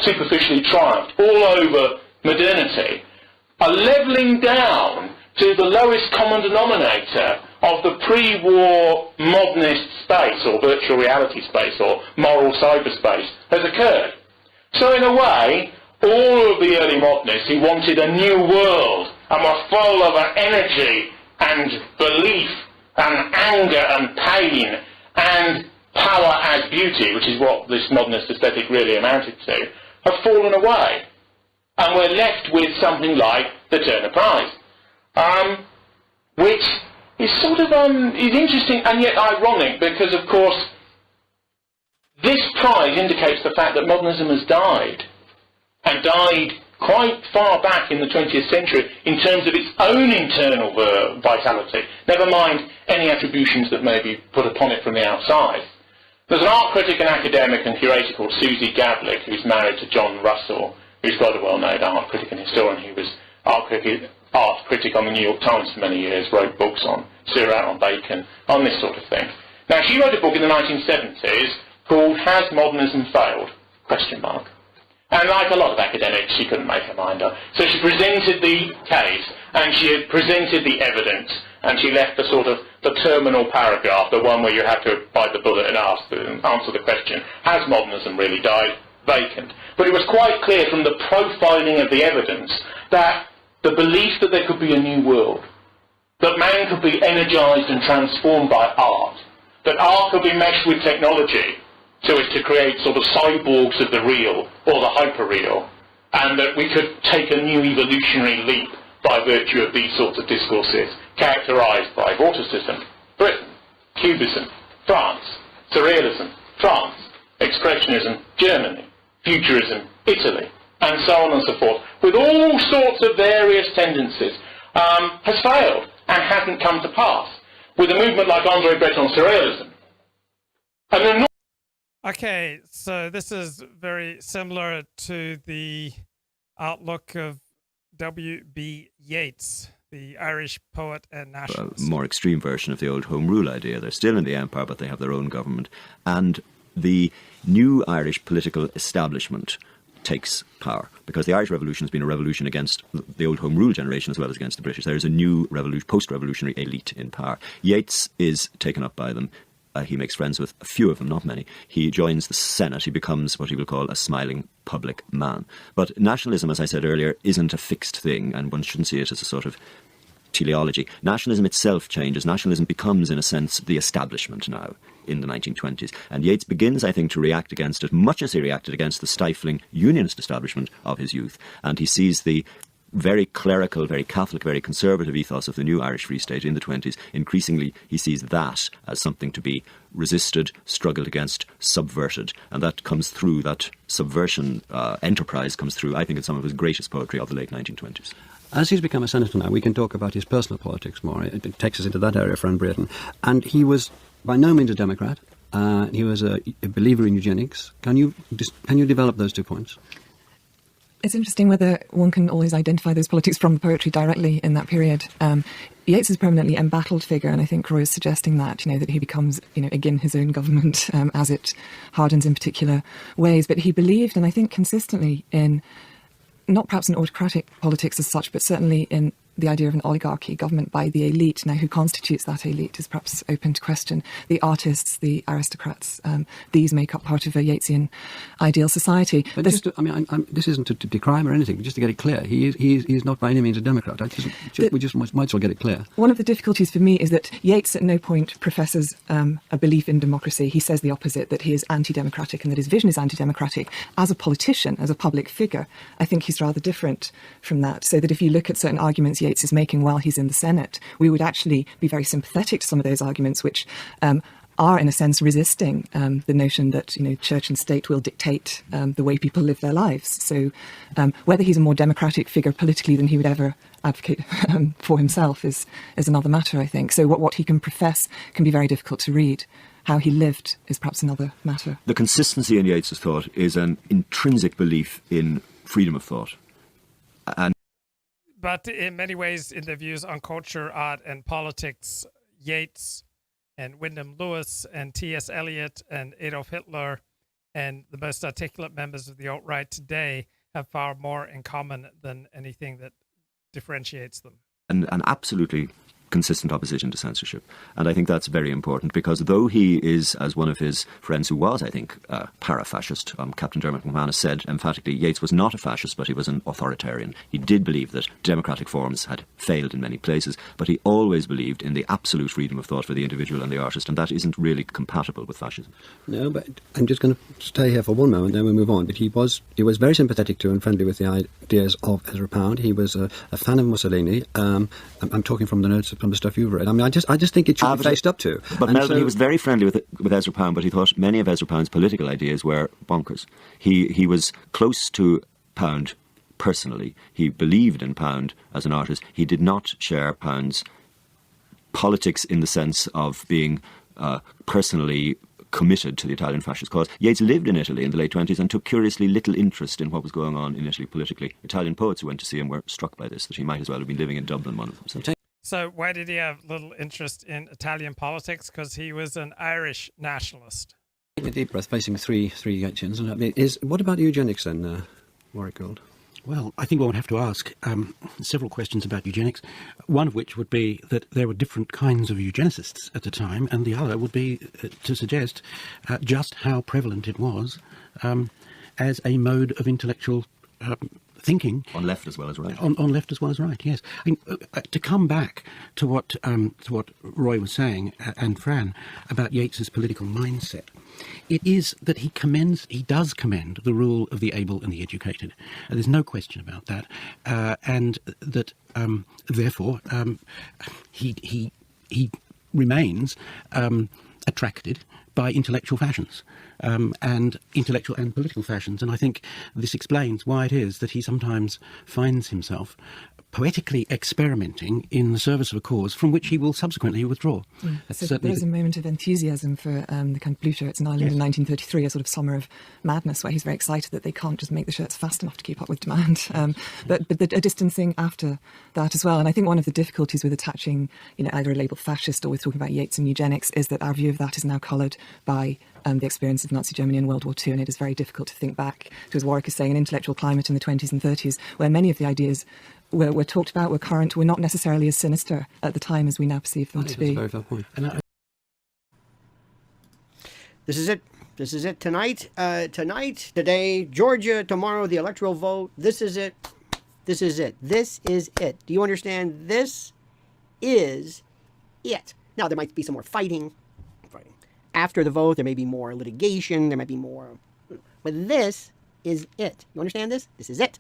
superficially triumphed all over modernity, a levelling down to the lowest common denominator of the pre-war modernist space, or virtual reality space, or moral cyberspace, has occurred. So in a way, all of the early modernists who wanted a new world and were full of energy and belief and anger and pain and power as beauty, which is what this modernist aesthetic really amounted to, have fallen away. And we're left with something like the Turner Prize, which is sort of is interesting and yet ironic, because of course this prize indicates the fact that modernism has died, and died quite far back in the 20th century in terms of its own internal vitality, never mind any attributions that may be put upon it from the outside. There's an art critic and academic and curator called Susie Gablik, who's married to John Russell, who's quite a well-known art critic and historian. He was art critic on the New York Times for many years, wrote books on Seurat, on Bacon, on this sort of thing. Now, she wrote a book in the 1970s called Has Modernism Failed? ? And like a lot of academics, she couldn't make her mind up. So she presented the case, and she had presented the evidence, and she left the sort of the terminal paragraph, the one where you have to bite the bullet and answer the question, has modernism really died? Vacant. But it was quite clear from the profiling of the evidence that the belief that there could be a new world, that man could be energised and transformed by art, that art could be meshed with technology so as to create sort of cyborgs of the real or the hyper-real, and that we could take a new evolutionary leap by virtue of these sorts of discourses, characterised by Vorticism, Britain, Cubism, France, Surrealism, France, Expressionism, Germany, Futurism, Italy, and so on and so forth, with all sorts of various tendencies, has failed and hasn't come to pass. With a movement like André Breton's Surrealism, an Okay, so this is very similar to the outlook of W.B. Yeats, the Irish poet and nationalist. A more extreme version of the old Home Rule idea. They're still in the empire, but they have their own government. And the new Irish political establishment takes power, because the Irish Revolution has been a revolution against the old Home Rule generation as well as against the British. There is a new post-revolutionary elite in power. Yeats is taken up by them. He makes friends with a few of them, not many. He joins the Senate. He becomes what he will call a smiling public man. But nationalism, as I said earlier, isn't a fixed thing, and one shouldn't see it as a sort of teleology. Nationalism itself changes. Nationalism becomes, in a sense, the establishment now in the 1920s. And Yeats begins, I think, to react against it, much as he reacted against the stifling unionist establishment of his youth. And he sees the very clerical, very Catholic, very conservative ethos of the new Irish Free State in the 20s. Increasingly, he sees that as something to be resisted, struggled against, subverted. And that comes through, that subversion enterprise comes through, I think, in some of his greatest poetry of the late 1920s. As he's become a senator now, we can talk about his personal politics more. It takes us into that area for Britain. And he was by no means a Democrat. He was a believer in eugenics. Can you develop those 2 points? It's interesting whether one can always identify those politics from the poetry directly in that period. Yeats is a permanently embattled figure, and I think Roy is suggesting that, that he becomes, again, his own government as it hardens in particular ways. But he believed, and I think consistently, in not perhaps in autocratic politics as such, but certainly in the idea of an oligarchy, government by the elite. Now, who constitutes that elite is perhaps open to question. The artists, the aristocrats, these make up part of a Yeatsian ideal society. But this isn't to decry him or anything, but just to get it clear. He's not by any means a Democrat. We just might as well get it clear. One of the difficulties for me is that Yeats at no point professes a belief in democracy. He says the opposite, that he is anti-democratic and that his vision is anti-democratic. As a politician, as a public figure, I think he's rather different from that. So that if you look at certain arguments Yeats is making while he's in the Senate, we would actually be very sympathetic to some of those arguments, which are, in a sense, resisting the notion that church and state will dictate the way people live their lives. So whether he's a more democratic figure politically than he would ever advocate for himself is another matter, I think. So what he can profess can be very difficult to read. How he lived is perhaps another matter. The consistency in Yeats's thought is an intrinsic belief in freedom of thought. But in many ways, in their views on culture, art, and politics, Yeats and Wyndham Lewis and T.S. Eliot and Adolf Hitler and the most articulate members of the alt-right today have far more in common than anything that differentiates them. An absolutely consistent opposition to censorship. And I think that's very important, because though he is, as one of his friends who was, I think, para-fascist, Captain Dermot McManus said emphatically, Yeats was not a fascist, but he was an authoritarian. He did believe that democratic forms had failed in many places, but he always believed in the absolute freedom of thought for the individual and the artist, and that isn't really compatible with fascism. No, but I'm just going to stay here for one moment, then we'll move on. But he was very sympathetic to and friendly with the ideas of Ezra Pound. He was a fan of Mussolini. I'm talking from the notes from the stuff you've read. I mean, I just think it should be faced up to. But Melvin, he was very friendly with Ezra Pound, but he thought many of Ezra Pound's political ideas were bonkers. He was close to Pound personally. He believed in Pound as an artist. He did not share Pound's politics in the sense of being personally committed to the Italian fascist cause. Yeats lived in Italy in the late 20s and took curiously little interest in what was going on in Italy politically. Italian poets who went to see him were struck by this, that he might as well have been living in Dublin, one of them. So why did he have little interest in Italian politics? Because he was an Irish nationalist. Take a deep breath, facing three Yeatsians. What about eugenics then, Warwick Gould? Well, I think one would have to ask several questions about eugenics, one of which would be that there were different kinds of eugenicists at the time, and the other would be to suggest just how prevalent it was as a mode of intellectual thinking. On left as well as right. On left as well as right, yes. I mean, to come back to what Roy was saying and Fran about Yeats's political mindset, it is that he does commend the rule of the able and the educated. There's no question about that. And that, therefore, he remains attracted by intellectual fashions. And intellectual and political fashions. And I think this explains why it is that he sometimes finds himself poetically experimenting in the service of a cause from which he will subsequently withdraw. So there was a moment of enthusiasm for the kind of Blue Shirts in Ireland in 1933, a sort of summer of madness, where he's very excited that they can't just make the shirts fast enough to keep up with demand. But a distancing after that as well. And I think one of the difficulties with attaching, either a label fascist or with talking about Yeats and eugenics is that our view of that is now coloured by the experience of Nazi Germany in World War II, and it is very difficult to think back to, as Warwick is saying, an intellectual climate in the 20s and 30s where many of the ideas were talked about, were current, were not necessarily as sinister at the time as we now perceive them to be. That's a very fair point. This is it. This is it tonight. Today, Georgia. Tomorrow, the electoral vote. This is it. This is it. This is it. Do you understand? This is it. Now, there might be some more fighting. After the vote, there may be more litigation. There might be more. But this is it. You understand this? This is it.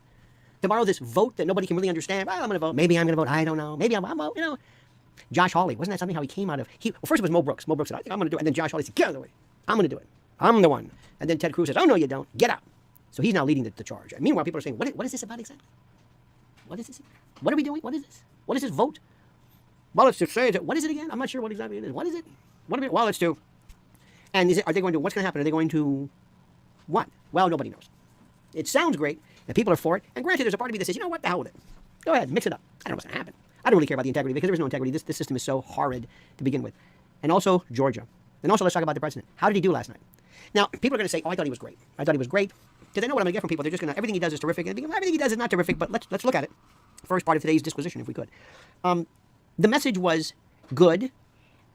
Tomorrow, this vote that nobody can really understand. Well, I'm going to vote. Maybe I'm going to vote. I don't know. Maybe I'm vote. Josh Hawley. Wasn't that something how he came out of? Well, first it was Mo Brooks. Mo Brooks said, I think I'm going to do it. And then Josh Hawley said, get out of the way. I'm going to do it. I'm the one. And then Ted Cruz says, oh, no, you don't. Get out. So he's now leading the charge. And meanwhile, people are saying, what is this about exactly? What is this? What are we doing? What is this? What is this vote? Well, it's to say that, what is it again? I'm not sure what exactly it is. What is it? Well, it's to. And are they going to, what's going to happen? Are they going to, what? Well, nobody knows. It sounds great, and people are for it. And granted, there's a part of me that says, you know what, the hell with it. Go ahead, mix it up. I don't know what's going to happen. I don't really care about the integrity because there is no integrity. This system is so horrid to begin with. And also, Georgia. And also, let's talk about the president. How did he do last night? Now, people are going to say, oh, I thought he was great. I thought he was great. Because they know what I'm going to get from people. They're just going to, everything he does is terrific. And everything he does is not terrific, but let's look at it. First part of today's disquisition, if we could. The message was good.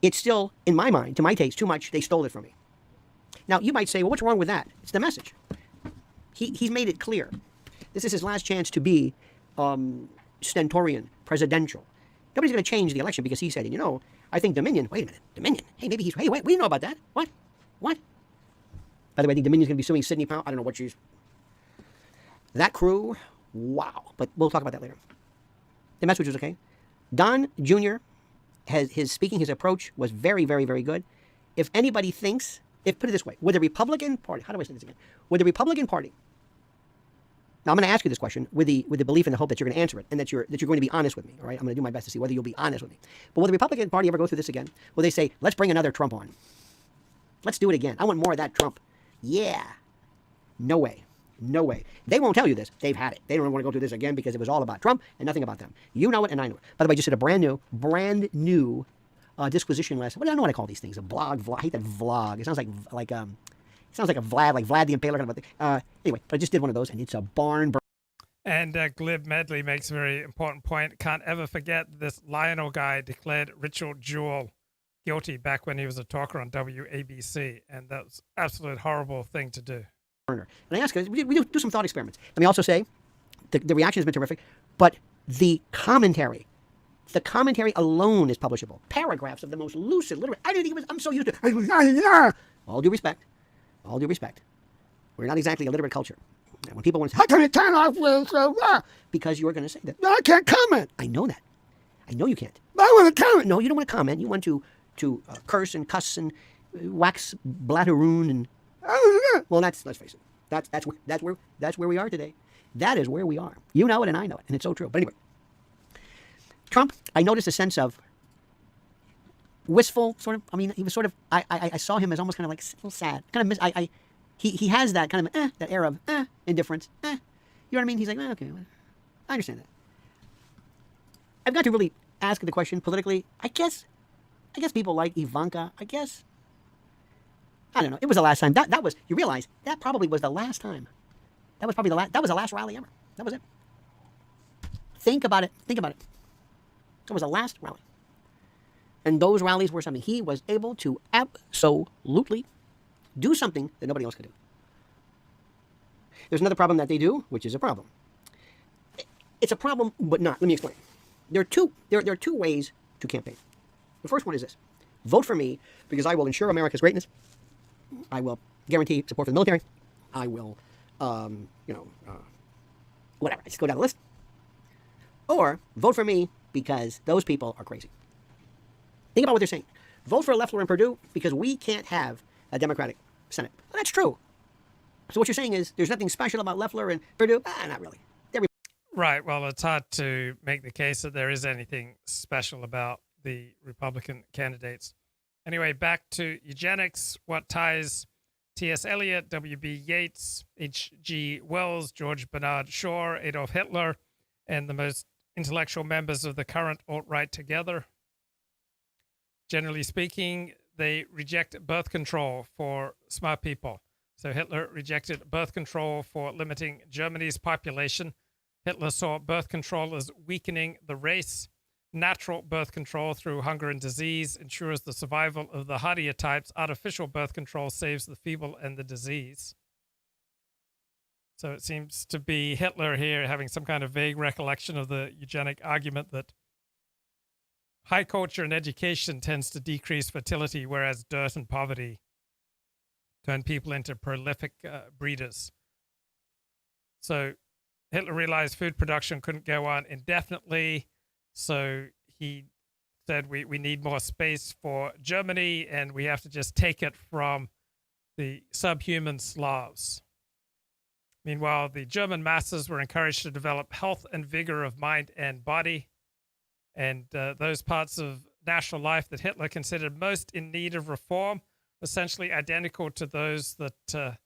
It's still, in my mind, to my taste, too much. They stole it from me. Now, you might say, well, what's wrong with that? It's the message. He's made it clear. This is his last chance to be stentorian, presidential. Nobody's going to change the election because he said it. I think Dominion, wait a minute, Dominion. Hey, maybe hey, wait, we didn't know about that. What? By the way, I think Dominion's going to be suing Sidney Powell. I don't know what she's. That crew, wow. But we'll talk about that later. The message was okay. Don Jr., his speaking, his approach was very, very, very good. If anybody thinks, put it this way, would the Republican Party, how do I say this again? Would the Republican Party, now I'm going to ask you this question with the belief and the hope that you're going to answer it and that you're going to be honest with me, all right? I'm going to do my best to see whether you'll be honest with me. But will the Republican Party ever go through this again? Will they say, let's bring another Trump on? Let's do it again. I want more of that Trump. Yeah. No way. No way. They won't tell you this. They've had it. They don't want to go through this again because it was all about Trump and nothing about them. You know it and I know it. By the way, I just did a brand new disquisition last. Well, I don't know what I call these things. A vlog. I hate that vlog. It sounds like a Vlad, like Vlad the Impaler kind of thing. Anyway, but I just did one of those, and it's a barn burner. And Glib Medley makes a very important point. Can't ever forget this Lionel guy declared Richard Jewell guilty back when he was a talker on WABC, and that was an absolute horrible thing to do. And I ask you, we do some thought experiments. Let me also say, the reaction has been terrific, but the commentary alone is publishable. Paragraphs of the most lucid, literary. I didn't think it was. I'm so used to. All due respect. We're not exactly a literate culture. And when people want to say, how can it turn off with because you're going to say that. I can't comment. I know that. I know you can't. I want to comment. No, you don't want to comment. You want to curse and cuss and wax blatteroon and. Well, let's face it. That's where we are today. That is where we are. You know it and I know it, and it's so true. But anyway, Trump, I noticed a sense of wistful, sort of. I mean, he was sort of. I saw him as almost kind of like a little sad. Kind of he has that kind of that air of indifference. You know what I mean? He's like, okay, I understand that. I've got to really ask the question politically. I guess people like Ivanka. I guess. I don't know. It was the last time. That was, you realize, that probably was the last time. That was probably that was the last rally ever. That was it. Think about it. That was the last rally. And those rallies were something. He was able to absolutely do something that nobody else could do. There's another problem that they do, which is a problem. It's a problem, but not. Let me explain. There are two ways to campaign. The first one is this. Vote for me because I will ensure America's greatness. I will guarantee support for the military. I will, whatever. I just go down the list. Or vote for me because those people are crazy. Think about what they're saying. Vote for Loeffler and Perdue because we can't have a Democratic Senate. Well, that's true. So what you're saying is there's nothing special about Loeffler and Perdue? Not really. Right. Well, it's hard to make the case that there is anything special about the Republican candidates. Anyway, back to eugenics. What ties T.S. Eliot, W.B. Yeats, H.G. Wells, George Bernard Shaw, Adolf Hitler, and the most intellectual members of the current alt-right together? Generally speaking, they reject birth control for smart people. So Hitler rejected birth control for limiting Germany's population. Hitler saw birth control as weakening the race. Natural birth control through hunger and disease ensures the survival of the hardier types. Artificial birth control saves the feeble and the disease. So it seems to be Hitler here having some kind of vague recollection of the eugenic argument that high culture and education tends to decrease fertility, whereas dirt and poverty turn people into prolific breeders. So Hitler realized food production couldn't go on indefinitely, so he said we need more space for Germany, and we have to just take it from the subhuman Slavs. Meanwhile, the German masses were encouraged to develop health and vigor of mind and body, and those parts of national life that Hitler considered most in need of reform, essentially identical to those that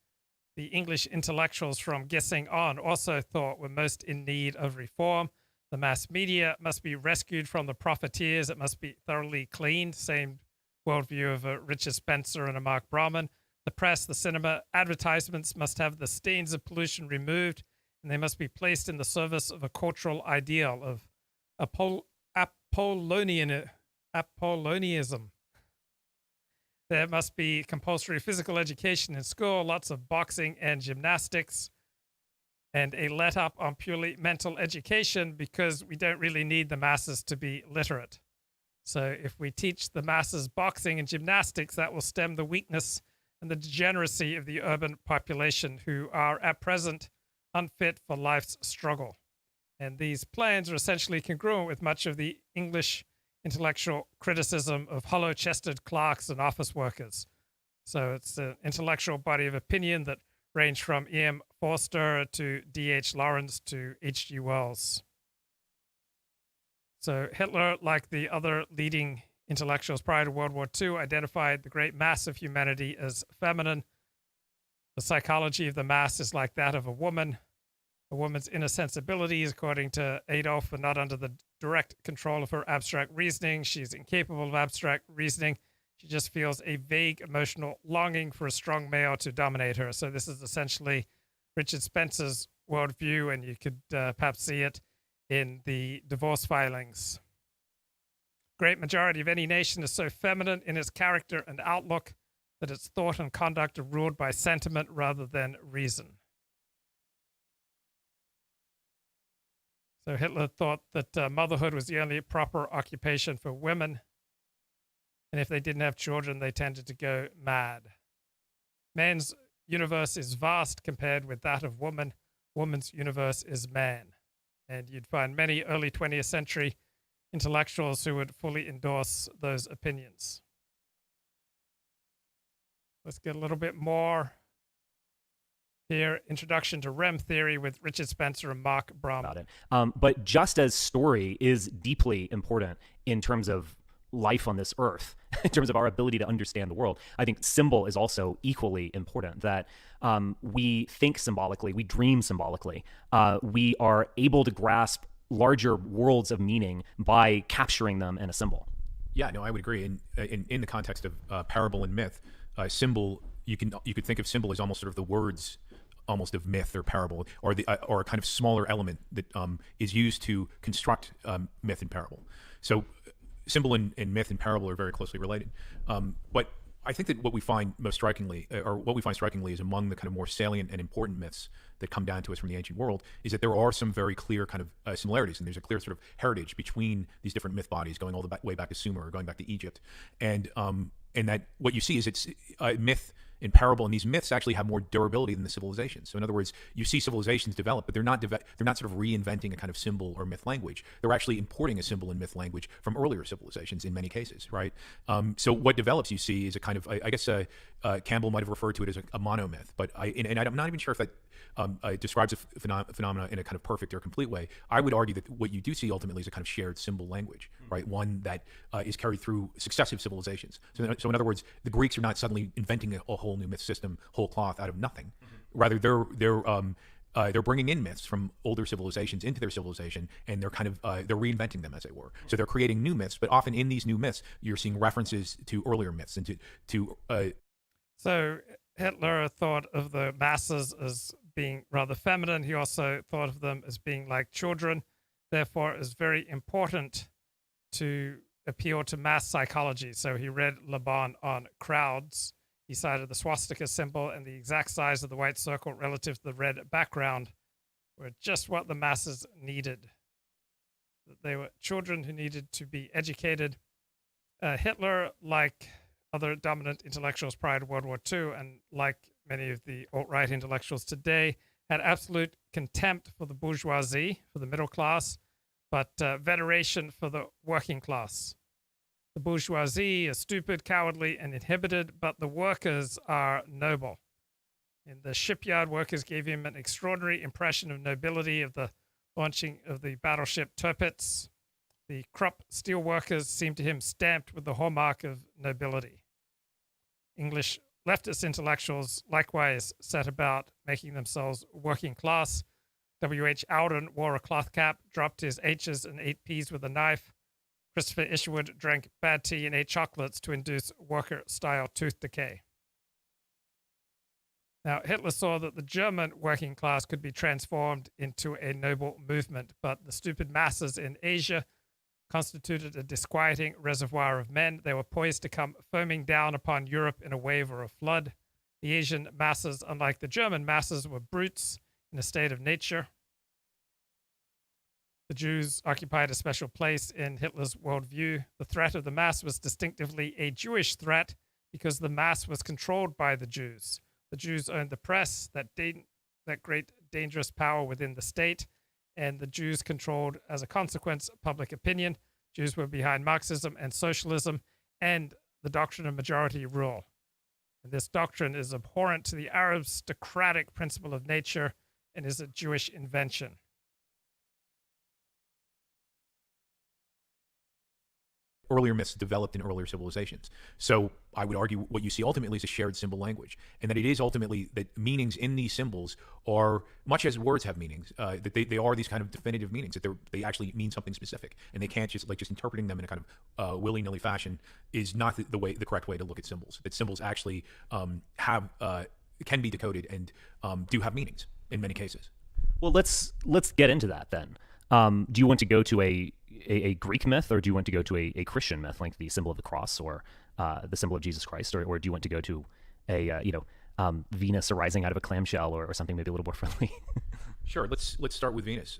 the English intellectuals from Gissing on also thought were most in need of reform. The mass media must be rescued from the profiteers. It must be thoroughly cleaned. Same worldview of a Richard Spencer and a Mark Brahman. The press, the cinema, advertisements must have the stains of pollution removed, and they must be placed in the service of a cultural ideal of Apollonianism. There must be compulsory physical education in school, lots of boxing and gymnastics, and a let up on purely mental education because we don't really need the masses to be literate. So if we teach the masses boxing and gymnastics, that will stem the weakness and the degeneracy of the urban population who are at present unfit for life's struggle. And these plans are essentially congruent with much of the English intellectual criticism of hollow-chested clerks and office workers. So it's an intellectual body of opinion that ranged from E.M. Forster to D.H. Lawrence to H.G. Wells. So Hitler, like the other leading intellectuals prior to World War II, identified the great mass of humanity as feminine. The psychology of the mass is like that of a woman. A woman's inner sensibilities, according to Adolf, are not under the direct control of her abstract reasoning. She's incapable of abstract reasoning. She just feels a vague emotional longing for a strong male to dominate her. So this is essentially Richard Spencer's worldview, and you could perhaps see it in the divorce filings. Great majority of any nation is so feminine in its character and outlook that its thought and conduct are ruled by sentiment rather than reason. So Hitler thought that motherhood was the only proper occupation for women. And if they didn't have children, they tended to go mad. Man's universe is vast compared with that of woman. Woman's universe is man. And you'd find many early 20th century intellectuals who would fully endorse those opinions. Let's get a little bit more here. Introduction to REM Theory with Richard Spencer and Mark Brahman. But just as story is deeply important in terms of life on this earth, in terms of our ability to understand the world, I think symbol is also equally important, that we think symbolically, we dream symbolically, we are able to grasp larger worlds of meaning by capturing them in a symbol. Yeah, no, I would agree. In the context of parable and myth, symbol, you could think of symbol as almost sort of the words almost of myth or parable, or a kind of smaller element that is used to construct myth and parable. So symbol and myth and parable are very closely related. But I think that what we find strikingly is among the kind of more salient and important myths that come down to us from the ancient world is that there are some very clear kind of similarities, and there's a clear sort of heritage between these different myth bodies going all the way back to Sumer or going back to Egypt, and that what you see is myth in parable, and these myths actually have more durability than the civilizations. So in other words, you see civilizations develop, but they're not sort of reinventing a kind of symbol or myth language. They're actually importing a symbol and myth language from earlier civilizations in many cases, right? So what develops, you see, is a kind of, I guess Campbell might have referred to it as a monomyth, but I'm not even sure if that describes a phenomena in a kind of perfect or complete way. I would argue that what you do see ultimately is a kind of shared symbol language, right? One that is carried through successive civilizations. So in other words, the Greeks are not suddenly inventing a whole new myth system, whole cloth out of nothing. Rather, they're bringing in myths from older civilizations into their civilization, and they're kind of they're reinventing them, as it were. So they're creating new myths, but often in these new myths, you're seeing references to earlier myths and to. So Hitler thought of the masses as being rather feminine. He also thought of them as being like children. Therefore, it is very important to appeal to mass psychology. So he read Le Bon on crowds. He cited the swastika symbol and the exact size of the white circle relative to the red background were just what the masses needed. They were children who needed to be educated. Hitler, like other dominant intellectuals prior to World War II, and like many of the alt-right intellectuals today, had absolute contempt for the bourgeoisie, for the middle class, but veneration for the working class. The bourgeoisie is stupid, cowardly, and inhibited, but the workers are noble. And the shipyard workers gave him an extraordinary impression of nobility of the launching of the battleship Tirpitz. The Krupp steel workers seemed to him stamped with the hallmark of nobility. English leftist intellectuals likewise set about making themselves working class. W.H. Auden wore a cloth cap, dropped his H's and ate peas with a knife. Christopher Isherwood drank bad tea and ate chocolates to induce worker-style tooth decay. Now, Hitler saw that the German working class could be transformed into a noble movement, but the stupid masses in Asia constituted a disquieting reservoir of men. They were poised to come foaming down upon Europe in a wave or a flood. The Asian masses, unlike the German masses, were brutes in a state of nature. The Jews occupied a special place in Hitler's worldview. The threat of the mass was distinctively a Jewish threat because the mass was controlled by the Jews. The Jews owned the press, that great dangerous power within the state, and the Jews controlled, as a consequence, public opinion. Jews were behind Marxism and socialism and the doctrine of majority rule. And this doctrine is abhorrent to the aristocratic principle of nature and is a Jewish invention. Earlier myths developed in earlier civilizations. So I would argue what you see ultimately is a shared symbol language, and that it is ultimately that meanings in these symbols are, much as words have meanings, that they are these kind of definitive meanings, that they actually mean something specific, and they can't just interpreting them in a kind of willy-nilly fashion is not the correct way to look at symbols. That symbols actually can be decoded and do have meanings in many cases. Well, let's get into that then. Do you want to go to a Greek myth, or do you want to go to a Christian myth, like the symbol of the cross or the symbol of Jesus Christ, or do you want to go to a Venus arising out of a clamshell or something maybe a little more friendly? Sure. Let's start with Venus.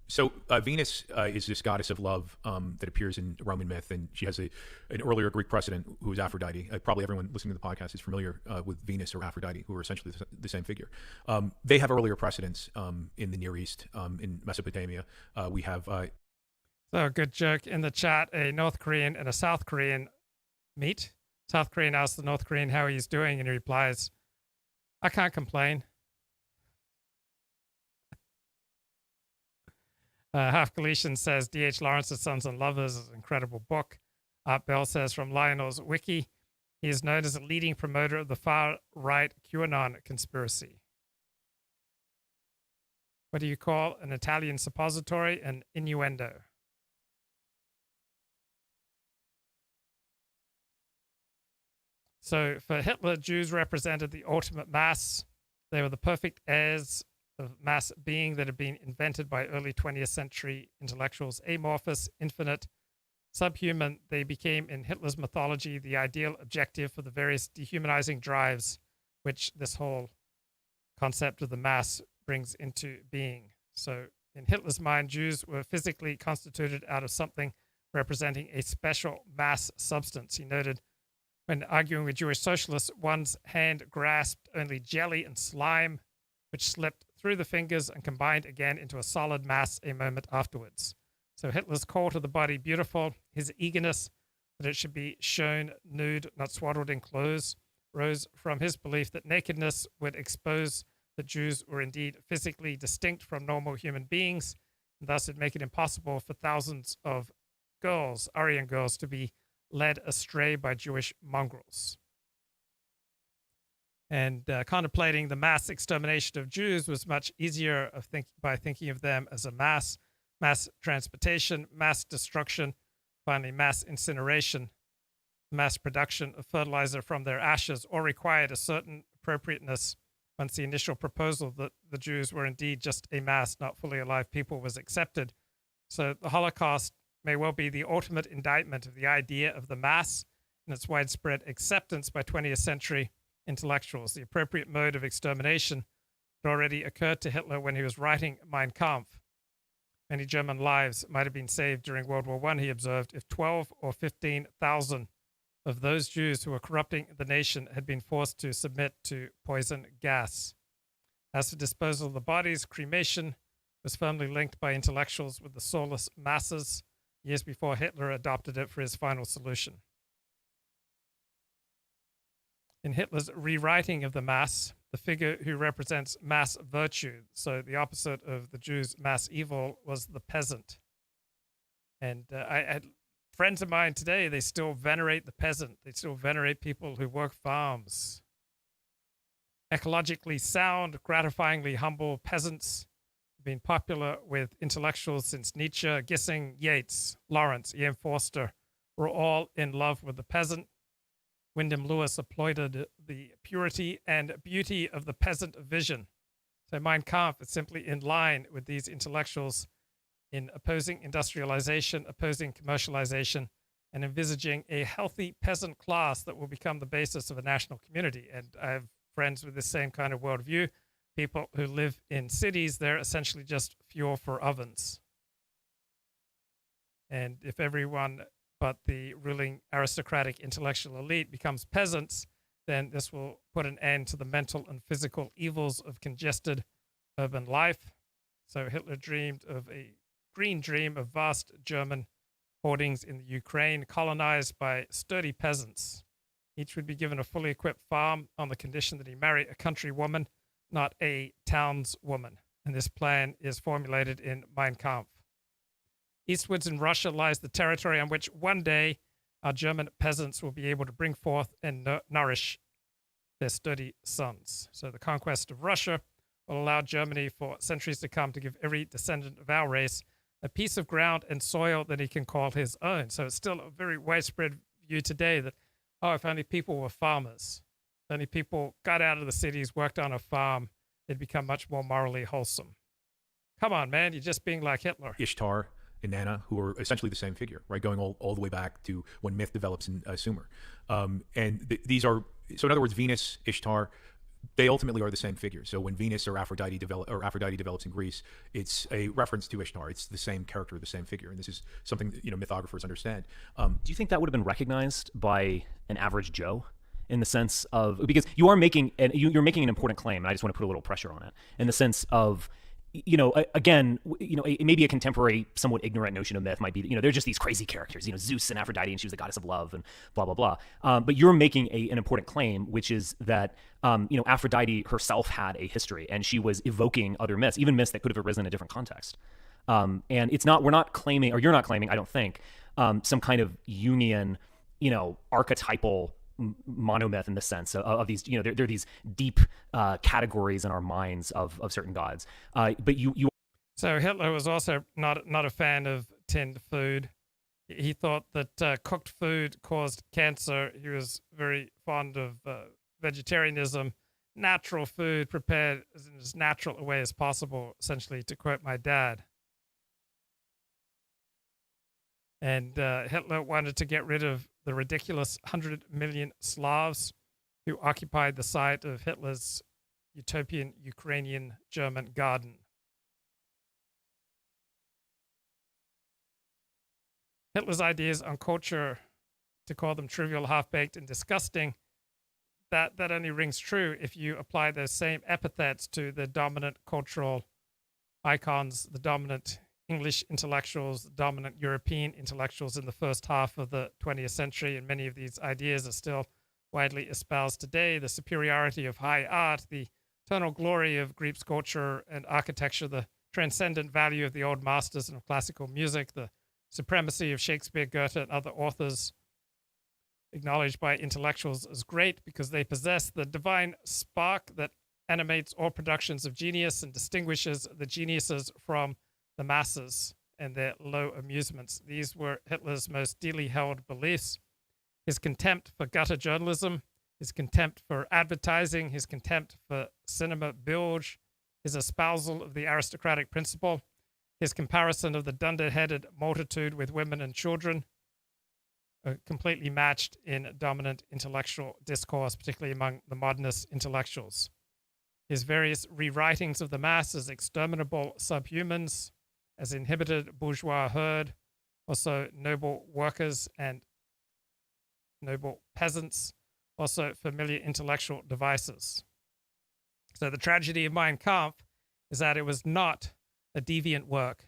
So Venus is this goddess of love that appears in Roman myth, and she has an earlier Greek precedent who is Aphrodite. Probably everyone listening to the podcast is familiar with Venus or Aphrodite, who are essentially the same figure. They have earlier precedents in the Near East, in Mesopotamia. We have... So, good joke in the chat. A North Korean and a South Korean meet. South Korean asks the North Korean how he's doing, and he replies, "I can't complain." Half Galician says D.H. Lawrence's Sons and Lovers is an incredible book. Art Bell says from Lionel's wiki, he is known as a leading promoter of the far-right QAnon conspiracy. What do you call an Italian suppository? An innuendo. So for Hitler, Jews represented the ultimate mass. They were the perfect heirs of mass being that had been invented by early 20th century intellectuals. Amorphous, infinite, subhuman, they became in Hitler's mythology the ideal objective for the various dehumanizing drives which this whole concept of the mass brings into being. So in Hitler's mind, Jews were physically constituted out of something representing a special mass substance. He noted, When arguing with Jewish socialists, one's hand grasped only jelly and slime, which slipped through the fingers and combined again into a solid mass a moment afterwards. So Hitler's call to the body beautiful, his eagerness that it should be shown nude, not swaddled in clothes, rose from his belief that nakedness would expose that Jews were indeed physically distinct from normal human beings, and thus it'd make it impossible for thousands of girls, Aryan girls, to be led astray by Jewish mongrels. And contemplating the mass extermination of Jews was much easier by thinking of them as a mass transportation, mass destruction, finally mass incineration, mass production of fertilizer from their ashes, all required a certain appropriateness once the initial proposal that the Jews were indeed just a mass, not fully alive people, was accepted. So the Holocaust may well be the ultimate indictment of the idea of the mass and its widespread acceptance by 20th century intellectuals. The appropriate mode of extermination had already occurred to Hitler when he was writing Mein Kampf. Many German lives might have been saved during World War I, he observed, if 12 or 15,000 of those Jews who were corrupting the nation had been forced to submit to poison gas. As for disposal of the bodies, cremation was firmly linked by intellectuals with the soulless masses years before Hitler adopted it for his final solution. In Hitler's rewriting of the mass, the figure who represents mass virtue, so the opposite of the Jews' mass evil, was the peasant. And I had friends of mine today, they still venerate the peasant. They still venerate people who work farms. Ecologically sound, gratifyingly humble peasants have been popular with intellectuals since Nietzsche, Gissing, Yeats, Lawrence, E.M. Forster were all in love with the peasant. Wyndham Lewis applauded the purity and beauty of the peasant vision. So Mein Kampf is simply in line with these intellectuals in opposing industrialization, opposing commercialization, and envisaging a healthy peasant class that will become the basis of a national community. And I have friends with the same kind of worldview. People who live in cities, they're essentially just fuel for ovens. And if everyone but the ruling aristocratic intellectual elite becomes peasants, then this will put an end to the mental and physical evils of congested urban life. So Hitler dreamed of a green dream of vast German hoardings in the Ukraine, colonized by sturdy peasants. Each would be given a fully equipped farm on the condition that he marry a country woman, not a townswoman. And this plan is formulated in Mein Kampf. Eastwards in Russia lies the territory on which one day our German peasants will be able to bring forth and nourish their sturdy sons. So the conquest of Russia will allow Germany for centuries to come to give every descendant of our race a piece of ground and soil that he can call his own. So it's still a very widespread view today that, oh, if only people were farmers, if only people got out of the cities, worked on a farm, they'd become much more morally wholesome. Come on, man, you're just being like Hitler. Ishtar and Nana, who are essentially the same figure, right? Going all the way back to when myth develops in Sumer. These are, so in other words, Venus, Ishtar, they ultimately are the same figure. So when Venus or Aphrodite develops in Greece, it's a reference to Ishtar. It's the same character, the same figure. And this is something that, mythographers understand. Do you think that would have been recognized by an average Joe? In the sense of, because you're making an important claim, and I just want to put a little pressure on it, in the sense of, again, maybe a contemporary, somewhat ignorant notion of myth might be that, they're just these crazy characters, Zeus and Aphrodite, and she was the goddess of love, and blah, blah, blah. But you're making an important claim, which is that, Aphrodite herself had a history, and she was evoking other myths, even myths that could have arisen in a different context. And we're not claiming, or you're not claiming, I don't think, some kind of union, archetypal monomyth in the sense of these, there are these deep categories in our minds of certain gods. But you. So Hitler was also not a fan of tinned food. He thought that cooked food caused cancer. He was very fond of vegetarianism, natural food prepared in as natural a way as possible, essentially, to quote my dad. And Hitler wanted to get rid of the ridiculous 100 million Slavs who occupied the site of Hitler's utopian Ukrainian German garden. Hitler's ideas on culture to call them trivial, half-baked, and disgusting, that only rings true if you apply those same epithets to the dominant cultural icons, the dominant English intellectuals, the dominant European intellectuals in the first half of the 20th century, and many of these ideas are still widely espoused today. The superiority of high art, the eternal glory of Greek sculpture and architecture, the transcendent value of the old masters and of classical music, the supremacy of Shakespeare, Goethe, and other authors acknowledged by intellectuals as great because they possess the divine spark that animates all productions of genius and distinguishes the geniuses from the masses and their low amusements. These were Hitler's most dearly held beliefs. His contempt for gutter journalism, his contempt for advertising, his contempt for cinema bilge, his espousal of the aristocratic principle, his comparison of the dunder-headed multitude with women and children, completely matched in dominant intellectual discourse, particularly among the modernist intellectuals. His various rewritings of the mass as exterminable subhumans, as inhibited bourgeois herd, also noble workers and noble peasants, also familiar intellectual devices. So the tragedy of Mein Kampf is that it was not a deviant work.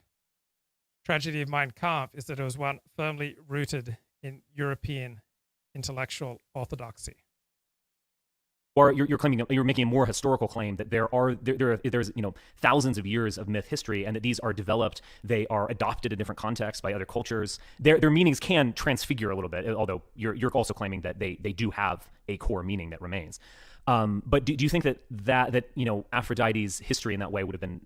Tragedy of Mein Kampf is that it was one firmly rooted in European intellectual orthodoxy. Or you're claiming, you're making a more historical claim that there's thousands of years of myth history, and that these are developed, they are adopted in different contexts by other cultures. Their meanings can transfigure a little bit, although you're also claiming that they do have a core meaning that remains. But do you think that Aphrodite's history in that way would have been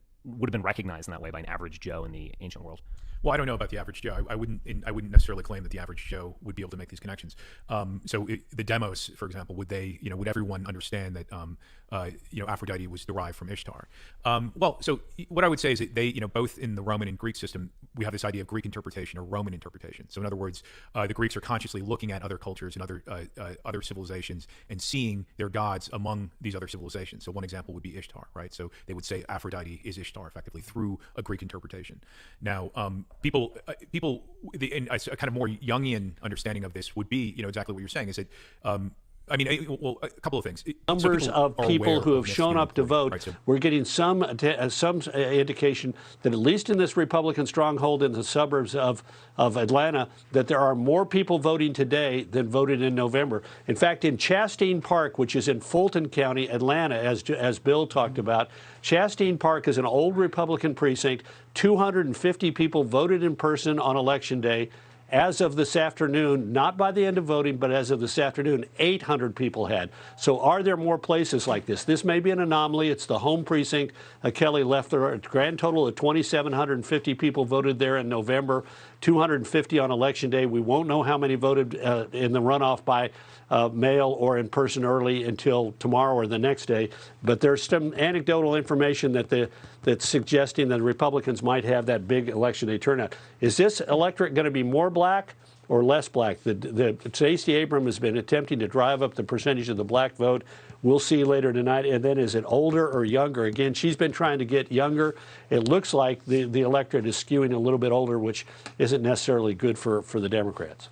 recognized in that way by an average Joe in the ancient world? Well, I don't know about the average Joe. I wouldn't necessarily claim that the average Joe would be able to make these connections. The demos, for example, would everyone understand that Aphrodite was derived from Ishtar? So what I would say is that they, both in the Roman and Greek system, we have this idea of Greek interpretation or Roman interpretation. So in other words, the Greeks are consciously looking at other cultures and other civilizations and seeing their gods among these other civilizations. So one example would be Ishtar, right? So they would say Aphrodite is Ishtar effectively through a Greek interpretation. Now, a kind of more Jungian understanding of this would be, exactly what you're saying is that, a couple of things. Numbers of people who have shown up to vote. Right, so we're getting some indication that at least in this Republican stronghold in the suburbs of Atlanta, that there are more people voting today than voted in November. In fact, in Chastain Park, which is in Fulton County, Atlanta, as Bill talked about, Chastain Park is an old Republican precinct. 250 people voted in person on Election Day. As of this afternoon, not by the end of voting, but as of this afternoon, 800 people had. So are there more places like this? This may be an anomaly. It's the home precinct. Kelly left there. A grand total of 2,750 people voted there in November, 250 on Election Day. We won't know how many voted in the runoff by mail or in person early until tomorrow or the next day. But there's some anecdotal information that's suggesting that the Republicans might have that big Election Day turnout. Is this electorate going to be more black or less black? Stacey Abrams has been attempting to drive up the percentage of the black vote. We'll see later tonight. And then is it older or younger? Again, she's been trying to get younger. It looks like the electorate is skewing a little bit older, which isn't necessarily good for the Democrats.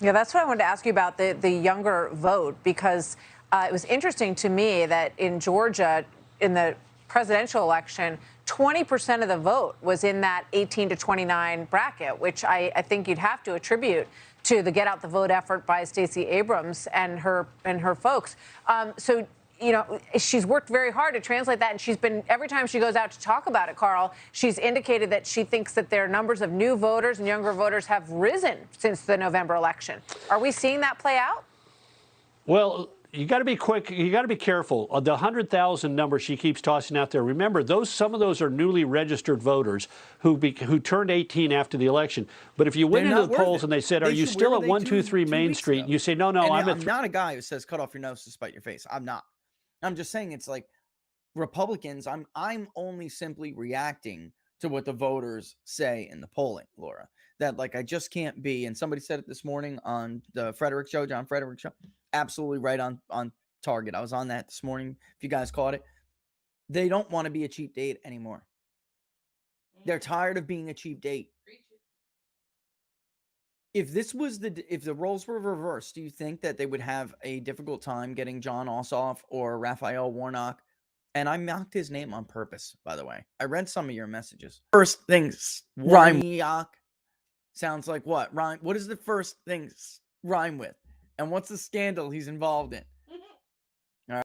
Yeah, that's what I wanted to ask you about, the younger vote, because it was interesting to me that in Georgia, in the presidential election, 20% of the vote was in that 18 to 29 bracket, which I think you'd have to attribute to the get out the vote effort by Stacey Abrams and her folks. She's worked very hard to translate that, and she's been, every time she goes out to talk about it, Carl, she's indicated that she thinks that their numbers of new voters and younger voters have risen since the November election. Are we seeing that play out? Well, you got to be quick. You got to be careful. The 100,000 number she keeps tossing out there. Remember, some of those are newly registered voters who turned 18 after the election. But if you went into the polls and they said, "Are you still at 123 Main Street?" You say, "No, I'm not a guy who says cut off your nose to spite your face. I'm not. I'm just saying it's like Republicans. I'm only simply reacting to what the voters say in the polling, Laura. That I just can't be." And somebody said it this morning on the Frederick show, John Frederick show. Absolutely right on target. I was on that this morning. If you guys caught it, they don't want to be a cheap date anymore. They're tired of being a cheap date. If the roles were reversed, do you think that they would have a difficult time getting John Ossoff or Raphael Warnock? And I mocked his name on purpose, by the way. I read some of your messages. First things rhyme. Sounds like what? Rhyme. What does the first things rhyme with? And what's the scandal he's involved in? All right.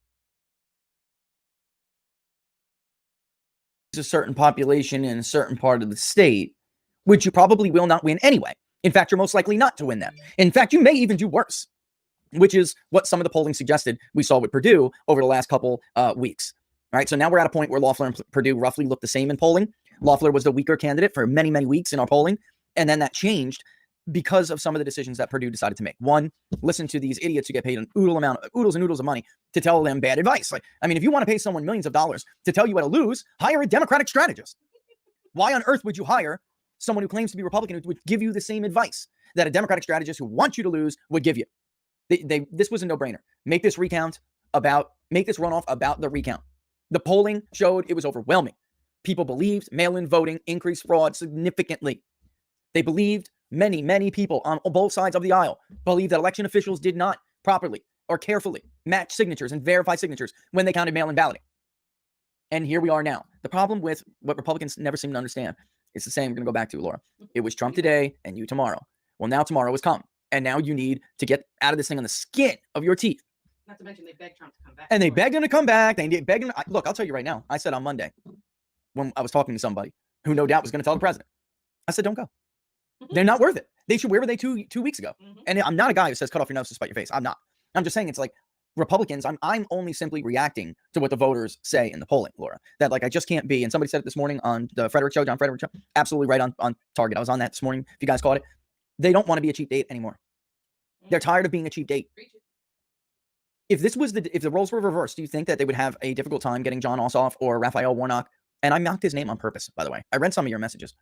A certain population in a certain part of the state, which you probably will not win anyway. In fact, you're most likely not to win them. In fact, you may even do worse, which is what some of the polling suggested we saw with Purdue over the last couple weeks. All right, so now we're at a point where Loeffler and Purdue roughly look the same in polling. Loeffler was the weaker candidate for many, many weeks in our polling, and then that changed because of some of the decisions that Purdue decided to make. One, listen to these idiots who get paid an oodles and oodles of money to tell them bad advice. Like, I mean, if you want to pay someone millions of dollars to tell you how to lose, hire a Democratic strategist. Why on earth would you hire someone who claims to be Republican who would give you the same advice that a Democratic strategist who wants you to lose would give you? This was a no-brainer. Make this runoff about the recount. The polling showed it was overwhelming. People believed mail-in voting increased fraud significantly. They believed, many, many people on both sides of the aisle believed that election officials did not properly or carefully match signatures and verify signatures when they counted mail-in balloting. And here we are now. The problem with what Republicans never seem to understand, it's the same. We're going to go back to, Laura. It was Trump today and you tomorrow. Well, now tomorrow has come. And now you need to get out of this thing on the skin of your teeth. Not to mention they begged Trump to come back. And they begged him to come back. They begged him. Look, I'll tell you right now. I said on Monday when I was talking to somebody who no doubt was going to tell the president, I said, don't go. They're not worth it. They should. Where were they two weeks ago? And I'm not a guy who says cut off your nose to spite your face. I'm not. I'm just saying it's like Republicans. I'm only simply reacting to what the voters say in the polling, Laura. That like I just can't be. And somebody said it this morning on the Frederick show, John Frederick show. Absolutely right on target. I was on that this morning. If you guys caught it, they don't want to be a cheap date anymore. They're tired of being a cheap date. If the roles were reversed, do you think that they would have a difficult time getting John Ossoff or Raphael Warnock? And I mocked his name on purpose, by the way. I read some of your messages.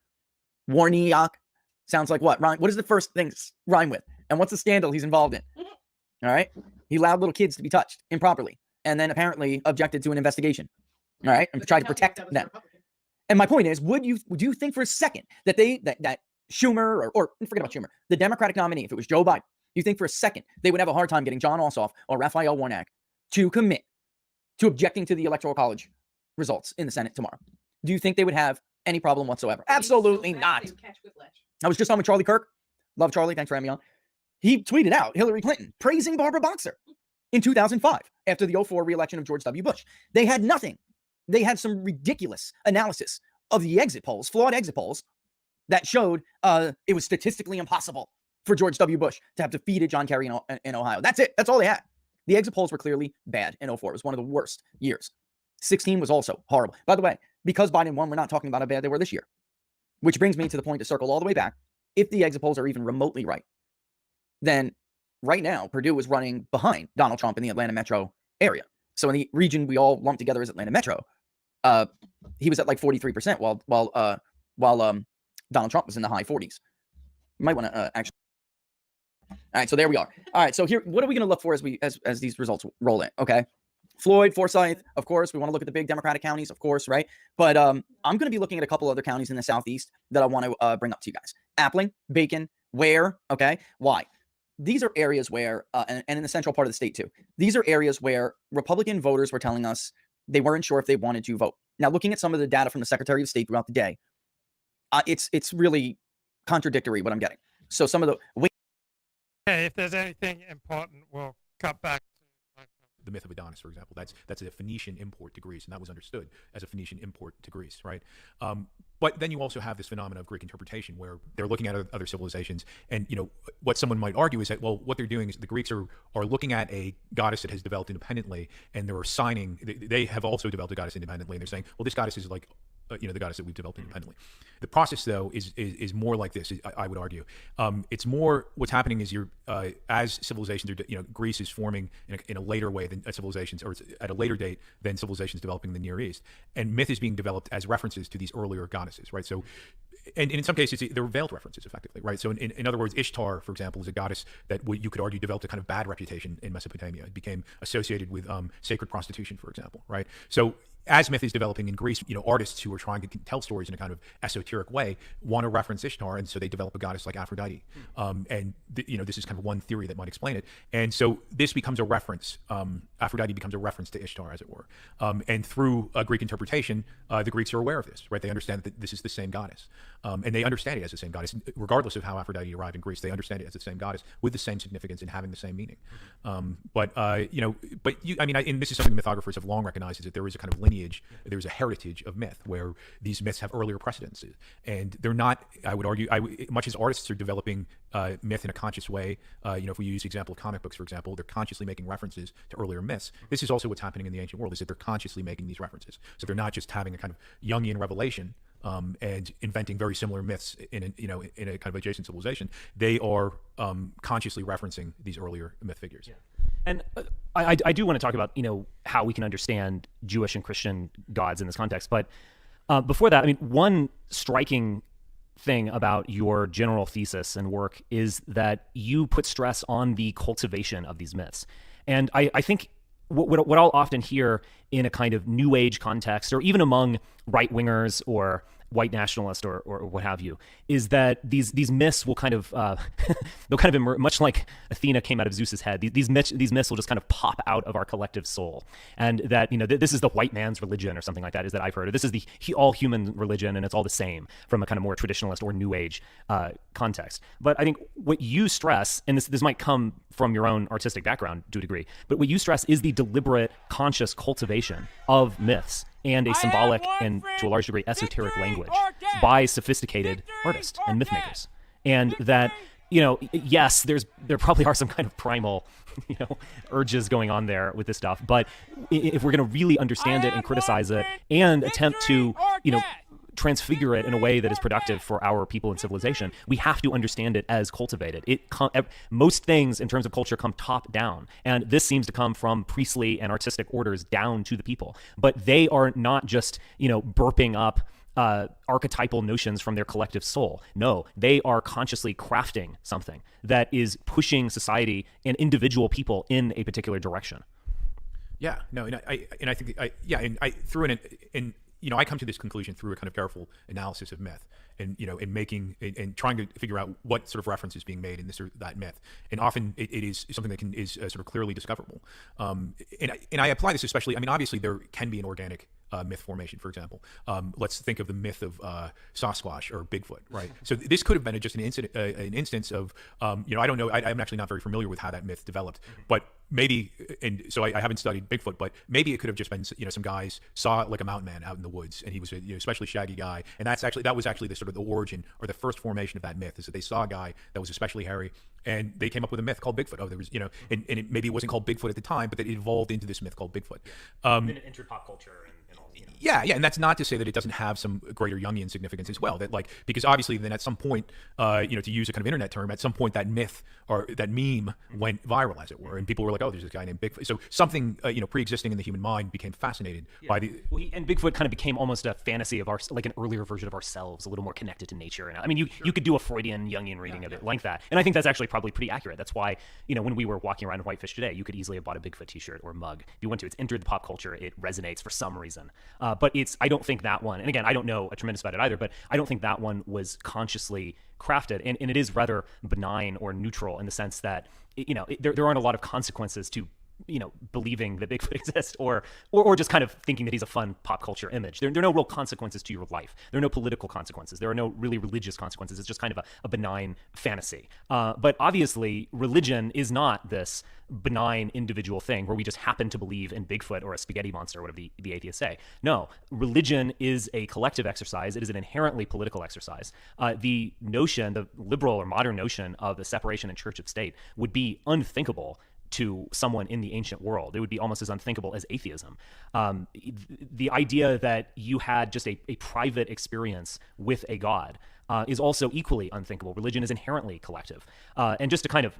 Warnock sounds like what? Rhyme. What does the first things rhyme with? And what's the scandal he's involved in? All right. He allowed little kids to be touched improperly and then apparently objected to an investigation. All right. And tried to protect them. And my point is, would you think for a second that that Schumer or forget about Schumer, the Democratic nominee, if it was Joe Biden, you think for a second they would have a hard time getting John Ossoff or Raphael Warnock to commit to objecting to the Electoral College results in the Senate tomorrow? Do you think they would have any problem whatsoever? Absolutely not. I was just on with Charlie Kirk. Love Charlie. Thanks for having me on. He tweeted out Hillary Clinton praising Barbara Boxer in 2005 after the 2004 re-election of George W. Bush. They had nothing. They had some ridiculous analysis of the exit polls, flawed exit polls, that showed it was statistically impossible for George W. Bush to have defeated John Kerry in Ohio. That's it. That's all they had. The exit polls were clearly bad in 2004. It was one of the worst years. 2016 was also horrible. By the way, because Biden won, we're not talking about how bad they were this year. Which brings me to the point to circle all the way back. If the exit polls are even remotely right, then right now, Purdue is running behind Donald Trump in the Atlanta metro area. So in the region we all lump together as Atlanta metro, he was at like 43% while Donald Trump was in the high 40s. You might want to actually. All right, so there we are. All right, so here, what are we going to look for as these results roll in? Okay, Floyd, Forsyth, of course. We want to look at the big Democratic counties, of course, right? But I'm going to be looking at a couple other counties in the Southeast that I want to bring up to you guys. Appling, Bacon, Ware. Okay, why? These are areas where, and in the central part of the state too, these are areas where Republican voters were telling us they weren't sure if they wanted to vote. Now, looking at some of the data from the Secretary of State throughout the day, it's really contradictory what I'm getting. So some of the hey, if there's anything important, we'll cut back to the myth of Adonis, for example. That's a Phoenician import to Greece, and that was understood as a Phoenician import to Greece, right? But then you also have this phenomenon of Greek interpretation, where they're looking at other civilizations, and what someone might argue is that, well, what they're doing is the Greeks are looking at a goddess that has developed independently, and they're assigning they have also developed a goddess independently, and they're saying, well, this goddess is like the goddess that we've developed independently. The process, though, is more like this. I would argue it's more what's happening is as civilizations are, Greece is forming in a later way than civilizations, or it's at a later date than civilizations developing in the Near East, and myth is being developed as references to these earlier goddesses, right? So, and in some cases, they're veiled references, effectively, right? So, in other words, Ishtar, for example, is a goddess that you could argue developed a kind of bad reputation in Mesopotamia. It became associated with sacred prostitution, for example, right? So as myth is developing in Greece, artists who are trying to tell stories in a kind of esoteric way want to reference Ishtar, and so they develop a goddess like Aphrodite. This is kind of one theory that might explain it. And so this becomes a reference. Aphrodite becomes a reference to Ishtar, as it were. And through a Greek interpretation, the Greeks are aware of this, right? They understand that this is the same goddess. And they understand it as the same goddess, regardless of how Aphrodite arrived in Greece. They understand it as the same goddess with the same significance and having the same meaning. And this is something mythographers have long recognized, is that there is a kind of lineage, there's a heritage of myth where these myths have earlier precedences. And they're not, I would argue, much as artists are developing myth in a conscious way, if we use the example of comic books, for example, they're consciously making references to earlier myths. This is also what's happening in the ancient world, is that they're consciously making these references. So they're not just having a kind of Jungian revelation and inventing very similar myths in a kind of adjacent civilization. They are consciously referencing these earlier myth figures. Yeah. And I do want to talk about how we can understand Jewish and Christian gods in this context. But before that, one striking thing about your general thesis and work is that you put stress on the cultivation of these myths. And I think what I'll often hear in a kind of New Age context, or even among right-wingers or white nationalists or what have you, is that these myths will kind of they'll kind of emerge, much like Athena came out of Zeus's head. These myths will just kind of pop out of our collective soul, and that this is the white man's religion or something like that. Is that I've heard? Or this is the all human religion, and it's all the same from a kind of more traditionalist or New Age context. But I think what you stress, and this might come from your own artistic background to a degree, but what you stress is the deliberate, conscious cultivation of myths and a symbolic and, to a large degree, esoteric language by sophisticated artists and myth makers. And that, yes, there probably are some kind of primal, urges going on there with this stuff. But if we're going to really understand it and criticize it and attempt to, transfigure it in a way that is productive for our people and civilization, we have to understand it as cultivated. Most things in terms of culture come top down, and this seems to come from priestly and artistic orders down to the people. But they are not just burping up archetypal notions from their collective soul. No, they are consciously crafting something that is pushing society and individual people in a particular direction. Yeah, no, and I think I come to this conclusion through a kind of careful analysis of myth, and in making and trying to figure out what sort of reference is being made in this or that myth, and often it is something that is sort of clearly discoverable. And I apply this especially. Obviously there can be an organic myth formation, for example. Let's think of the myth of Sasquatch or Bigfoot, right? So this could have been just an instance of, I don't know, I'm actually not very familiar with how that myth developed, but maybe, and so I haven't studied Bigfoot, but maybe it could have just been, some guys saw like a mountain man out in the woods, and he was a especially shaggy guy, and that was actually the sort of the origin or the first formation of that myth, is that they saw a guy that was especially hairy, and they came up with a myth called Bigfoot. Oh, there was, and maybe it wasn't called Bigfoot at the time, but that it evolved into this myth called Bigfoot. Then it entered pop culture and all. Yeah, and that's not to say that it doesn't have some greater Jungian significance as well. That because obviously then at some point, to use a kind of internet term, at some point that myth or that meme went viral, as it were, and people were like, oh, there's this guy named Bigfoot. So something pre-existing in the human mind became fascinated by the. And Bigfoot kind of became almost a fantasy of like an earlier version of ourselves, a little more connected to nature. And you could do a Freudian Jungian reading of it like that, and I think that's actually probably pretty accurate. That's why when we were walking around in Whitefish today, you could easily have bought a Bigfoot T-shirt or mug if you want to. It's entered the pop culture. It resonates for some reason, but I don't think that one, and again, I don't know a tremendous about it either, but I don't think that one was consciously crafted, and it is rather benign or neutral in the sense that there aren't a lot of consequences to believing that Bigfoot exists or just kind of thinking that he's a fun pop culture image. There are no real consequences to your life. There are no political consequences. There are no really religious consequences. It's just kind of a benign fantasy. But obviously, religion is not this benign individual thing where we just happen to believe in Bigfoot or a spaghetti monster or whatever the atheists say. No, religion is a collective exercise. It is an inherently political exercise. The notion, the liberal or modern notion of the separation in church of state would be unthinkable to someone in the ancient world. It would be almost as unthinkable as atheism. The idea that you had just a private experience with a god is also equally unthinkable. Religion is inherently collective. And just to kind of,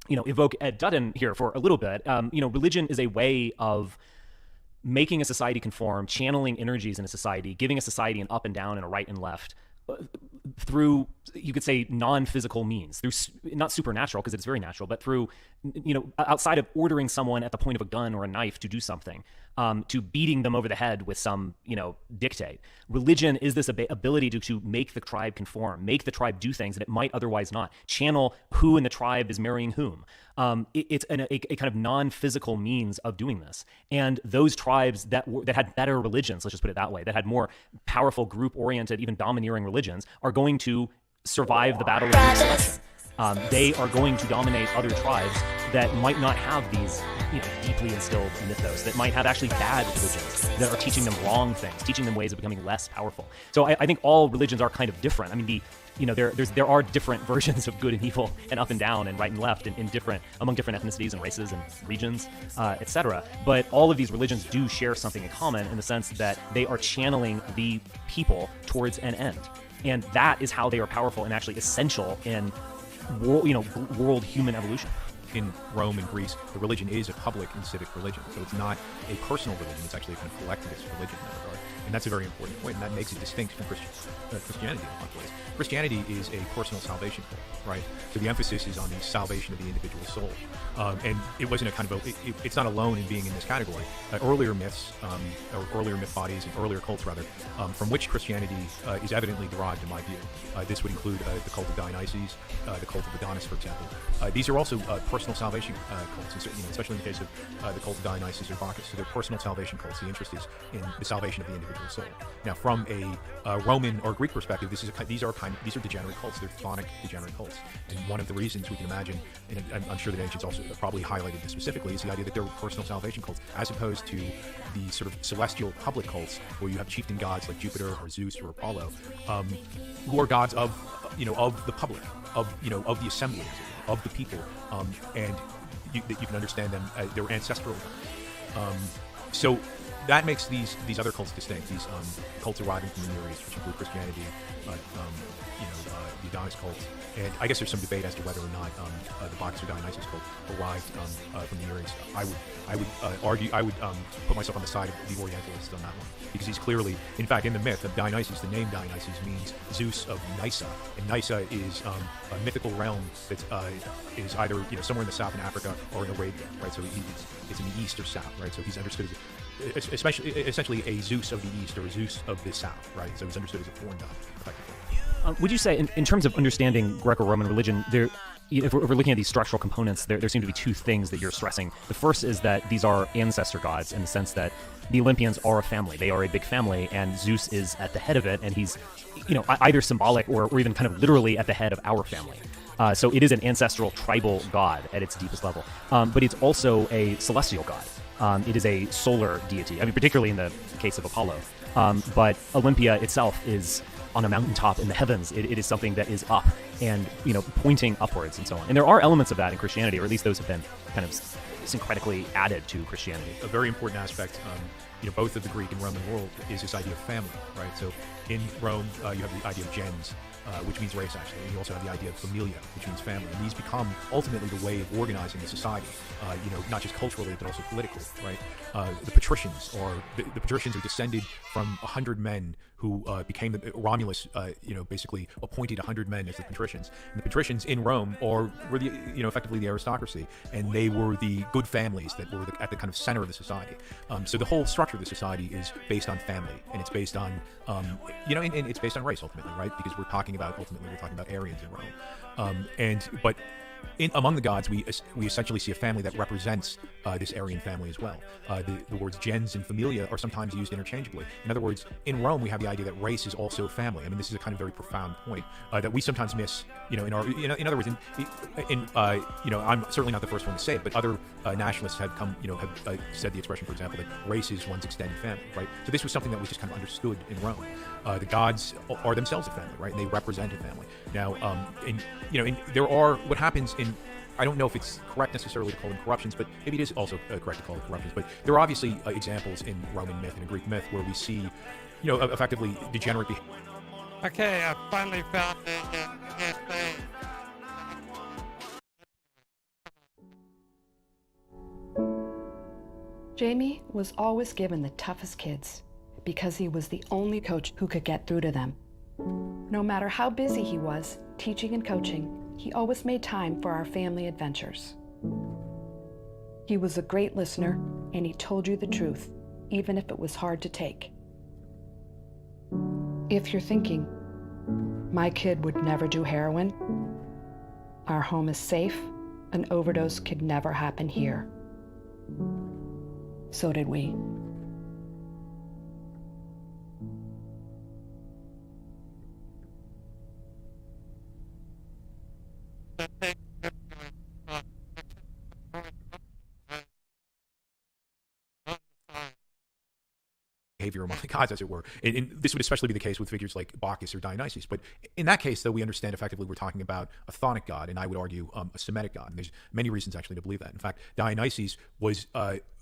evoke Ed Dutton here for a little bit, religion is a way of making a society conform, channeling energies in a society, giving a society an up and down and a right and left. through, you could say, non-physical means, through not supernatural because it's very natural, but through, outside of ordering someone at the point of a gun or a knife to do something, to beating them over the head with some, dictate. Religion is this ability to make the tribe conform, make the tribe do things that it might otherwise not, channel who in the tribe is marrying whom. It's a kind of non-physical means of doing this. And those tribes that had better religions, let's just put it that way, that had more powerful group-oriented, even domineering religions, are going to survive the battle of group selection. They are going to dominate other tribes that might not have these deeply instilled mythos, that might have actually bad religions, that are teaching them wrong things, teaching them ways of becoming less powerful. So I think all religions are kind of different. I mean, there are different versions of good and evil and up and down and right and left among different ethnicities and races and regions, etc. But all of these religions do share something in common in the sense that they are channeling the people towards an end. And that is how they are powerful and actually essential in world human evolution. In Rome and Greece, the religion is a public and civic religion. So it's not a personal religion, it's actually a kind of collectivist religion in that regard. And that's a very important point, and that makes it distinct from Christianity in a lot of ways. Christianity is a personal salvation cult, right? So the emphasis is on the salvation of the individual soul. And it wasn't a kind of it's not alone in being in this category. Earlier myths, or earlier myth bodies, and earlier cults rather, from which Christianity is evidently derived in my view. This would include the cult of Dionysus, the cult of Adonis, for example. These are also personal salvation cults, especially in the case of the cult of Dionysus or Bacchus. So they're personal salvation cults. The interest is in the salvation of the individual soul. Now, from a Roman or Greek perspective, these are degenerate cults. They're chthonic degenerate cults. And one of the reasons we can imagine, and I'm sure that ancients also probably highlighted this specifically, is the idea that they're personal salvation cults, as opposed to the sort of celestial public cults where you have chieftain gods like Jupiter or Zeus or Apollo, who are gods of the public, of the assembly, of the people, and that you can understand them. They're ancestral gods. So that makes these other cults distinct. These cults arriving from the Near East, which include Christianity, the Adonis cult, and I guess there's some debate as to whether or not the Bacchus or Dionysus cult arrived from the Near East. I would argue. I would put myself on the side of the Orientalists on that one, because he's clearly, in fact, in the myth of Dionysus, the name Dionysus means Zeus of Nysa, and Nysa is a mythical realm that is either somewhere in the south in Africa or in Arabia, right? So it's in the east or south, right? So he's understood as essentially a Zeus of the east or a Zeus of the south, right? So he's understood as a foreign god, effectively. Would you say, in terms of understanding Greco-Roman religion, if we're looking at these structural components, there seem to be two things that you're stressing. The first is that these are ancestor gods in the sense that the Olympians are a family. They are a big family, and Zeus is at the head of it, and he's either symbolic or even kind of literally at the head of our family. So it is an ancestral tribal god at its deepest level. But it's also a celestial god. It is a solar deity, particularly in the case of Apollo. But Olympia itself is on a mountaintop in the heavens. It is something that is up and pointing upwards and so on. And there are elements of that in Christianity, or at least those have been kind of syncretically added to Christianity. A very important aspect, both of the Greek and Roman world, is this idea of family, right? So in Rome, you have the idea of gens, which means race, actually, and you also have the idea of familia, which means family. And these become ultimately the way of organizing the society, not just culturally, but also politically, right? The patricians are descended from 100 men who became Romulus, basically appointed 100 men as the patricians. And the patricians in Rome were effectively the aristocracy, and they were the good families that were at the kind of center of the society. So the whole structure of the society is based on family, and it's based on, and it's based on race ultimately, right? Because we're talking about Aryans in Rome, but among the gods, we essentially see a family that represents this Aryan family as well. The words gens and familia are sometimes used interchangeably. In other words, in Rome, we have the idea that race is also a family. I mean, this is a kind of very profound point that we sometimes miss. In other words, I'm certainly not the first one to say it, but other nationalists have have said the expression, for example, that race is one's extended family, right? So this was something that was just kind of understood in Rome. The gods are themselves a family, right? And they represent a family. Now, there are what happens in. I don't know if it's correct necessarily to call them corruptions, but maybe it is also correct to call it corruptions. But there are obviously examples in Roman myth and in Greek myth where we see, effectively degenerate behavior. Okay, I finally found Jamie was always given the toughest kids because he was the only coach who could get through to them. No matter how busy he was, teaching and coaching, he always made time for our family adventures. He was a great listener, and he told you the truth, even if it was hard to take. If you're thinking, my kid would never do heroin, our home is safe, an overdose could never happen here. So did we. Behavior among the gods, as it were. And this would especially be the case with figures like Bacchus or Dionysus. But in that case, though, we understand effectively we're talking about a chthonic god, and I would argue a Semitic god. And there's many reasons actually to believe that. In fact, Dionysus was,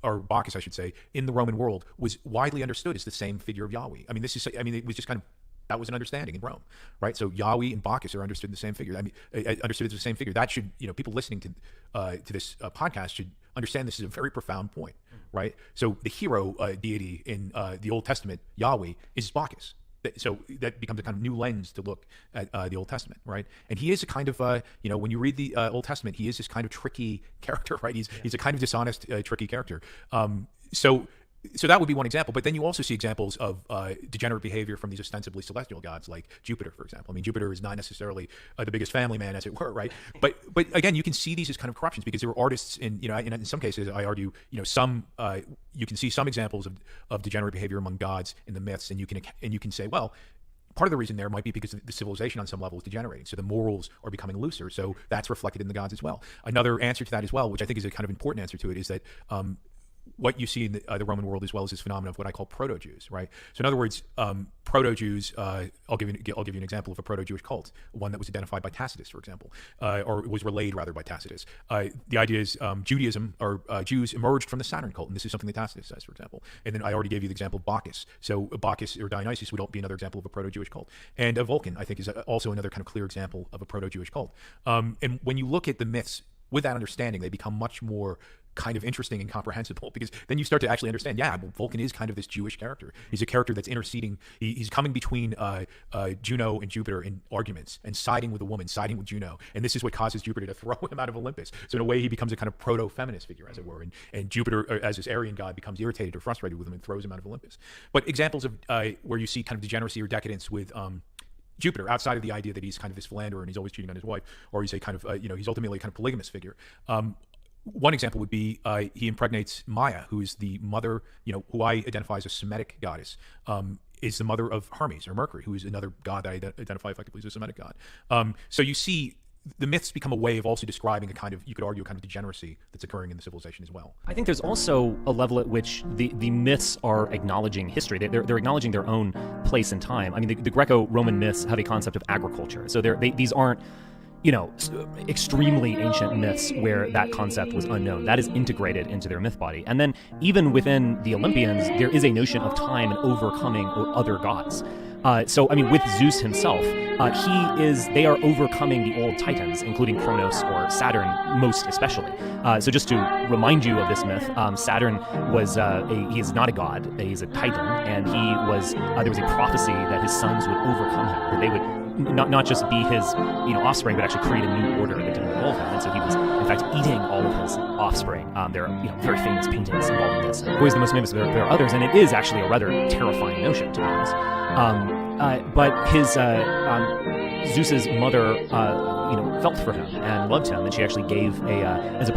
or Bacchus, I should say, in the Roman world was widely understood as the same figure of Yahweh. I mean, it was just kind of, that was an understanding in Rome, right? So Yahweh and Bacchus are understood in the same figure. I mean, understood as the same figure. That should, people listening to this podcast should understand this is a very profound point, right? So the hero deity in the Old Testament, Yahweh, is Bacchus. So that becomes a kind of new lens to look at the Old Testament, right? And he is a kind of, when you read the Old Testament, he is this kind of tricky character, right? He's a kind of dishonest, tricky character. So that would be one example, but then you also see examples of degenerate behavior from these ostensibly celestial gods, like Jupiter, for example. I mean, Jupiter is not necessarily the biggest family man, as it were, right? But again, you can see these as kind of corruptions because there were artists in some cases, I argue, you can see some examples of degenerate behavior among gods in the myths, and you can say, well, part of the reason there might be because the civilization on some level is degenerating. So the morals are becoming looser. So that's reflected in the gods as well. Another answer to that as well, which I think is a kind of important answer to it, is that what you see in the Roman world as well is this phenomenon of what I call proto-Jews, right? So in other words, proto-Jews, I'll give you an example of a proto-Jewish cult, one that was identified by Tacitus, for example, or was relayed rather by Tacitus. The idea is Judaism, or Jews emerged from the Saturn cult, and this is something that Tacitus says, for example. And then I already gave you the example of Bacchus. So Bacchus or Dionysus would be another example of a proto-Jewish cult. And Vulcan, I think, is also another kind of clear example of a proto-Jewish cult. And when you look at the myths with that understanding, they become much more kind of interesting and comprehensible, because then you start to actually understand, Vulcan is kind of this Jewish character. He's a character that's interceding. He's coming between Juno and Jupiter in arguments and siding with a woman, siding with Juno. And this is what causes Jupiter to throw him out of Olympus. So in a way, he becomes a kind of proto-feminist figure, as it were. And Jupiter, as this Aryan god, becomes irritated or frustrated with him and throws him out of Olympus. But examples of where you see kind of degeneracy or decadence with Jupiter, outside of the idea that he's kind of this philanderer and he's always cheating on his wife, or he's a kind of, he's ultimately a kind of polygamous figure. One example would be he impregnates Maya, who is the mother, who I identify as a Semitic goddess, is the mother of Hermes or Mercury, who is another god that I identify effectively as a Semitic god. So you see the myths become a way of also describing a kind of, you could argue, a kind of degeneracy that's occurring in the civilization as well. I think there's also a level at which the myths are acknowledging history. They're acknowledging their own place in time. I mean, the Greco-Roman myths have a concept of agriculture. So these aren't, extremely ancient myths where that concept was unknown. That is integrated into their myth body. And then even within the Olympians, there is a notion of time and overcoming other gods. So, I mean, with Zeus himself, they are overcoming the old Titans, including Kronos or Saturn, most especially. So just to remind you of this myth, Saturn was, he is not a god, he's a Titan, and there was a prophecy that his sons would overcome him, that they would not just be his offspring, but actually create a new order that didn't involve him. And so he was, in fact, eating all of his offspring. There are very famous paintings involving this. Always the most famous, but there are others, and it is actually a rather terrifying notion, to be honest. But his Zeus's mother, felt for him and loved him, and she actually gave as a